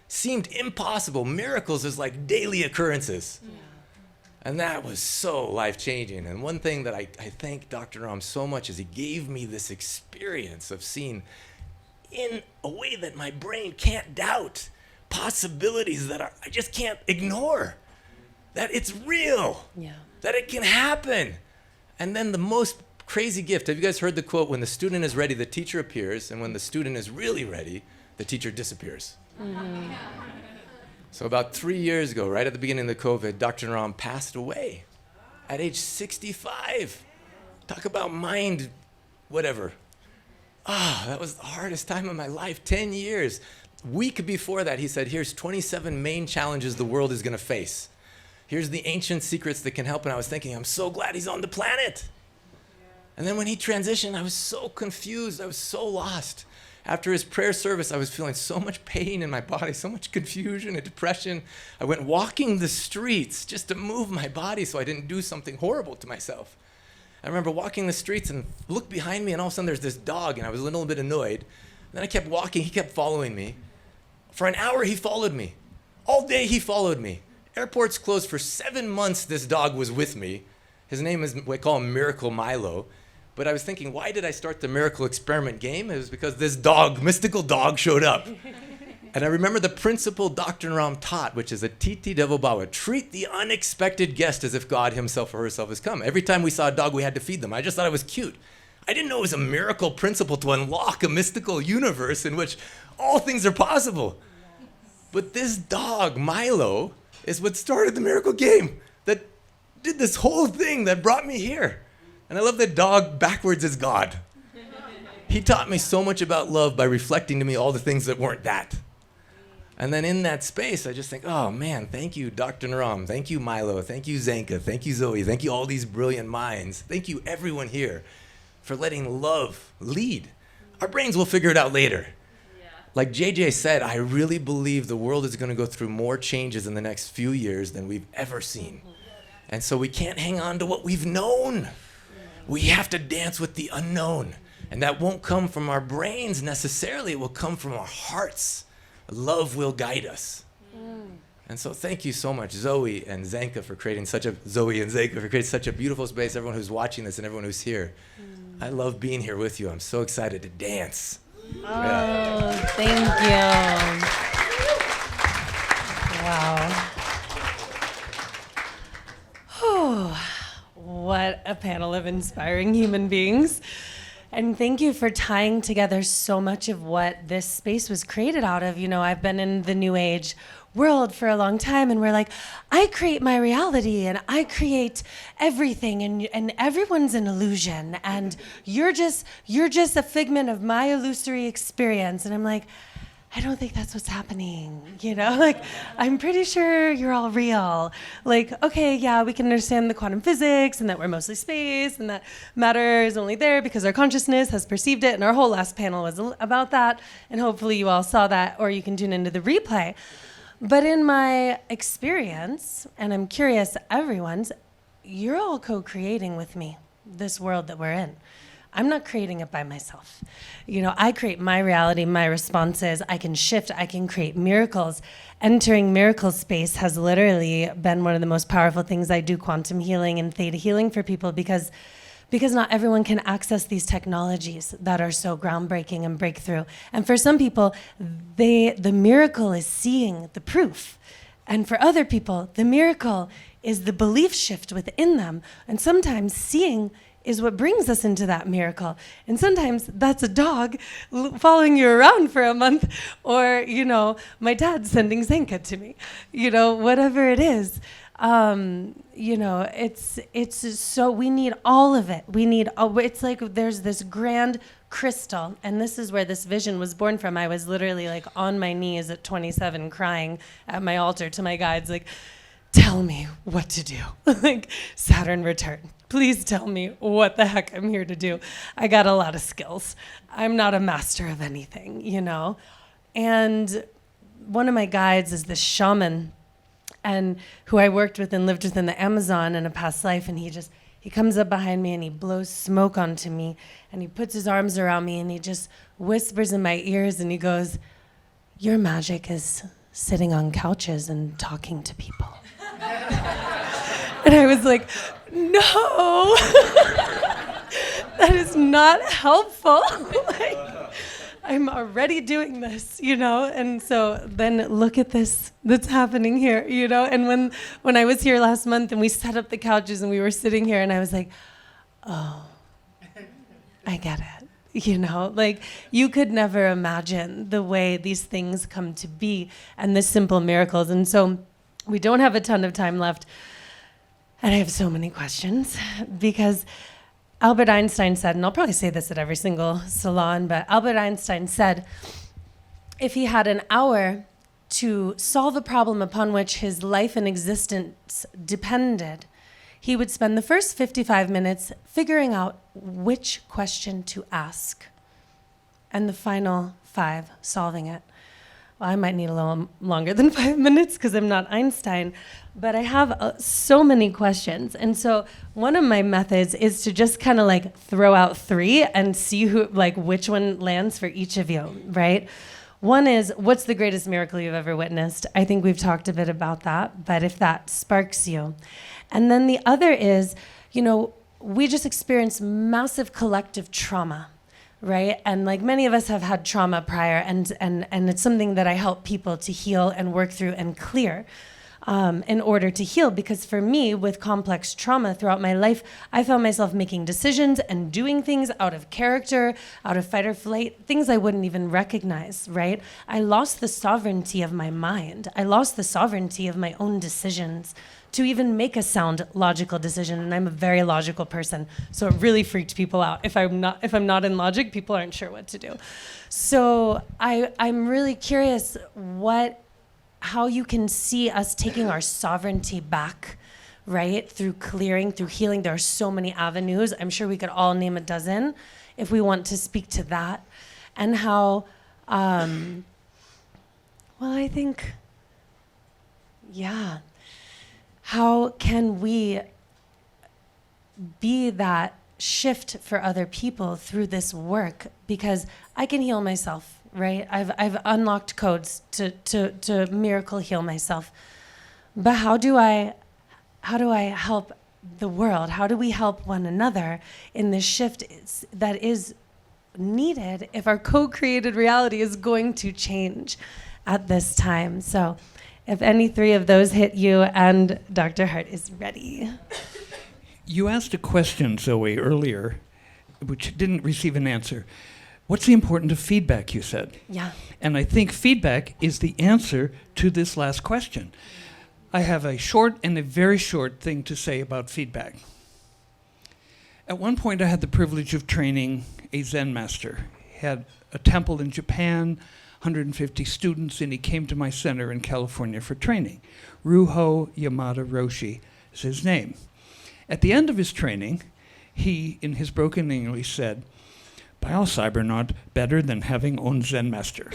seemed impossible. Miracles as like daily occurrences. Yeah. And that was so life-changing. And one thing that I thank Dr. Ram so much is he gave me this experience of seeing in a way that my brain can't doubt, possibilities that I just can't ignore, that it's real, that it can happen. And then the most crazy gift, have you guys heard the quote, when the student is ready, the teacher appears, and when the student is really ready, the teacher disappears. Mm-hmm. So about 3 years ago, right at the beginning of the COVID, Dr. Ram passed away at age 65. Talk about mind, whatever. That was the hardest time of my life, 10 years. Week before that, he said, here's 27 main challenges the world is going to face. Here's the ancient secrets that can help. And I was thinking, I'm so glad he's on the planet. And then when he transitioned, I was so confused. I was so lost. After his prayer service, I was feeling so much pain in my body, so much confusion and depression. I went walking the streets just to move my body so I didn't do something horrible to myself. I remember walking the streets and looked behind me, and all of a sudden there's this dog, and I was a little bit annoyed. Then I kept walking. He kept following me. For an hour, he followed me. All day, he followed me. Airports closed for 7 months. This dog was with me. His name is, we call him Miracle Milo. But I was thinking, why did I start the miracle experiment game? It was because this dog, mystical dog, showed up. And I remember the principle Dr. Ram taught, which is a Titi Devo Bhava, treat the unexpected guest as if God himself or herself has come. Every time we saw a dog, we had to feed them. I just thought it was cute. I didn't know it was a miracle principle to unlock a mystical universe in which all things are possible. But this dog, Milo, is what started the miracle game that did this whole thing that brought me here. And I love that dog backwards is God. He taught me so much about love by reflecting to me all the things that weren't that. And then in that space, I just think, oh man, thank you, Dr. Naram. Thank you, Milo. Thank you, Zenka. Thank you, Zoey. Thank you, all these brilliant minds. Thank you, everyone here, for letting love lead. Our brains will figure it out later. Yeah. Like JJ said, I really believe the world is going to go through more changes in the next few years than we've ever seen. And so we can't hang on to what we've known. We have to dance with the unknown. And that won't come from our brains necessarily. It will come from our hearts. Love will guide us. And so thank you so much, Zoey and Zenka, for creating such a beautiful space, everyone who's watching this and everyone who's here. I love being here with you. I'm so excited to dance. Oh, thank you. Wow. Oh, what a panel of inspiring human beings. And thank you for tying together so much of what this space was created out of. You know, I've been in the New Age world for a long time, and we're like, I create my reality, and I create everything, and everyone's an illusion, and you're just a figment of my illusory experience. And I'm like, I don't think that's what's happening, you know? Like, I'm pretty sure you're all real. Like, okay, yeah, we can understand the quantum physics and that we're mostly space and that matter is only there because our consciousness has perceived it, and our whole last panel was about that, and hopefully you all saw that, or you can tune into the replay. But in my experience, and I'm curious everyone's, you're all co-creating with me this world that we're in. I'm not creating it by myself. You know, I create my reality, my responses. I can shift, I can create miracles. Entering miracle space has literally been one of the most powerful things. I do quantum healing and theta healing for people because not everyone can access these technologies that are so groundbreaking and breakthrough. And for some people, the miracle is seeing the proof. And for other people, the miracle is the belief shift within them. And sometimes seeing is what brings us into that miracle. And sometimes that's a dog following you around for a month, or, you know, my dad sending Zenka to me, you know, whatever it is. You know, it's so, we need all of it. It's like there's this grand crystal, and this is where this vision was born from. I was literally like on my knees at 27 crying at my altar to my guides, like, tell me what to do. Like, Saturn return. Please tell me what the heck I'm here to do. I got a lot of skills. I'm not a master of anything, you know? And one of my guides is this shaman, and who I worked with and lived with in the Amazon in a past life, and he comes up behind me and he blows smoke onto me, and he puts his arms around me and he just whispers in my ears and he goes, your magic is sitting on couches and talking to people. And I was like, no, that is not helpful. Like, I'm already doing this, you know? And so then look at this that's happening here, you know? And when I was here last month and we set up the couches and we were sitting here and I was like, oh, I get it. You know, like, you could never imagine the way these things come to be and the simple miracles. And so we don't have a ton of time left. And I have so many questions because Albert Einstein said, and I'll probably say this at every single salon, but Albert Einstein said, if he had an hour to solve a problem upon which his life and existence depended, he would spend the first 55 minutes figuring out which question to ask, and the final 5 solving it. Well, I might need a little longer than 5 minutes because I'm not Einstein, but I have so many questions. And so one of my methods is to just kind of like throw out 3 and see which one lands for each of you, right? One is, what's the greatest miracle you've ever witnessed? I think we've talked a bit about that, but if that sparks you. And then the other is, you know, we just experienced massive collective trauma, right? And like many of us have had trauma prior, and it's something that I help people to heal and work through and clear in order to heal. Because for me, with complex trauma throughout my life, I found myself making decisions and doing things out of character, out of fight or flight, things I wouldn't even recognize, right? I lost the sovereignty of my mind. I lost the sovereignty of my own decisions to even make a sound logical decision. And I'm a very logical person, so it really freaked people out. If I'm not in logic, people aren't sure what to do. So I'm really curious how you can see us taking our sovereignty back, right? Through clearing, through healing. There are so many avenues. I'm sure we could all name a dozen if we want to speak to that. And how, I think, how can we be that shift for other people through this work? Because I can heal myself, right? I've unlocked codes to miracle heal myself. But how do I help the world? How do we help one another in this shift that is needed if our co-created reality is going to change at this time? So if any three of those hit you, and Dr. Hardt is ready. You asked a question, Zoey, earlier, which didn't receive an answer. What's the importance of feedback, you said? Yeah. And I think feedback is the answer to this last question. I have a short and a very short thing to say about feedback. At one point, I had the privilege of training a Zen master. He had a temple in Japan, 150 students, and he came to my center in California for training. Ruho Yamada Roshi is his name. At the end of his training, he, in his broken English, said, "Biocybernaut better than having own Zen master."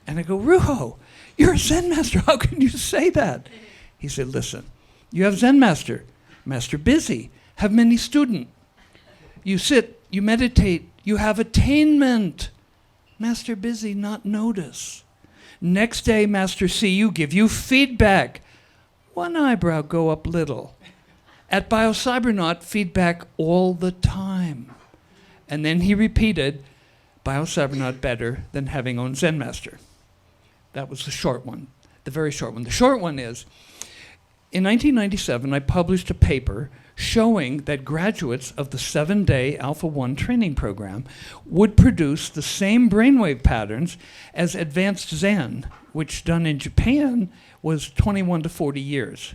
And I go, "Ruho, you're a Zen master. How can you say that?" He said, "Listen, you have Zen master busy, have many student. You sit, you meditate, you have attainment. Master busy, not notice. Next day, master see you, give you feedback. One eyebrow go up little. At Biocybernaut, feedback all the time." And then he repeated, "Biocybernaut better than having own Zen master." That was the short one, the very short one. The short one is, in 1997, I published a paper showing that graduates of the 7-day Alpha 1 training program would produce the same brainwave patterns as advanced Zen, which done in Japan was 21 to 40 years.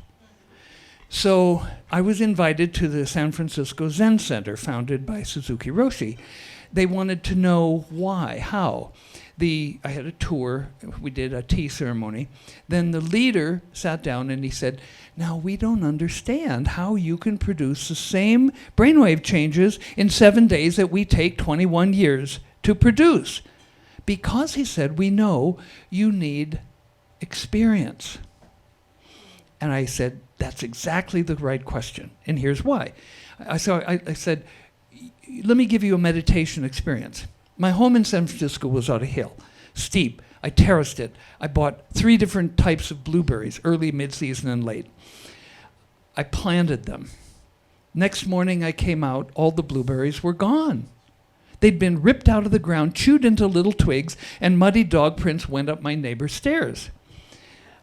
So I was invited to the San Francisco Zen Center, founded by Suzuki Roshi. They wanted to know why, how. I had a tour, we did a tea ceremony. Then the leader sat down and he said, "Now we don't understand how you can produce the same brainwave changes in 7 days that we take 21 years to produce. Because," he said, "we know you need experience." And I said, "That's exactly the right question, and here's why." I said, "Let me give you a meditation experience. My home in San Francisco was on a hill, steep. I terraced it. I bought 3 different types of blueberries, early, mid-season, and late. I planted them. Next morning I came out, all the blueberries were gone. They'd been ripped out of the ground, chewed into little twigs, and muddy dog prints went up my neighbor's stairs.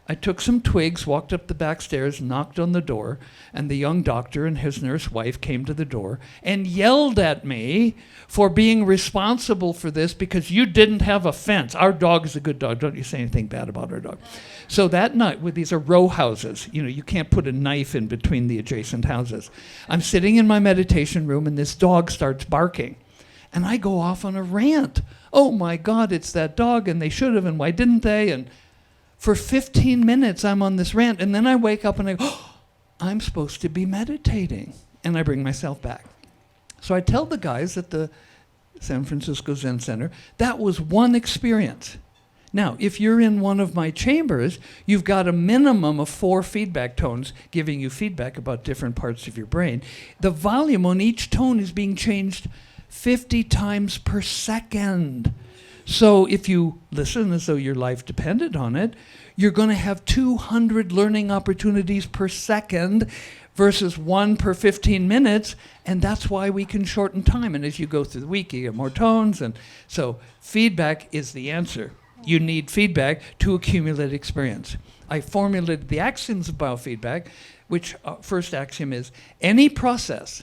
I took some twigs, walked up the back stairs, knocked on the door, and the young doctor and his nurse wife came to the door and yelled at me for being responsible for this because you didn't have a fence. Our dog is a good dog. Don't you say anything bad about our dog." So that night, these are row houses. You can't put a knife in between the adjacent houses. I'm sitting in my meditation room and this dog starts barking. And I go off on a rant. "Oh my God, it's that dog, and they should have, and why didn't they?" And for 15 minutes, I'm on this rant, and then I wake up and I go, "Oh, I'm supposed to be meditating." And I bring myself back. So I tell the guys at the San Francisco Zen Center, that was one experience. Now, if you're in one of my chambers, you've got a minimum of 4 feedback tones giving you feedback about different parts of your brain. The volume on each tone is being changed 50 times per second. So if you listen as though your life depended on it, you're going to have 200 learning opportunities per second versus 1 per 15 minutes, and that's why we can shorten time. And as you go through the week, you get more tones, and so feedback is the answer. You need feedback to accumulate experience. I formulated the axioms of biofeedback, which first axiom is, any process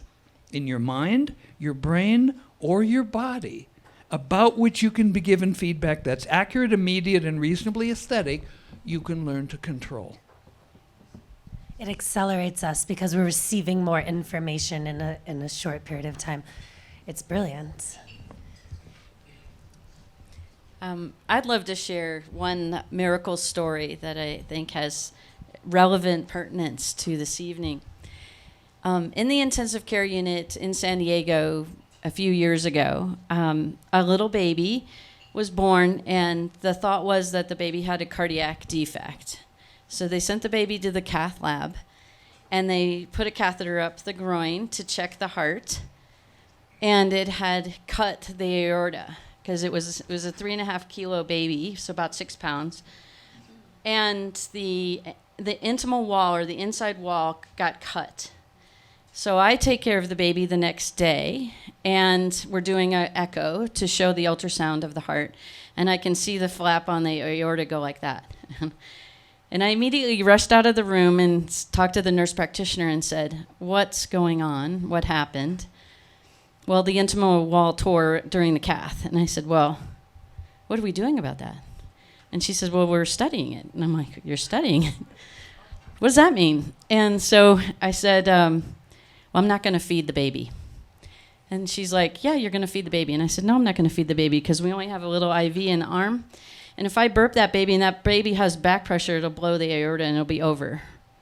in your mind, your brain, or your body about which you can be given feedback that's accurate, immediate, and reasonably aesthetic, you can learn to control. It accelerates us because we're receiving more information in a short period of time. It's brilliant. I'd love to share one miracle story that I think has relevant pertinence to this evening. In the intensive care unit in San Diego a few years ago, a little baby was born, and the thought was that the baby had a cardiac defect. So they sent the baby to the cath lab, and they put a catheter up the groin to check the heart, and it had cut the aorta because it was a 3.5 kilo baby, so about 6 pounds, and the intimal wall, or the inside wall, got cut. So I take care of the baby the next day, and we're doing an echo to show the ultrasound of the heart, and I can see the flap on the aorta go like that. And I immediately rushed out of the room and talked to the nurse practitioner and said, "What's going on? What happened?" "Well, the intimal wall tore during the cath." And I said, "Well, what are we doing about that?" And she said, "Well, we're studying it." And I'm like, "You're studying it? What does that mean?" And so I said, "Well, I'm not going to feed the baby." And she's like, "Yeah, you're going to feed the baby." And I said, "No, I'm not going to feed the baby because we only have a little IV in the arm. And if I burp that baby and that baby has back pressure, it'll blow the aorta and it'll be over,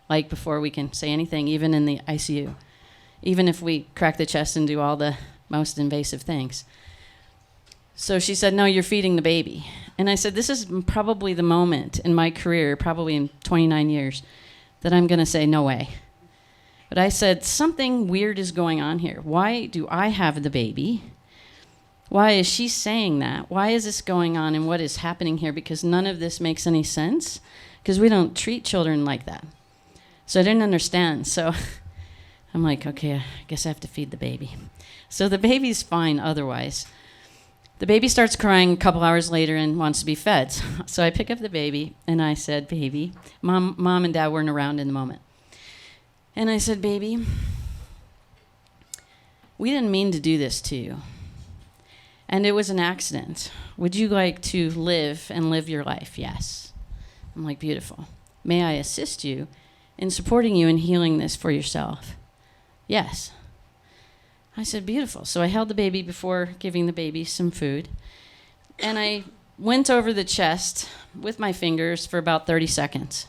like before we can say anything, even in the ICU, even if we crack the chest and do all the most invasive things." So she said, "No, you're feeding the baby." And I said, "This is probably the moment in my career, probably in 29 years, that I'm going to say no way." But I said, something weird is going on here. Why do I have the baby? Why is she saying that? Why is this going on, and what is happening here? Because none of this makes any sense, because we don't treat children like that. So I didn't understand. So I'm like, okay, I guess I have to feed the baby. So the baby's fine otherwise. The baby starts crying a couple hours later and wants to be fed. So I pick up the baby, and I said, "Baby," Mom and Dad weren't around in the moment. And I said, "Baby, we didn't mean to do this to you. And it was an accident. Would you like to live and live your life?" "Yes." I'm like, "Beautiful. May I assist you in supporting you in healing this for yourself?" "Yes." I said, "Beautiful." So I held the baby before giving the baby some food. And I went over the chest with my fingers for about 30 seconds.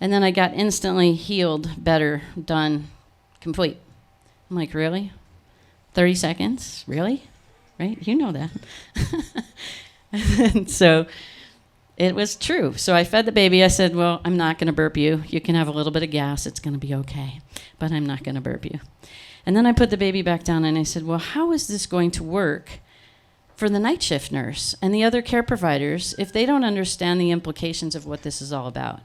And then I got instantly healed, better, done, complete. I'm like, "Really? 30 seconds? Really?" Right? You know that. And so it was true. So I fed the baby. I said, "Well, I'm not going to burp you. You can have a little bit of gas. It's going to be okay. But I'm not going to burp you." And then I put the baby back down, and I said, "Well, how is this going to work for the night shift nurse and the other care providers if they don't understand the implications of what this is all about?"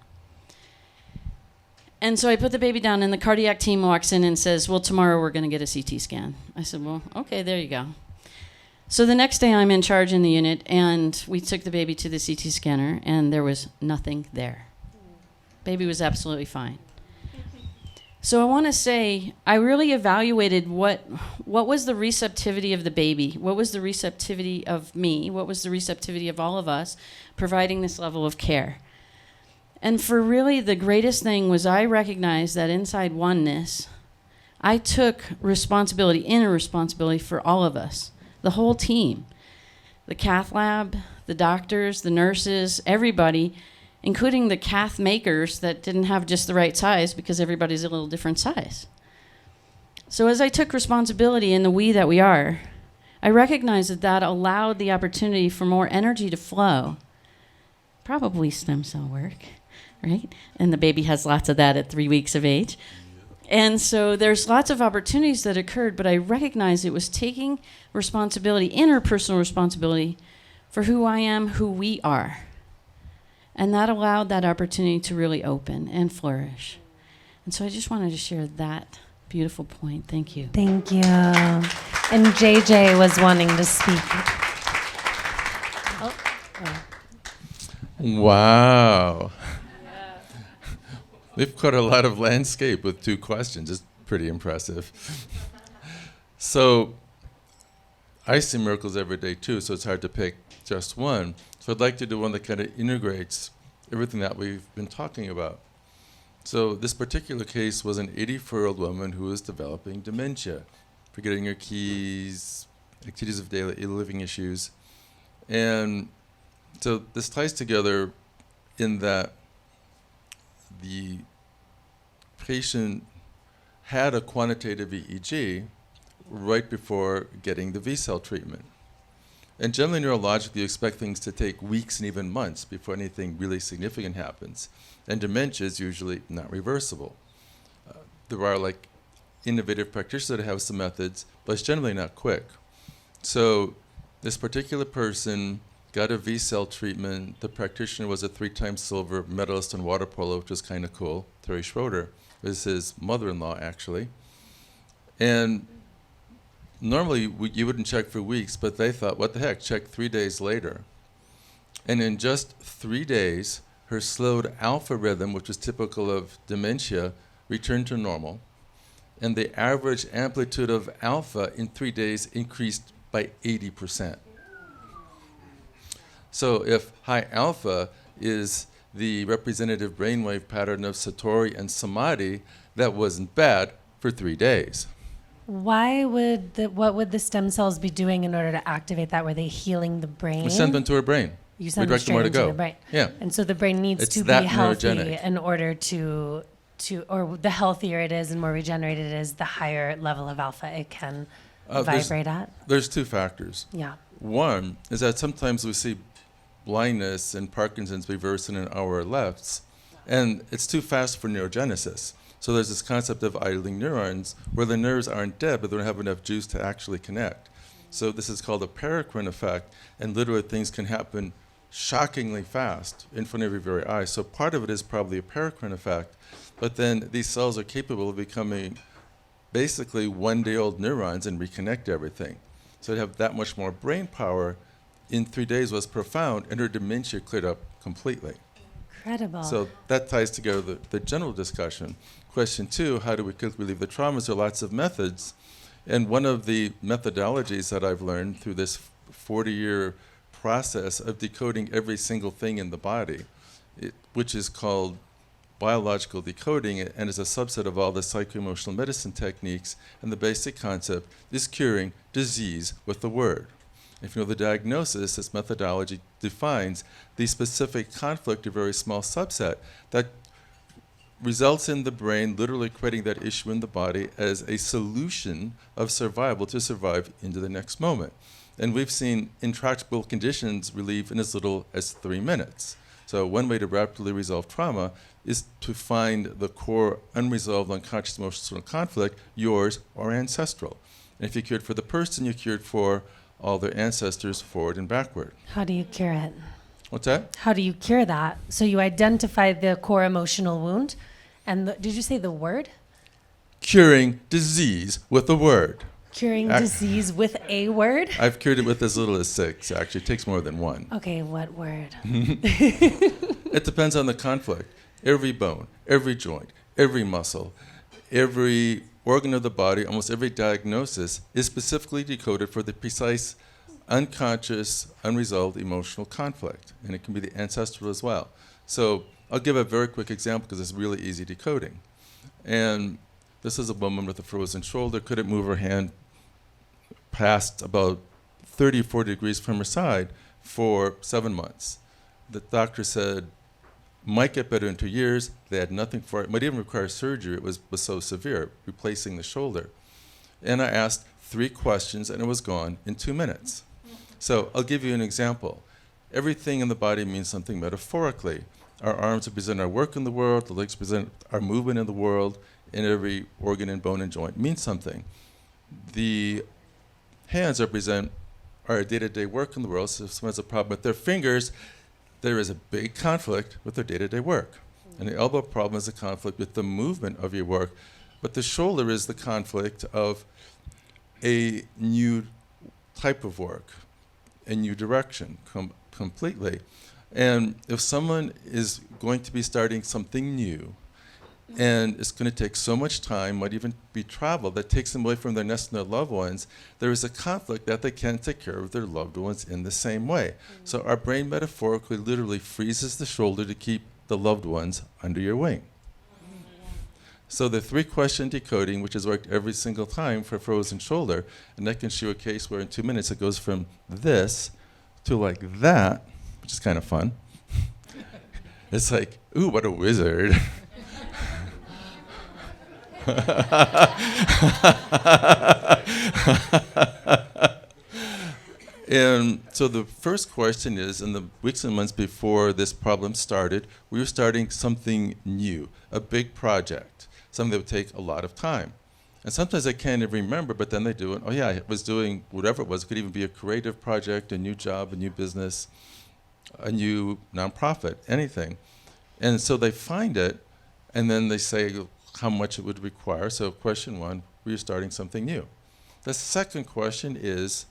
And so I put the baby down, and the cardiac team walks in and says, "Well, tomorrow we're going to get a CT scan." I said, "Well, okay, there you go." So the next day I'm in charge in the unit, and we took the baby to the CT scanner, and there was nothing there. Baby was absolutely fine. So I want to say I really evaluated what was the receptivity of the baby, what was the receptivity of me, what was the receptivity of all of us providing this level of care. And for really the greatest thing was I recognized that inside oneness, I took responsibility, inner responsibility for all of us, the whole team, the cath lab, the doctors, the nurses, everybody, including the cath makers that didn't have just the right size because everybody's a little different size. So as I took responsibility in the we that we are, I recognized that that allowed the opportunity for more energy to flow, probably stem cell work, right? And the baby has lots of that at 3 weeks of age. And so there's lots of opportunities that occurred, but I recognized it was taking responsibility, interpersonal responsibility, for who I am, who we are. And that allowed that opportunity to really open and flourish. And so I just wanted to share that beautiful point. Thank you. Thank you. And JJ was wanting to speak. Wow. We've got a lot of landscape with 2 questions. It's pretty impressive. So I see miracles every day too, so it's hard to pick just one. So I'd like to do one that kind of integrates everything that we've been talking about. So this particular case was an 84-year-old woman who was developing dementia, forgetting her keys, activities of daily living issues. And so this ties together in that the patient had a quantitative EEG right before getting the V-cell treatment. And generally neurologically, you expect things to take weeks and even months before anything really significant happens. And dementia is usually not reversible. There are like innovative practitioners that have some methods, but it's generally not quick. So this particular person got a V-cell treatment. The practitioner was a 3-time silver medalist in water polo, which was kind of cool. Terry Schroeder was his mother-in-law, actually. And normally you wouldn't check for weeks, but they thought, what the heck, check 3 days later. And in just 3 days, her slowed alpha rhythm, which was typical of dementia, returned to normal. And the average amplitude of alpha in 3 days increased by 80%. So if high alpha is the representative brainwave pattern of Satori and Samadhi, that wasn't bad for 3 days. What would the stem cells be doing in order to activate that? Were they healing the brain? We sent them to her brain. You send we them direct them where straight to into go. the brain. Yeah. And so the brain needs It's to be that healthy neurogenic. in order to, or the healthier it is and more regenerated it is, the higher level of alpha it can vibrate at. There's 2 factors. Yeah. One is that sometimes we see blindness and Parkinson's reverse in an hour or less, and it's too fast for neurogenesis. So there's this concept of idling neurons where the nerves aren't dead, but they don't have enough juice to actually connect. So this is called a paracrine effect, and literally things can happen shockingly fast in front of your very eyes. So part of it is probably a paracrine effect, but then these cells are capable of becoming basically 1-day-old neurons and reconnect everything. So to have that much more brain power in 3 days was profound, and her dementia cleared up completely. Incredible. So that ties together the general discussion. Question 2, how do we quickly relieve the traumas? There are lots of methods. And one of the methodologies that I've learned through this 40-year process of decoding every single thing in the body, which is called biological decoding, and is a subset of all the psycho-emotional medicine techniques, and the basic concept is curing disease with the word. If you know the diagnosis, this methodology defines the specific conflict, a very small subset, that results in the brain literally creating that issue in the body as a solution of survival to survive into the next moment. And we've seen intractable conditions relieve in as little as 3 minutes. So one way to rapidly resolve trauma is to find the core unresolved unconscious emotional conflict, yours or ancestral. And if you cured for the person, you cured for all their ancestors forward and backward. How do you cure it? What's that? How do you cure that? So you identify the core emotional wound, and did you say the word? Curing disease with a word. Curing disease with a word? I've cured it with as little as 6, actually. It takes more than 1. Okay, what word? It depends on the conflict. Every bone, every joint, every muscle, every organ of the body, almost every diagnosis is specifically decoded for the precise unconscious, unresolved emotional conflict. And it can be the ancestral as well. So I'll give a very quick example because it's really easy decoding. And this is a woman with a frozen shoulder, couldn't move her hand past about 30 or 40 degrees from her side for 7 months. The doctor said, might get better in 2 years. They had nothing for it. Might even require surgery. It was so severe, replacing the shoulder. And I asked 3 questions, and it was gone in 2 minutes. So I'll give you an example. Everything in the body means something metaphorically. Our arms represent our work in the world. The legs represent our movement in the world. And every organ and bone and joint means something. The hands represent our day-to-day work in the world. So if someone has a problem with their fingers, there is a big conflict with their day-to-day work. And the elbow problem is a conflict with the movement of your work. But the shoulder is the conflict of a new type of work, a new direction completely. And if someone is going to be starting something new, and it's going to take so much time, might even be travel, that takes them away from their nest and their loved ones, there is a conflict that they can't take care of their loved ones in the same way. So our brain metaphorically literally freezes the shoulder to keep the loved ones under your wing. So the 3-question decoding, which has worked every single time for frozen shoulder, and that can show a case where in 2 minutes it goes from this to like that, which is kind of fun. It's like, ooh, what a wizard. And so the first question is, in the weeks and months before this problem started, we were starting something new, a big project, something that would take a lot of time. And sometimes I can't even remember, but then they do it. Oh yeah, I was doing whatever it was. It could even be a creative project, a new job, a new business, a new nonprofit, anything. And so they find it, and then they say how much it would require. So question 1, were you starting something new? The second question is,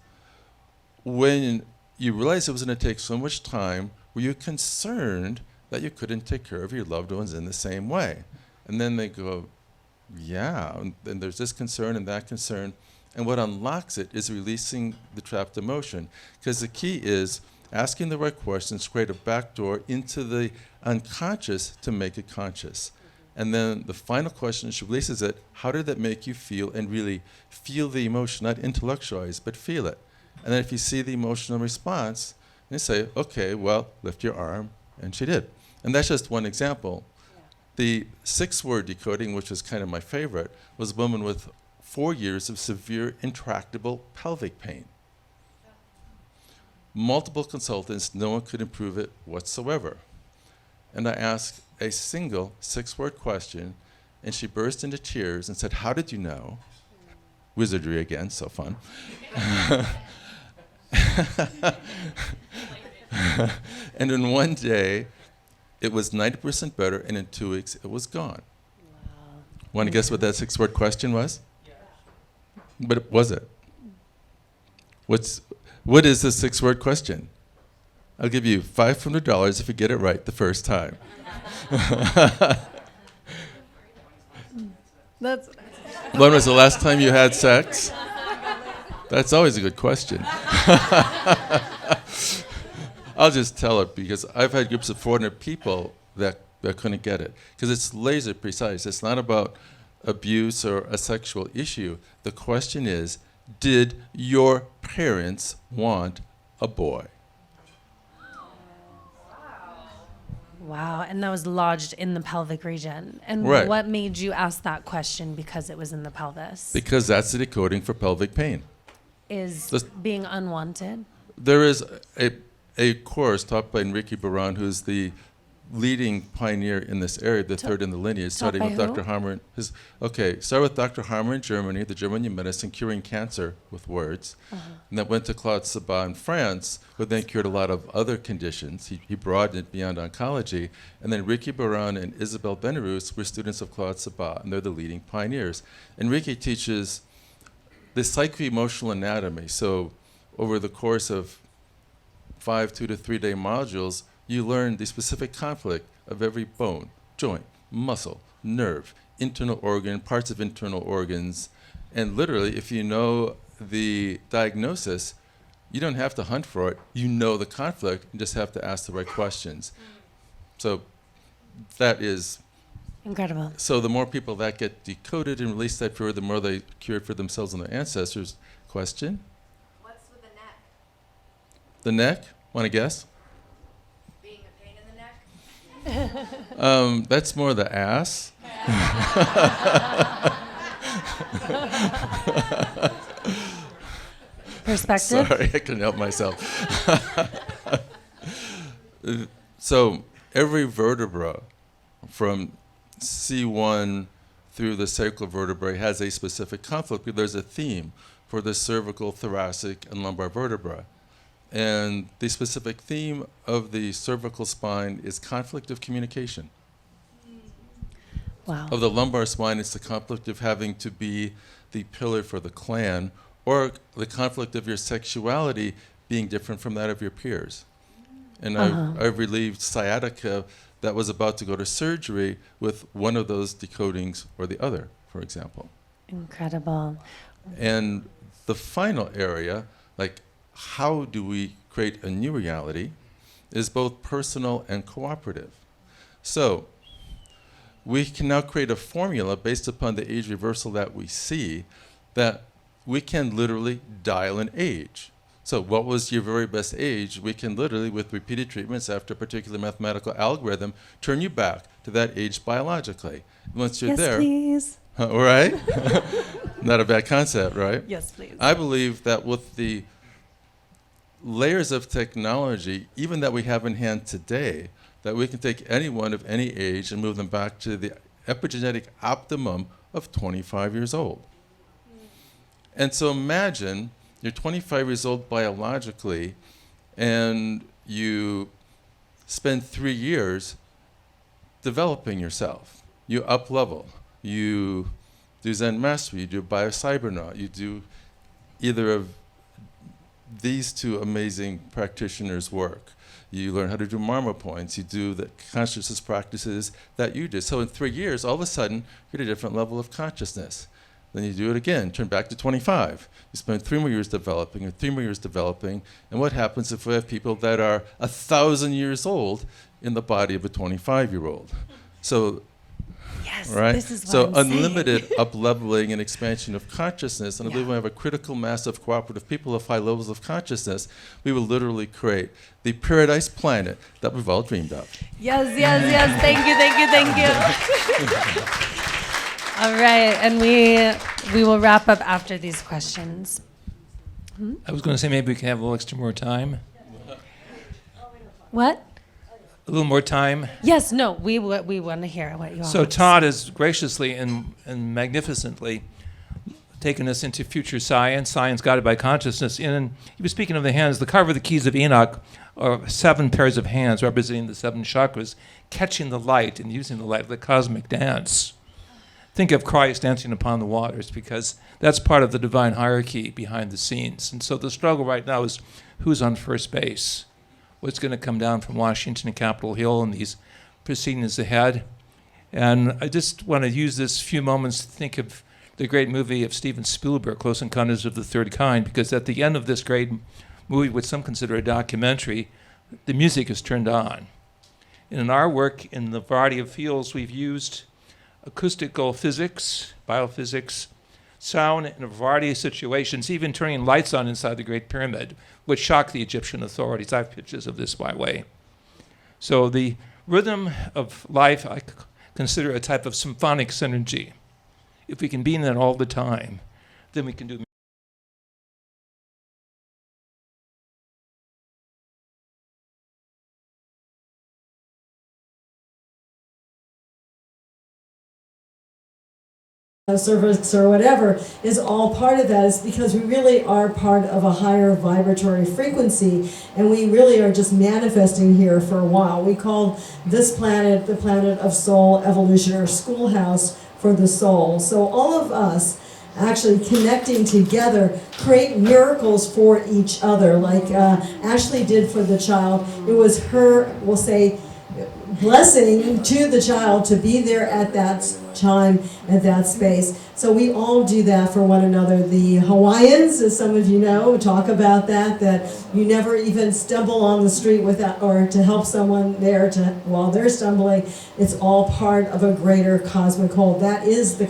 when you realized it was going to take so much time, were you concerned that you couldn't take care of your loved ones in the same way? And then they go, yeah, and there's this concern and that concern. And what unlocks it is releasing the trapped emotion. Because the key is asking the right questions, create a back door into the unconscious to make it conscious. And then the final question, she releases it, how did that make you feel? And really feel the emotion, not intellectualize, but feel it. And then if you see the emotional response, you say, okay, well, lift your arm, and she did. And that's just one example. Yeah. The 6-word decoding, which was kind of my favorite, was a woman with 4 years of severe intractable pelvic pain. Yeah. Multiple consultants, no one could improve it whatsoever. And I asked a single 6-word question, and she burst into tears and said, how did you know? Wizardry again, so fun. And in 1 day, it was 90% better, and in 2 weeks, it was gone. Wow. Want to guess what that 6-word question was? Yeah. But was it? What is the 6-word question? I'll give you $500 if you get it right the first time. When was the last time you had sex? That's always a good question. I'll just tell it because I've had groups of 400 people that couldn't get it. Because it's laser precise. It's not about abuse or a sexual issue. The question is, did your parents want a boy? Wow, and that was lodged in the pelvic region. And right. What made you ask that question because it was in the pelvis? Because that's the decoding for pelvic pain. Is being unwanted? There is a course taught by Enrique Baran, who's the leading pioneer in this area, the third in the lineage, starting with Dr. Hammer. Started with Dr. Hammer in Germany, the German new medicine, curing cancer with words. And then went to Claude Sabat in France, who then cured a lot of other conditions. He broadened it beyond oncology. And then Enrique Baran and Isabel Benarus were students of Claude Sabat, and they're the leading pioneers. Enrique teaches the psycho-emotional anatomy. So over the course of 5 2 to 3 day modules, you learn the specific conflict of every bone, joint, muscle, nerve, internal organ, parts of internal organs. And literally, if you know the diagnosis, you don't have to hunt for it. You know the conflict, you just have to ask the right questions. So that is incredible. So the more people that get decoded and release that fear, the more they cure it for themselves and their ancestors. Question? What's with the neck? The neck? Want to guess? Being a pain in the neck? That's more the ass. Perspective? Sorry, I couldn't help myself. So every vertebra from C1 through the sacral vertebrae has a specific conflict, because there's a theme for the cervical, thoracic, and lumbar vertebra. And the specific theme of the cervical spine is conflict of communication. Wow. Of the lumbar spine, it's the conflict of having to be the pillar for the clan, or the conflict of your sexuality being different from that of your peers. And I've relieved sciatica that was about to go to surgery with one of those decodings or the other, for example. Incredible. And the final area, like how do we create a new reality, is both personal and cooperative. So we can now create a formula based upon the age reversal that we see, that we can literally dial an age. So what was your very best age? We can literally, with repeated treatments after a particular mathematical algorithm, turn you back to that age biologically. Once you're there, Please. all right? Not a bad concept, right? Yes, please. I believe that with the layers of technology, even that we have in hand today, that we can take anyone of any age and move them back to the epigenetic optimum of 25 years old. And so imagine you're 25 years old biologically, and you spend 3 years developing yourself. You up-level. You do Zen Mastery, you do Biocybernaut, you do either of these two amazing practitioners' work. You learn how to do marma points, you do the consciousness practices that you did. So in 3 years, all of a sudden, you're at a different level of consciousness. Then you do it again, turn back to 25. You spend 3 more years developing, or 3 more years developing, and what happens if we have people that are 1,000 years old in the body of a 25-year-old? So, Yes, right? this is what So I'm saying. unlimited up-leveling and expansion of consciousness, and I believe when we have a critical mass of cooperative people of high levels of consciousness, we will literally create the paradise planet that we've all dreamed of. Yes, yes, yes. Thank you, thank you, thank you. All right, and we will wrap up after these questions. I was going to say maybe we can have a little extra more time. What? A little more time. Yes, no, we want to hear what you all So have to Todd say. has graciously and magnificently taken us into future science guided by consciousness. And he was speaking of the hands. The carver of the keys of Enoch are 7 pairs of hands representing the 7 chakras, catching the light and using the light, the cosmic dance. Think of Christ dancing upon the waters, because that's part of the divine hierarchy behind the scenes. And so the struggle right now is who's on first base, what's going to come down from Washington and Capitol Hill and these proceedings ahead. And I just want to use this few moments to think of the great movie of Steven Spielberg, Close Encounters of the Third Kind, because at the end of this great movie, which some consider a documentary, the music is turned on. And in our work in the variety of fields, we've used acoustical physics, biophysics, sound in a variety of situations, even turning lights on inside the Great Pyramid, which shocked the Egyptian authorities. I have pictures of this, by the way. So the rhythm of life I consider a type of symphonic synergy. If we can be in that all the time, then we can do service or whatever is all part of that. Is because we really are part of a higher vibratory frequency, and we really are just manifesting here for a while. We call this planet the planet of soul evolution, or schoolhouse for the soul. So all of us actually connecting together create miracles for each other, like Ashley did for the child. It was her, we'll say, blessing to the child to be there at that time, at that space. So we all do that for one another. The Hawaiians, as some of you know, talk about that you never even stumble on the street without, or to help someone there while they're stumbling. It's all part of a greater cosmic whole. That is the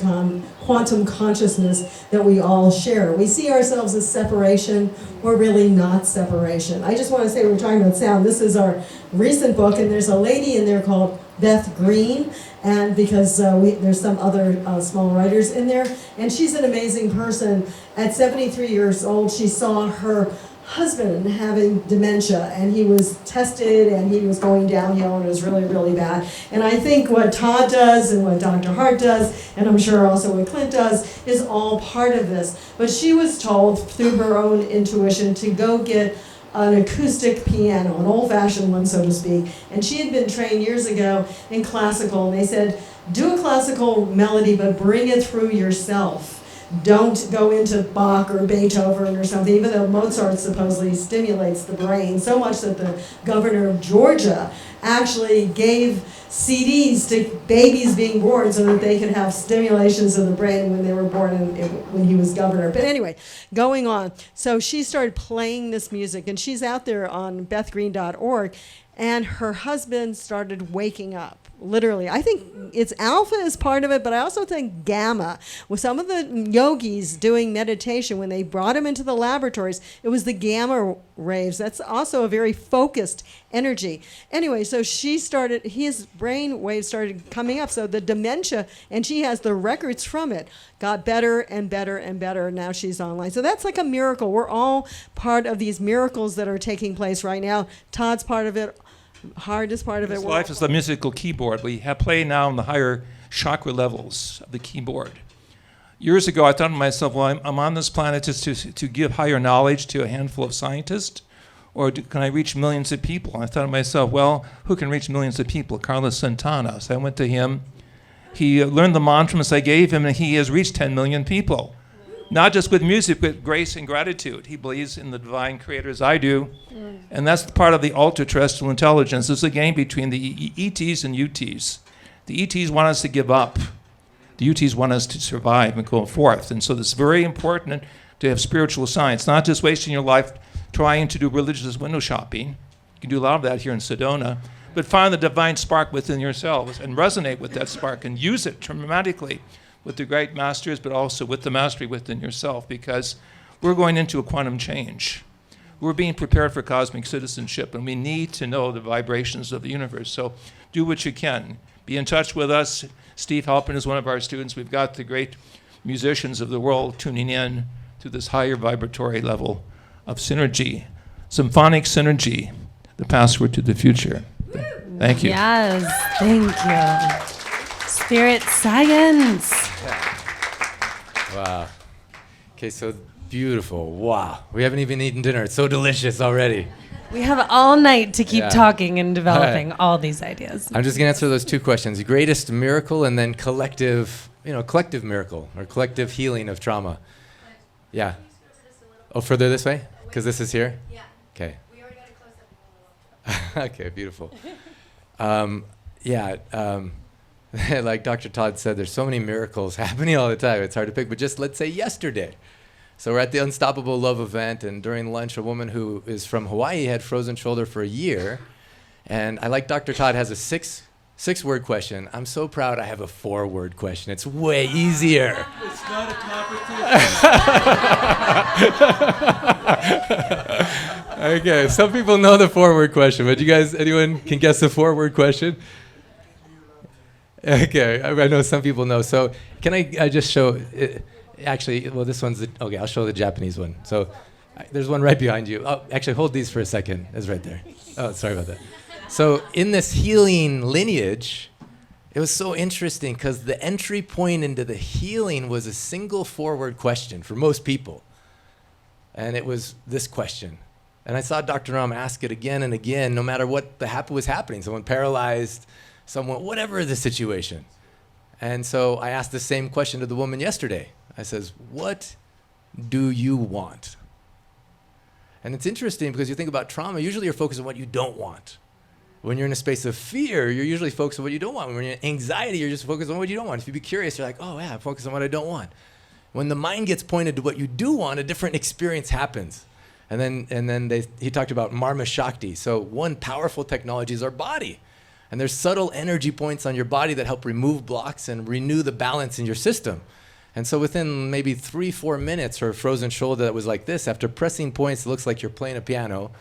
quantum consciousness that we all share. We see ourselves as separation. We're really not separation. I just want to say, we're talking about sound. This is our recent book, and there's a lady in there called Beth Green, and because there's some other small writers in there, and she's an amazing person. At 73 years old, she saw her husband having dementia, and he was tested, and he was going downhill, and it was really, really bad. And I think what Todd does, and what Dr. Hardt does, and I'm sure also what Clint does, is all part of this. But she was told through her own intuition to go get an acoustic piano, an old-fashioned one, so to speak. And she had been trained years ago in classical, and they said, Do a classical melody, but bring it through yourself. Don't go into Bach or Beethoven or something, even though Mozart supposedly stimulates the brain so much that the governor of Georgia actually gave CDs to babies being born so that they could have stimulations of the brain when they were born and when he was governor. But anyway, going on. So she started playing this music, and she's out there on bethgreen.org, and her husband started waking up. Literally, I think it's alpha is part of it, but I also think gamma. With some of the yogis doing meditation, when they brought him into the laboratories, it was the gamma rays. That's also a very focused energy. Anyway, so his brain waves started coming up. So the dementia, and she has the records from it, got better and better and better. And now she's online. So that's like a miracle. We're all part of these miracles that are taking place right now. Todd's part of it. Hardt is part of it. Life is the musical keyboard. We have play now in the higher chakra levels of the keyboard. Years ago, I thought to myself, well, I'm on this planet just to give higher knowledge to a handful of scientists, or can I reach millions of people? And I thought to myself, well, who can reach millions of people? Carlos Santana. So I went to him. He learned the mantras I gave him, and he has reached 10 million people. Not just with music, but grace and gratitude. He believes in the divine creator as I do. And that's part of the ultra-terrestrial intelligence. There's a game between the ETs and UTs. The ETs want us to give up. The UTs want us to survive and go forth. And so it's very important to have spiritual science, not just wasting your life trying to do religious window shopping. You can do a lot of that here in Sedona. But find the divine spark within yourselves and resonate with that spark and use it dramatically with the great masters, but also with the mastery within yourself, because we're going into a quantum change. We're being prepared for cosmic citizenship, and we need to know the vibrations of the universe. So do what you can. Be in touch with us. Steve Halpin is one of our students. We've got the great musicians of the world tuning in to this higher vibratory level of synergy. Symphonic synergy, the password to the future. Thank you. Yes, thank you. Spirit science. Wow. Okay, so beautiful. Wow. We haven't even eaten dinner. It's so delicious already. We have all night to keep Yeah. talking and developing all these ideas. I'm just going to answer those two questions. Greatest miracle and then collective miracle or collective healing of trauma. Yeah. Oh, further this way? Because this is here? Yeah. Okay. We already got a close-up. Okay, beautiful. Like Dr. Todd said, there's so many miracles happening all the time. It's hard to pick, but just let's say yesterday. So we're at the Unstoppable Love event, and during lunch, a woman who is from Hawaii had frozen shoulder for a year. And I like Dr. Todd has a six-word question. I'm so proud I have a 4-word question. It's way easier. It's not a competition. Okay, some people know the 4-word question, but anyone can guess the 4-word question? Okay, I know some people know. So can I just show, actually, well, this one's, okay, I'll show the Japanese one. So there's one right behind you. Oh, actually, hold these for a second. It's right there. Oh, sorry about that. So in this healing lineage, it was so interesting because the entry point into the healing was a single 4-word question for most people. And it was this question. And I saw Dr. Ram ask it again and again, no matter what was happening. Someone paralyzed, someone, whatever the situation. And so I asked the same question to the woman yesterday. I says, what do you want? And it's interesting because you think about trauma, usually you're focused on what you don't want. When you're in a space of fear, you're usually focused on what you don't want. When you're in anxiety, you're just focused on what you don't want. If you be curious, you're like, oh yeah, I'm focused on what I don't want. When the mind gets pointed to what you do want, a different experience happens. And then he talked about Marma Shakti. So one powerful technology is our body. And there's subtle energy points on your body that help remove blocks and renew the balance in your system. And so within maybe 3-4 minutes, her frozen shoulder that was like this, after pressing points, it looks like you're playing a piano.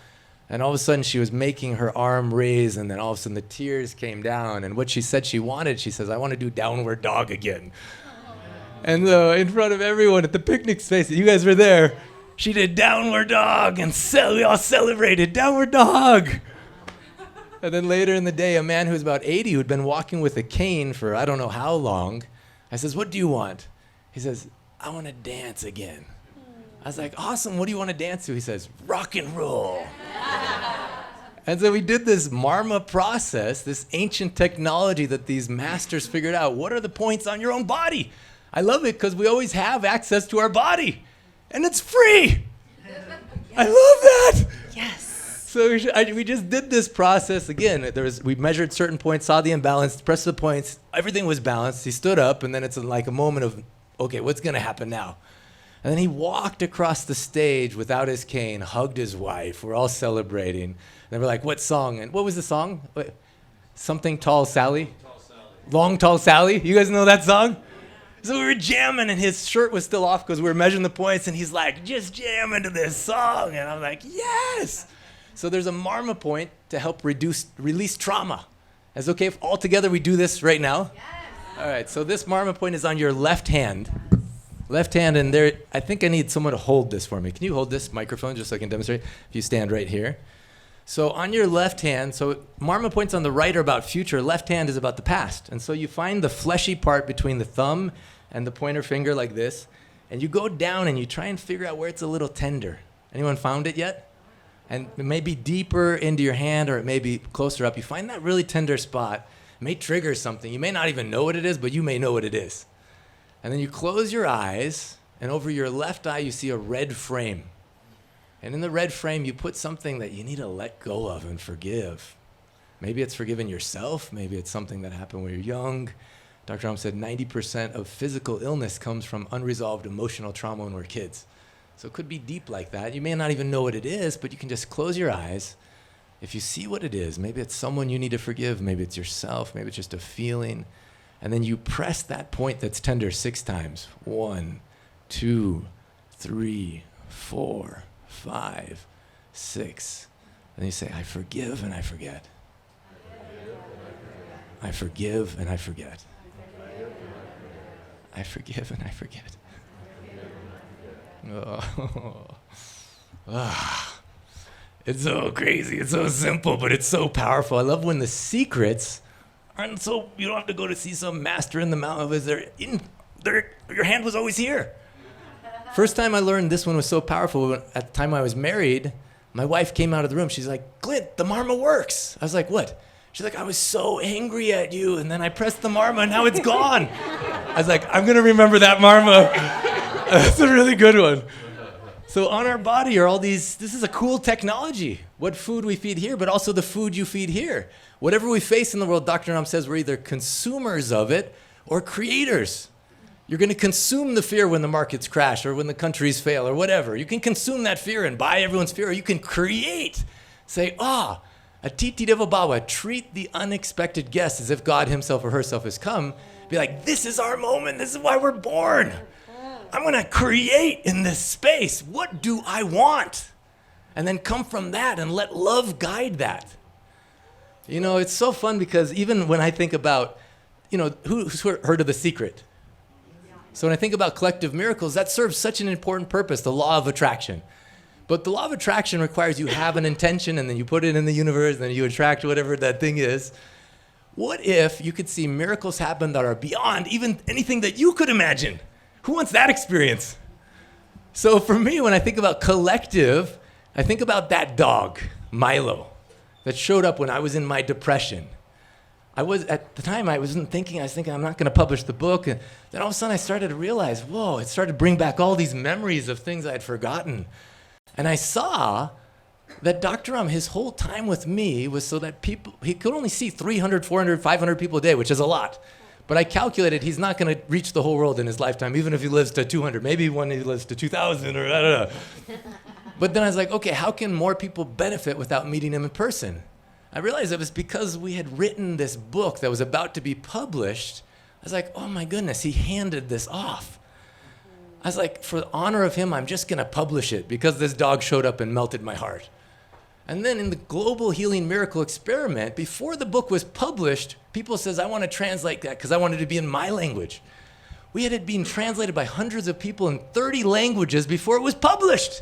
And all of a sudden she was making her arm raise, and then all of a sudden the tears came down. And what she said she wanted, she says, I want to do downward dog again. And in front of everyone at the picnic space, you guys were there, she did downward dog, and we all celebrated downward dog. And then later in the day, a man who was about 80, who'd been walking with a cane for I don't know how long, I says, what do you want? He says, I want to dance again. I was like, awesome, what do you want to dance to? He says, rock and roll. And so we did this Marma process, this ancient technology that these masters figured out. What are the points on your own body? I love it because we always have access to our body. And it's free. I love that. Yes. So we just did this process again. We measured certain points, saw the imbalance, pressed the points. Everything was balanced. He stood up, and then it's like a moment of, okay, what's going to happen now? And then he walked across the stage without his cane, hugged his wife. We're all celebrating. And they were like, what song? And what was the song? Something Tall Sally? Long Tall Sally? You guys know that song? So we were jamming, and his shirt was still off because we were measuring the points, and he's like, just jam into this song. And I'm like, yes! So there's a Marma point to help release trauma. Is it okay if all together we do this right now? Yes. All right, so this Marma point is on your left hand. Left hand, and there, I think I need someone to hold this for me. Can you hold this microphone just so I can demonstrate? If you stand right here. So on your left hand, so Marma points on the right are about future, left hand is about the past. And so you find the fleshy part between the thumb and the pointer finger like this, and you go down and you try and figure out where it's a little tender. Anyone found it yet? And it may be deeper into your hand or it may be closer up. You find that really tender spot. It may trigger something. You may not even know what it is, but you may know what it is. And then you close your eyes, and over your left eye you see a red frame. And in the red frame you put something that you need to let go of and forgive. Maybe it's forgiving yourself. Maybe it's something that happened when you're young. Dr. Ram said 90% of physical illness comes from unresolved emotional trauma when we're kids. So it could be deep like that. You may not even know what it is, but you can just close your eyes. If you see what it is, maybe it's someone you need to forgive, maybe it's yourself, maybe it's just a feeling. And then you press that point that's tender 6 times. 1, 2, 3, 4, 5, 6. And you say, I forgive and I forget. I forgive and I forget. I forgive and I forget. Oh. It's so crazy. It's so simple, but it's so powerful. I love when the secrets aren't so, you don't have to go to see some master in the mountain. Your hand was always here. First time I learned this one was so powerful, at the time I was married, my wife came out of the room. She's like, Clint, the Marma works. I was like, what? She's like, I was so angry at you, and then I pressed the Marma, and now it's gone. I was like, I'm going to remember that Marma. That's a really good one. So on our body are all these, this is a cool technology. What food we feed here, but also the food you feed here. Whatever we face in the world, Dr. Nam says we're either consumers of it or creators. You're going to consume the fear when the markets crash or when the countries fail or whatever. You can consume that fear and buy everyone's fear, or you can create. Say, Atiti Deva Baba, treat the unexpected guest as if God himself or herself has come. Be like, this is our moment. This is why we're born. I'm going to create in this space. What do I want? And then come from that and let love guide that. You know, it's so fun because even when I think about, who's heard of The Secret? So when I think about collective miracles, that serves such an important purpose, the law of attraction. But the law of attraction requires you have an intention and then you put it in the universe and then you attract whatever that thing is. What if you could see miracles happen that are beyond even anything that you could imagine? Who wants that experience? So for me, when I think about collective, I think about that dog, Milo, that showed up when I was in my depression. At the time, I was thinking, I'm not going to publish the book. And then all of a sudden, I started to realize, it started to bring back all these memories of things I had forgotten. And I saw that Dr. Ram, his whole time with me was so that he could only see 300, 400, 500 people a day, which is a lot. But I calculated he's not going to reach the whole world in his lifetime, even if he lives to 200. Maybe when he lives to 2,000 or I don't know. But then I was like, okay, how can more people benefit without meeting him in person? I realized it was because we had written this book that was about to be published. I was like, oh my goodness, he handed this off. I was like, for the honor of him, I'm just going to publish it because this dog showed up and melted my heart. And then in the Global Healing Miracle Experiment, before the book was published, people says, I want to translate that because I wanted it to be in my language. We had it being translated by hundreds of people in 30 languages before it was published.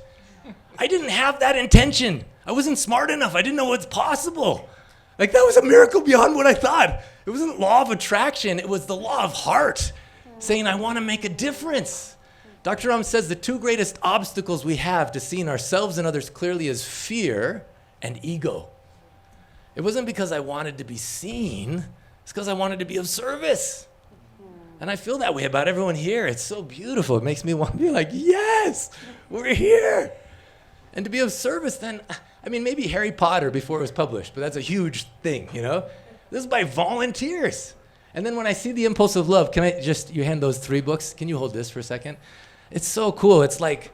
I didn't have that intention. I wasn't smart enough. I didn't know what's possible. Like, that was a miracle beyond what I thought. It wasn't law of attraction. It was the law of Hardt saying, I want to make a difference. Dr. Ram says the 2 greatest obstacles we have to seeing ourselves and others clearly is fear and ego. It wasn't because I wanted to be seen. It's because I wanted to be of service. And I feel that way about everyone here. It's so beautiful. It makes me want to be like, yes, we're here. And to be of service then, I mean, maybe Harry Potter before it was published, but that's a huge thing, you know? This is by volunteers. And then when I see The Impulse of Love, can I just, you hand those 3 books? Can you hold this for a second? It's so cool. It's like,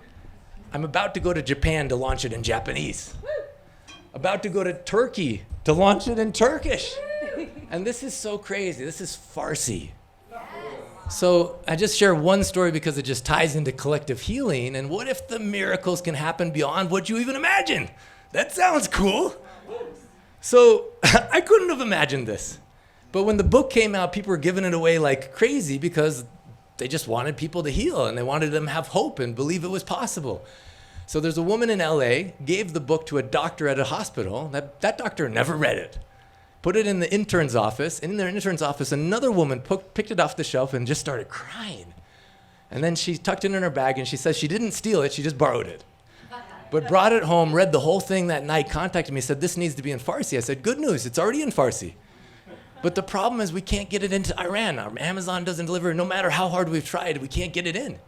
I'm about to go to Japan to launch it in Japanese. About to go to Turkey to launch it in Turkish. And this is so crazy. This is Farsi. So I just share one story because it just ties into collective healing. And what if the miracles can happen beyond what you even imagine? That sounds cool. So I couldn't have imagined this. But when the book came out, people were giving it away like crazy because they just wanted people to heal and they wanted them to have hope and believe it was possible. So there's a woman in LA, gave the book to a doctor at a hospital. That doctor never read it. Put it in the intern's office. And in their intern's office, another woman picked it off the shelf and just started crying. And then she tucked it in her bag and she says she didn't steal it, she just borrowed it. But brought it home, read the whole thing that night, contacted me, said, this needs to be in Farsi. I said, good news, it's already in Farsi. But the problem is we can't get it into Iran. Our Amazon doesn't deliver. No matter how hard we've tried, we can't get it in.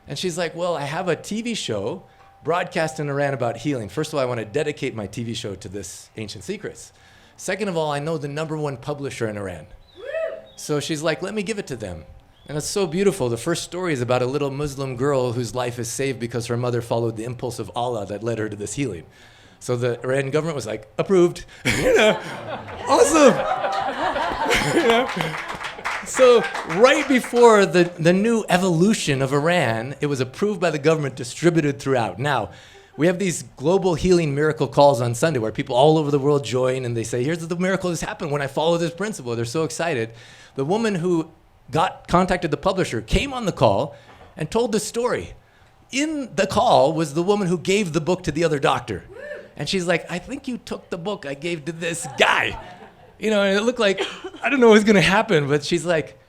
And she's like, well, I have a TV show broadcast in Iran about healing. First of all, I want to dedicate my TV show to this Ancient Secrets. Second of all, I know the #1 publisher in Iran. So she's like, let me give it to them. And it's so beautiful. The first story is about a little Muslim girl whose life is saved because her mother followed the impulse of Allah that led her to this healing. So the Iranian government was like, approved. You know, awesome. You know? So right before the new evolution of Iran, it was approved by the government, distributed throughout. Now, we have these global healing miracle calls on Sunday where people all over the world join and they say, here's the miracle that's happened when I follow this principle. They're so excited. The woman who contacted the publisher came on the call and told the story. In the call was the woman who gave the book to the other doctor. And she's like, I think you took the book I gave to this guy. You know, and it looked like, I don't know what's going to happen, but she's like,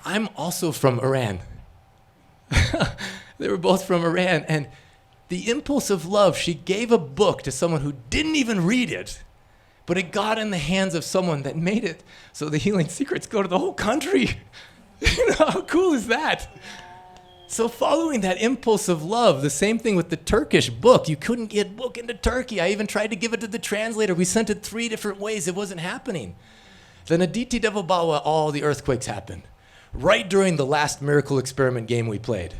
I'm also from Iran. They were both from Iran. And the impulse of love, she gave a book to someone who didn't even read it, but it got in the hands of someone that made it so the healing secrets go to the whole country. You know, how cool is that? So following that impulse of love, the same thing with the Turkish book. You couldn't get book into Turkey. I even tried to give it to the translator. We sent it 3 different ways. It wasn't happening. Then Aditi Devabawa, all the earthquakes happened right during the last miracle experiment game we played.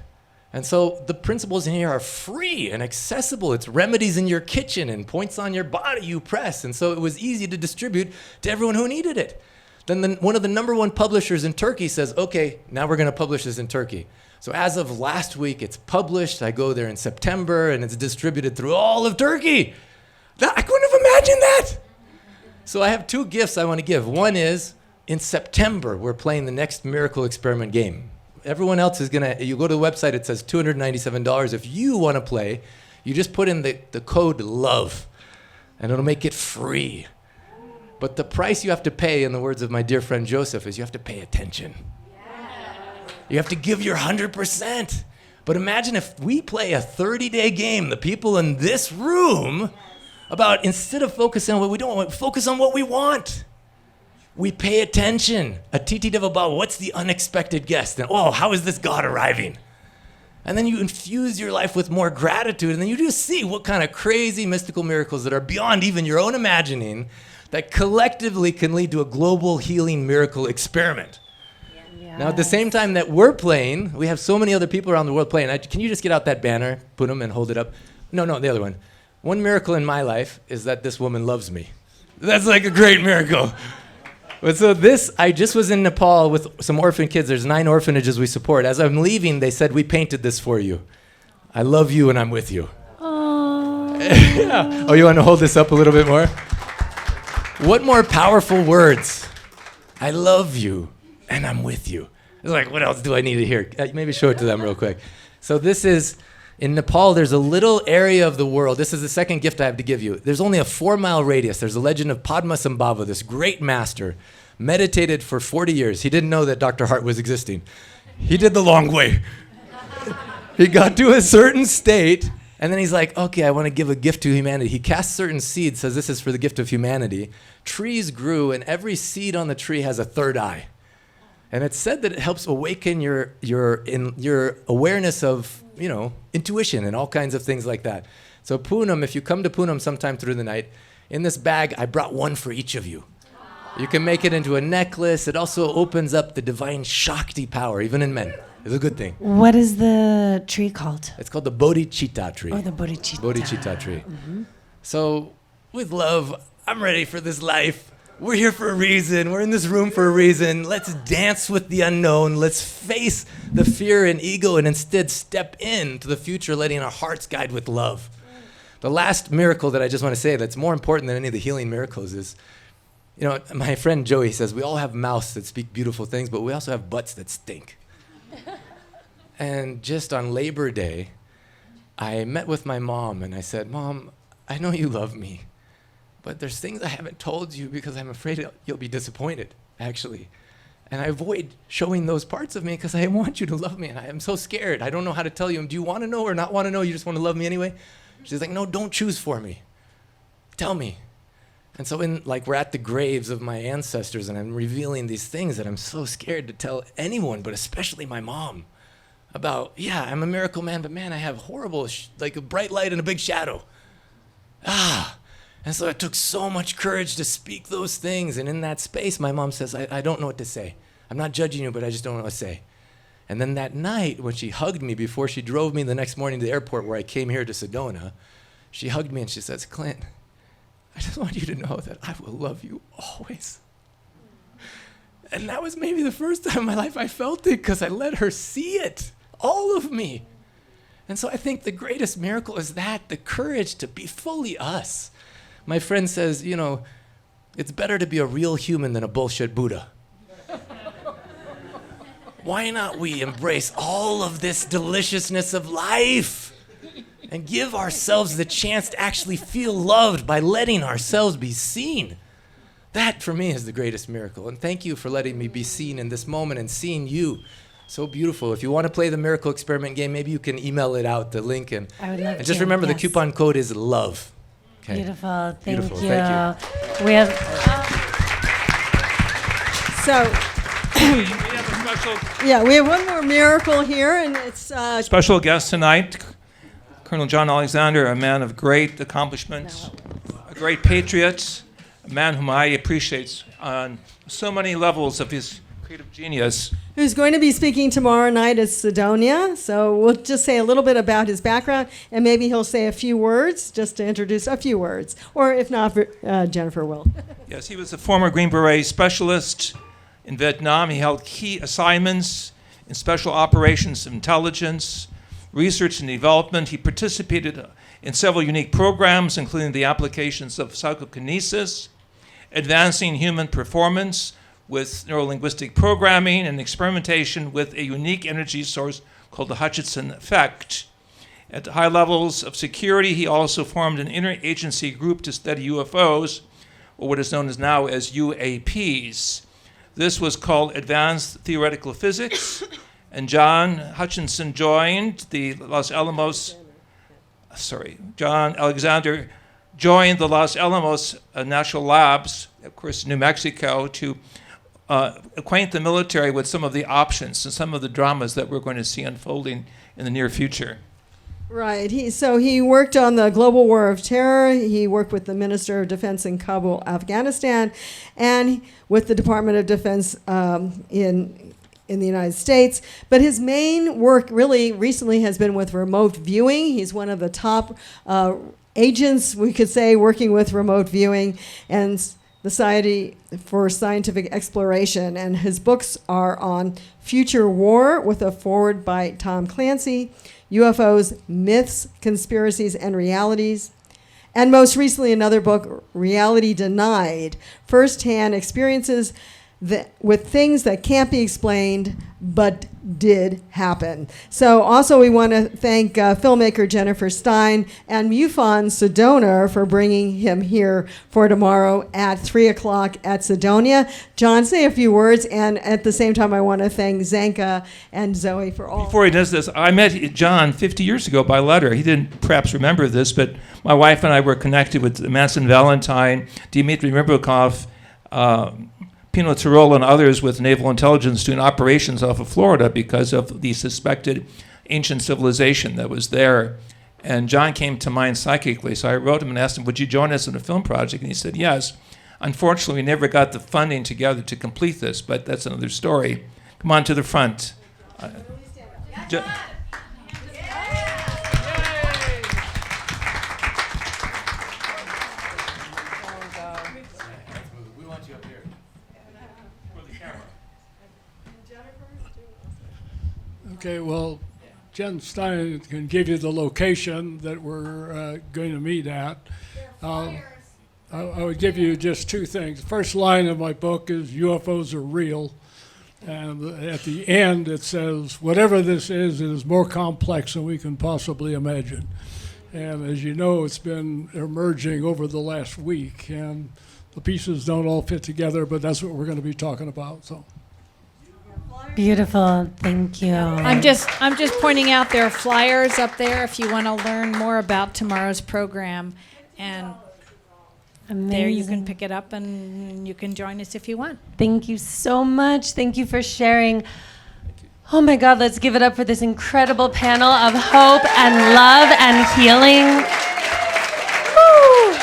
And so the principles in here are free and accessible. It's remedies in your kitchen and points on your body you press. And so it was easy to distribute to everyone who needed it. Then one of the #1 publishers in Turkey says, okay, now we're going to publish this in Turkey. So as of last week, it's published. I go there in September, and it's distributed through all of Turkey. I couldn't have imagined that. So I have 2 gifts I want to give. One is, in September, we're playing the next miracle experiment game. Everyone else is going to, you go to the website, it says $297. If you want to play, you just put in the code LOVE, and it'll make it free. But the price you have to pay, in the words of my dear friend Joseph, is you have to pay attention. You have to give your 100%. But imagine if we play a 30-day game, the people in this room, about instead of focusing on what we don't want, focus on what we want. We pay attention. Atiti Devabawa, what's the unexpected guest? And, oh, how is this God arriving? And then you infuse your life with more gratitude, and then you just see what kind of crazy mystical miracles that are beyond even your own imagining that collectively can lead to a global healing miracle experiment. Now, at the same time that we're playing, we have so many other people around the world playing. Can you just get out that banner, put them and hold it up? No, the other one. One miracle in my life is that this woman loves me. That's like a great miracle. But so I just was in Nepal with some orphan kids. There's 9 orphanages we support. As I'm leaving, they said, we painted this for you. I love you and I'm with you. Oh. Yeah. Oh, you want to hold this up a little bit more? What more powerful words? I love you. And I'm with you. It's like, what else do I need to hear? Maybe show it to them real quick. So this is, in Nepal, there's a little area of the world. This is the second gift I have to give you. There's only a 4-mile radius. There's a legend of Padmasambhava, this great master, meditated for 40 years. He didn't know that Dr. Hardt was existing. He did the long way. He got to a certain state, And then he's like, okay, I want to give a gift to humanity. He casts certain seeds, says this is for the gift of humanity. Trees grew, and every seed on the tree has a third eye. And it's said that it helps awaken your awareness of, intuition and all kinds of things like that. So Poonam, if you come to Poonam sometime through the night, in this bag, I brought one for each of you. You can make it into a necklace. It also opens up the divine Shakti power, even in men. It's a good thing. What is the tree called? It's called the Bodhicitta tree. Oh, the Bodhicitta. Bodhicitta tree. So, with love, I'm ready for this life. We're here for a reason. We're in this room for a reason. Let's dance with the unknown. Let's face the fear and ego and instead step into the future, letting our hearts guide with love. The last miracle that I just want to say that's more important than any of the healing miracles is, my friend Joey says we all have mouths that speak beautiful things, but we also have butts that stink. And just on Labor Day, I met with my mom and I said, Mom, I know you love me, but there's things I haven't told you because I'm afraid you'll be disappointed, actually. And I avoid showing those parts of me because I want you to love me, and I am so scared. I don't know how to tell you. Do you want to know or not want to know? You just want to love me anyway? She's like, no, don't choose for me. Tell me. And so we're at the graves of my ancestors, and I'm revealing these things that I'm so scared to tell anyone, but especially my mom, about, I'm a miracle man, but man, I have horrible, like a bright light and a big shadow. And so it took so much courage to speak those things. And in that space, my mom says, I don't know what to say. I'm not judging you, but I just don't know what to say. And then that night, when she hugged me before she drove me the next morning to the airport where I came here to Sedona, she hugged me and she says, Clint, I just want you to know that I will love you always. And that was maybe the first time in my life I felt it because I let her see it, all of me. And so I think the greatest miracle is that, the courage to be fully us. My friend says, it's better to be a real human than a bullshit Buddha. Why not we embrace all of this deliciousness of life and give ourselves the chance to actually feel loved by letting ourselves be seen? That, for me, is the greatest miracle. And thank you for letting me be seen in this moment and seeing you. So beautiful. If you want to play the miracle experiment game, maybe you can email it out, the link. And I would love to. Just remember, the coupon code is LOVE. Okay. Beautiful. Thank you. Thank you. We have... So, We have a special we have one more miracle here, and it's special guest tonight, Colonel John Alexander, a man of great accomplishments, a great patriot, a man whom I appreciate on so many levels of his creative genius. who's going to be speaking tomorrow night at Sedona. So we'll just say a little bit about his background, and maybe he'll say a few words, just to introduce a few words. Or if not, Jennifer will. Yes, he was a former Green Beret specialist in Vietnam. He held key assignments in special operations intelligence, research and development. He participated in several unique programs, including the applications of psychokinesis, advancing human performance with neurolinguistic programming, and experimentation with a unique energy source called the Hutchinson effect. At high levels of security, he also formed an interagency group to study UFOs, or what is known as now as UAPs. This was called Advanced Theoretical Physics, and John Alexander joined the Los Alamos National Labs, of course, New Mexico, to acquaint the military with some of the options and some of the dramas that we're going to see unfolding in the near future. Right. He worked on the global war of terror. He worked with the Minister of Defense in Kabul, Afghanistan, and with the Department of Defense in the United States. But his main work really recently has been with remote viewing. He's one of the top agents, we could say, working with remote viewing and the Society for Scientific Exploration. And his books are on Future War, with a foreword by Tom Clancy, UFOs, Myths, Conspiracies, and Realities. And most recently, another book, Reality Denied, First-Hand Experiences with things that can't be explained but did happen. So also we want to thank filmmaker Jennifer Stein and MUFON Sedona for bringing him here for tomorrow at 3 o'clock at Sedona. John, say a few words, and at the same time I want to thank Zanka and Zoey for all. Before he does this, I met John 50 years ago by letter. He didn't perhaps remember this, but my wife and I were connected with Manson Valentine, Dmitry Rybakov, Pino Tirol and others with naval intelligence doing operations off of Florida because of the suspected ancient civilization that was there. And John came to mind psychically, so I wrote him and asked him, would you join us in a film project? And he said, yes. Unfortunately, we never got the funding together to complete this, but that's another story. Come on to the front. Okay, well, Jen Stein can give you the location that we're going to meet at. I would give you just two things. The first line of my book is UFOs are real. And at the end it says, whatever this is, it is more complex than we can possibly imagine. And as you know, it's been emerging over the last week, and the pieces don't all fit together, but that's what we're going to be talking about. So. Beautiful, thank you. I'm just pointing out there are flyers up there if you want to learn more about tomorrow's program, and there you can pick it up and you can join us if you want. Thank you so much. Thank you for sharing. Oh my God, let's give it up for this incredible panel of hope and love and healing. Woo!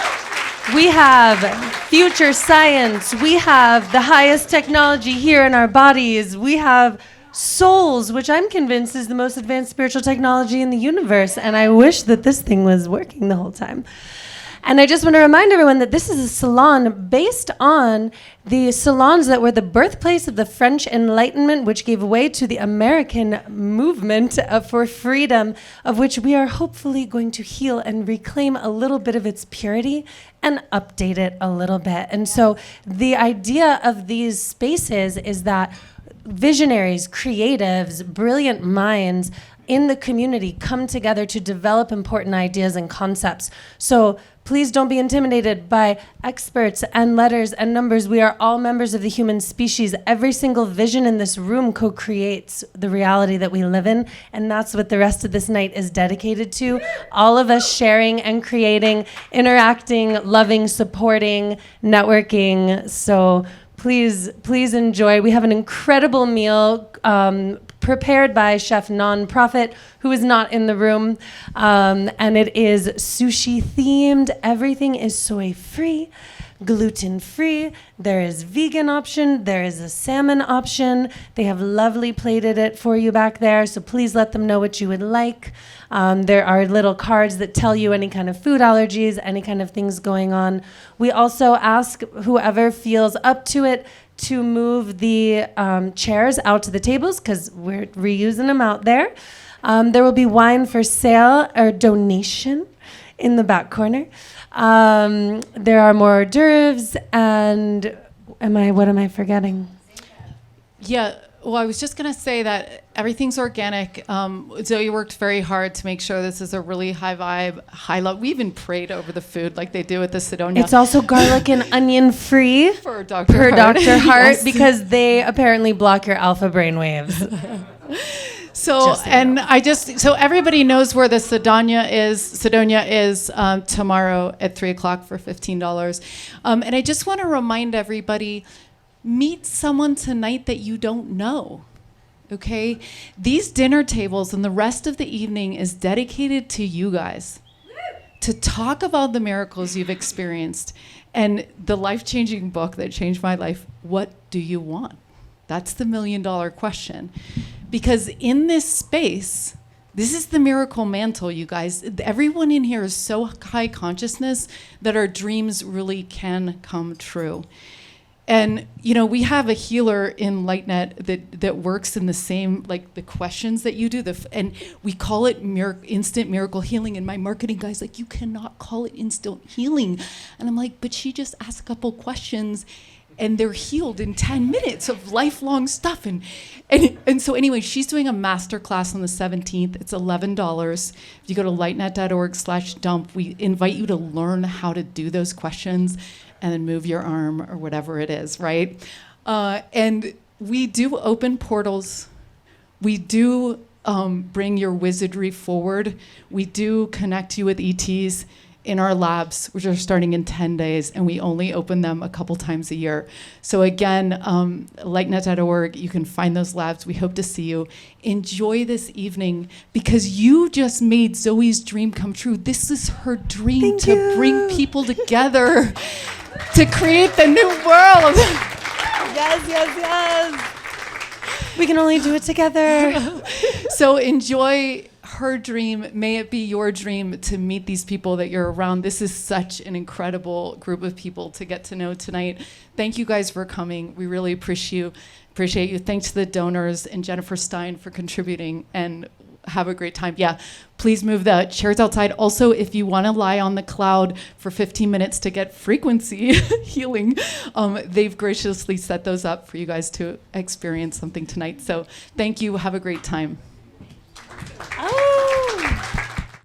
We have future science. We have the highest technology here in our bodies. We have souls, which I'm convinced is the most advanced spiritual technology in the universe. And I wish that this thing was working the whole time. And I just want to remind everyone that this is a salon based on the salons that were the birthplace of the French Enlightenment, which gave way to the American movement for freedom, of which we are hopefully going to heal and reclaim a little bit of its purity and update it a little bit. And so the idea of these spaces is that visionaries, creatives, brilliant minds in the community come together to develop important ideas and concepts. So please don't be intimidated by experts and letters and numbers. We are all members of the human species. Every single vision in this room co-creates the reality that we live in, and that's what the rest of this night is dedicated to. All of us sharing and creating, interacting, loving, supporting, networking. So please enjoy. We have an incredible meal prepared by Chef Nonprofit, who is not in the room, and it is sushi themed. Everything is soy free, gluten free. There is vegan option. There is a salmon option. They have lovely plated it for you back there, so please let them know what you would like. There are little cards that tell you any kind of food allergies, any kind of things going on. We also ask whoever feels up to it to move the chairs out to the tables, because we're reusing them out there. There will be wine for sale or donation in the back corner. There are more hors d'oeuvres, and what am I forgetting? Yeah, well, I was just going to say that everything's organic. Zoey worked very hard to make sure this is a really high vibe, high love. We even prayed over the food like they do at the Sedona. It's also garlic and onion free for Dr. Per Hardt. Dr. Hardt, Yes. because they apparently block your alpha brain waves. So, so everybody knows where the Sedona is tomorrow at 3 o'clock for $15. And I just want to remind everybody, meet someone tonight that you don't know, okay? These dinner tables and the rest of the evening is dedicated to you guys, to talk about the miracles you've experienced and the life-changing book that changed my life. What do you want? That's the $1 million question. Because in this space, this is the miracle mantle, you guys. Everyone in here is so high consciousness that our dreams really can come true. And, you know, we have a healer in LightNet that works in the same, like the questions that you do. And we call it instant miracle healing. And my marketing guy's like, you cannot call it instant healing. And I'm like, but she just asked a couple questions and they're healed in 10 minutes of lifelong stuff. And so anyway, she's doing a master class on the 17th. It's $11. If you go to lightnet.org/dump, we invite you to learn how to do those questions and then move your arm or whatever it is, right? And we do open portals. We do bring your wizardry forward. We do connect you with ETs in our labs, which are starting in 10 days, and we only open them a couple times a year. So again, lightnet.org, you can find those labs. We hope to see you. Enjoy this evening, because you just made Zoey's dream come true. This is her dream to bring people together to create the new world. Yes, yes, yes. We can only do it together. So enjoy her dream. May it be your dream to meet these people that you're around. This is such an incredible group of people to get to know tonight. Thank you guys for coming. We really appreciate you. Thanks to the donors and Jennifer Stein for contributing, and have a great time. Yeah, please move the chairs outside. Also, if you want to lie on the cloud for 15 minutes to get frequency healing, they've graciously set those up for you guys to experience something tonight. So thank you. Have a great time. Oh.